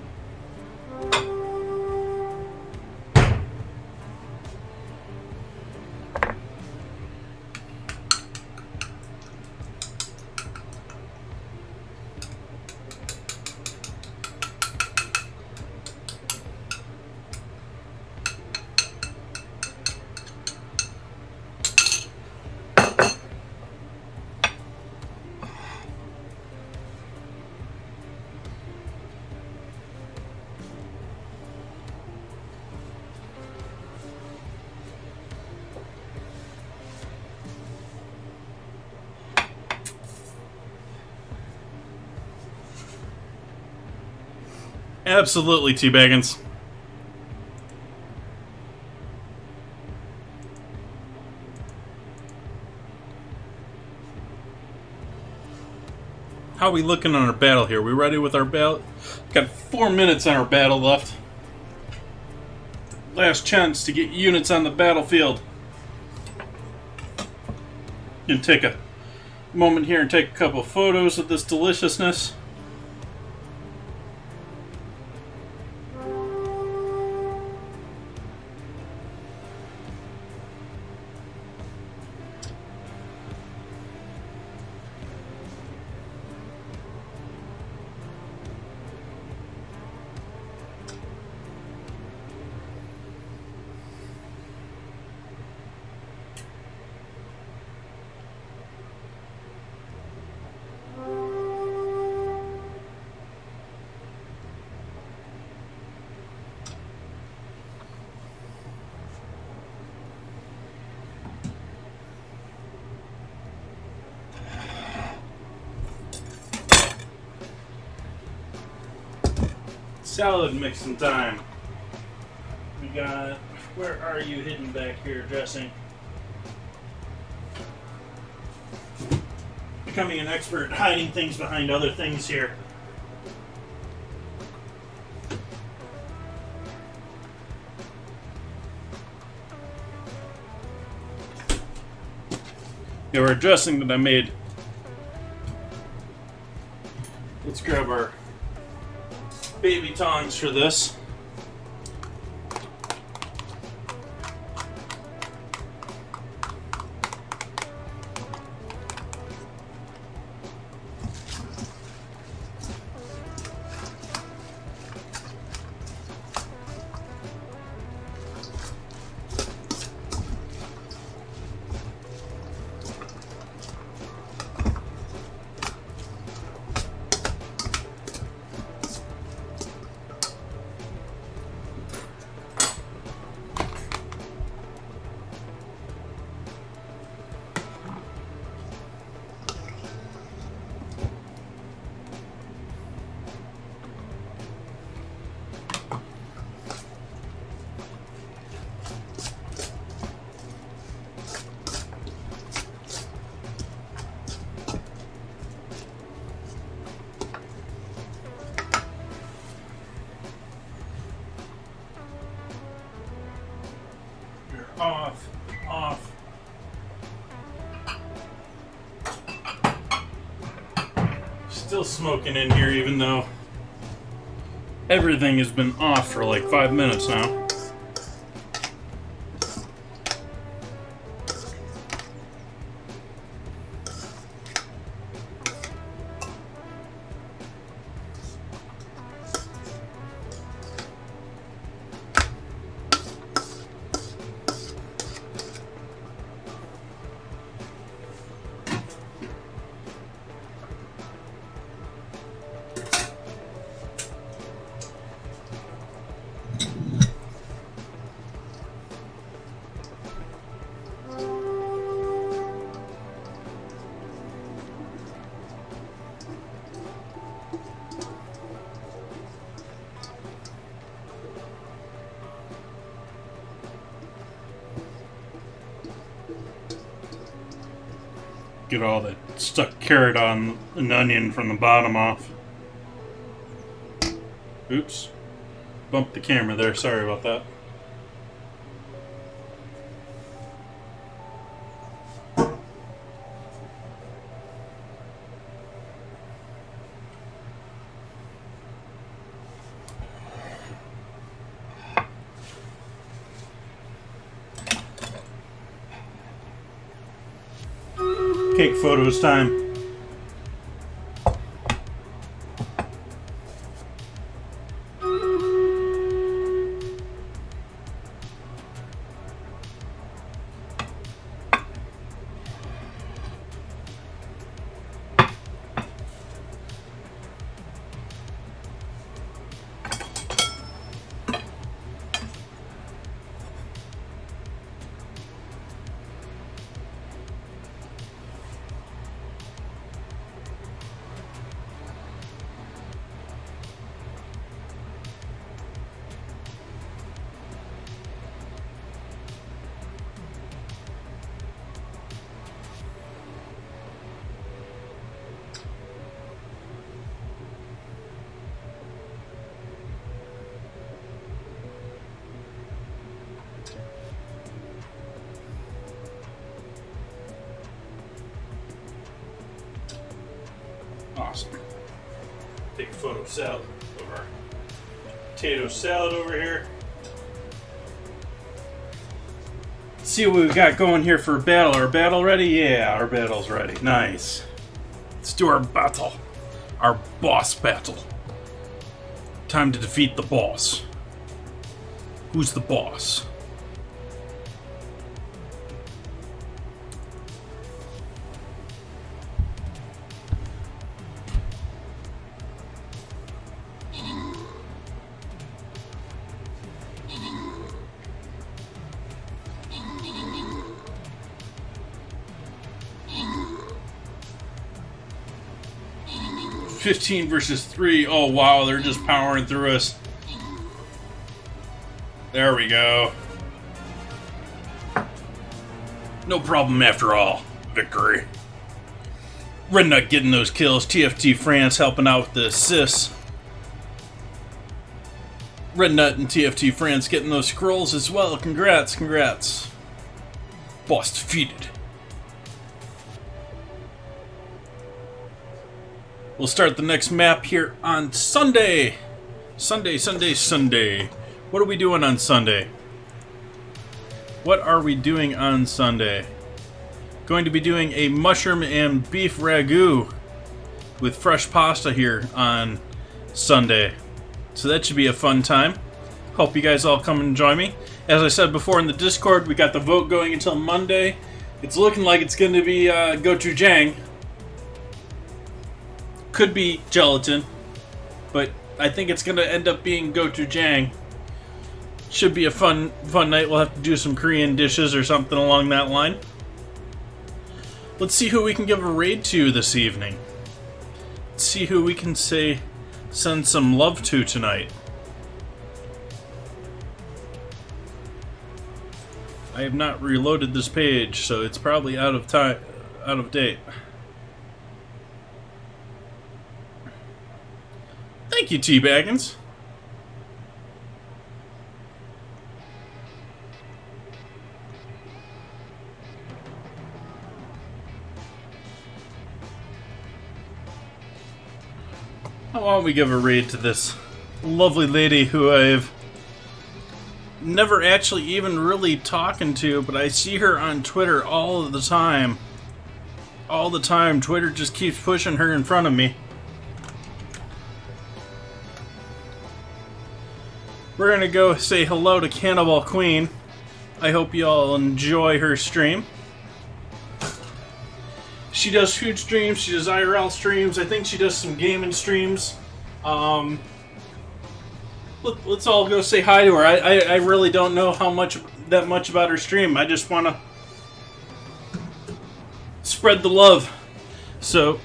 Speaker 2: Absolutely, Teabaggins. How are we looking on our battle here? We ready with our battle? Got 4 minutes on our battle left. Last chance to get units on the battlefield. Gonna take a moment here and take a couple of photos of this deliciousness. Salad mixing time. We got, where are you hidden back here, dressing? Becoming an expert at hiding things behind other things here. Yeah, our dressing that I made. Let's grab our baby tongs for this. off. Still smoking in here, even though everything has been off for like 5 minutes now. Get all that stuck carrot on an onion from the bottom off. Oops. Bumped the camera there. Sorry about that. Cake photos time. Awesome. Take a photo of salad of our potato salad over here. Let's see what we've got going here for a battle. Our battle ready? Yeah, our battle's ready. Nice. Let's do our battle. Our boss battle. Time to defeat the boss. Who's the boss? $15 versus 3. Oh wow, they're just powering through us. There we go. No problem after all. Victory. Rednut getting those kills. TFT France helping out with the assists. Rednut and TFT France getting those scrolls as well. Congrats, congrats. Boss defeated. We'll start the next map here on Sunday. Sunday. What are we doing on Sunday? What are we doing on Sunday? Going to be doing a mushroom and beef ragu with fresh pasta here on Sunday. So that should be a fun time. Hope you guys all come and join me. As I said before in the Discord, we got the vote going until Monday. It's looking like it's going to be gochujang. Could be gelatin, but I think it's going to end up being gochujang. Should be a fun night. We'll have to do some Korean dishes or something along that line. Let's see who we can give a raid to this evening. Let's see who we can send some love to tonight. I have not reloaded this page, so it's probably out of date. Thank you, T-Baggins. Why don't we give a read to this lovely lady who I've never actually even really talking to, but I see her on Twitter all the time. All the time. Twitter just keeps pushing her in front of me. We're gonna go say hello to Cannibal Queen. I hope you all enjoy her stream. She does food streams, she does IRL streams, I think she does some gaming streams. Let's all go say hi to her. I really don't know that much about her stream. I just want to spread the love. So,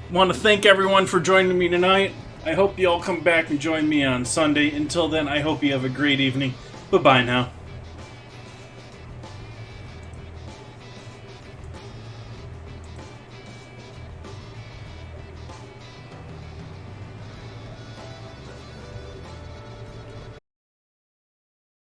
Speaker 2: want to thank everyone for joining me tonight. I hope you all come back and join me on Sunday. Until then, I hope you have a great evening. Bye-bye now.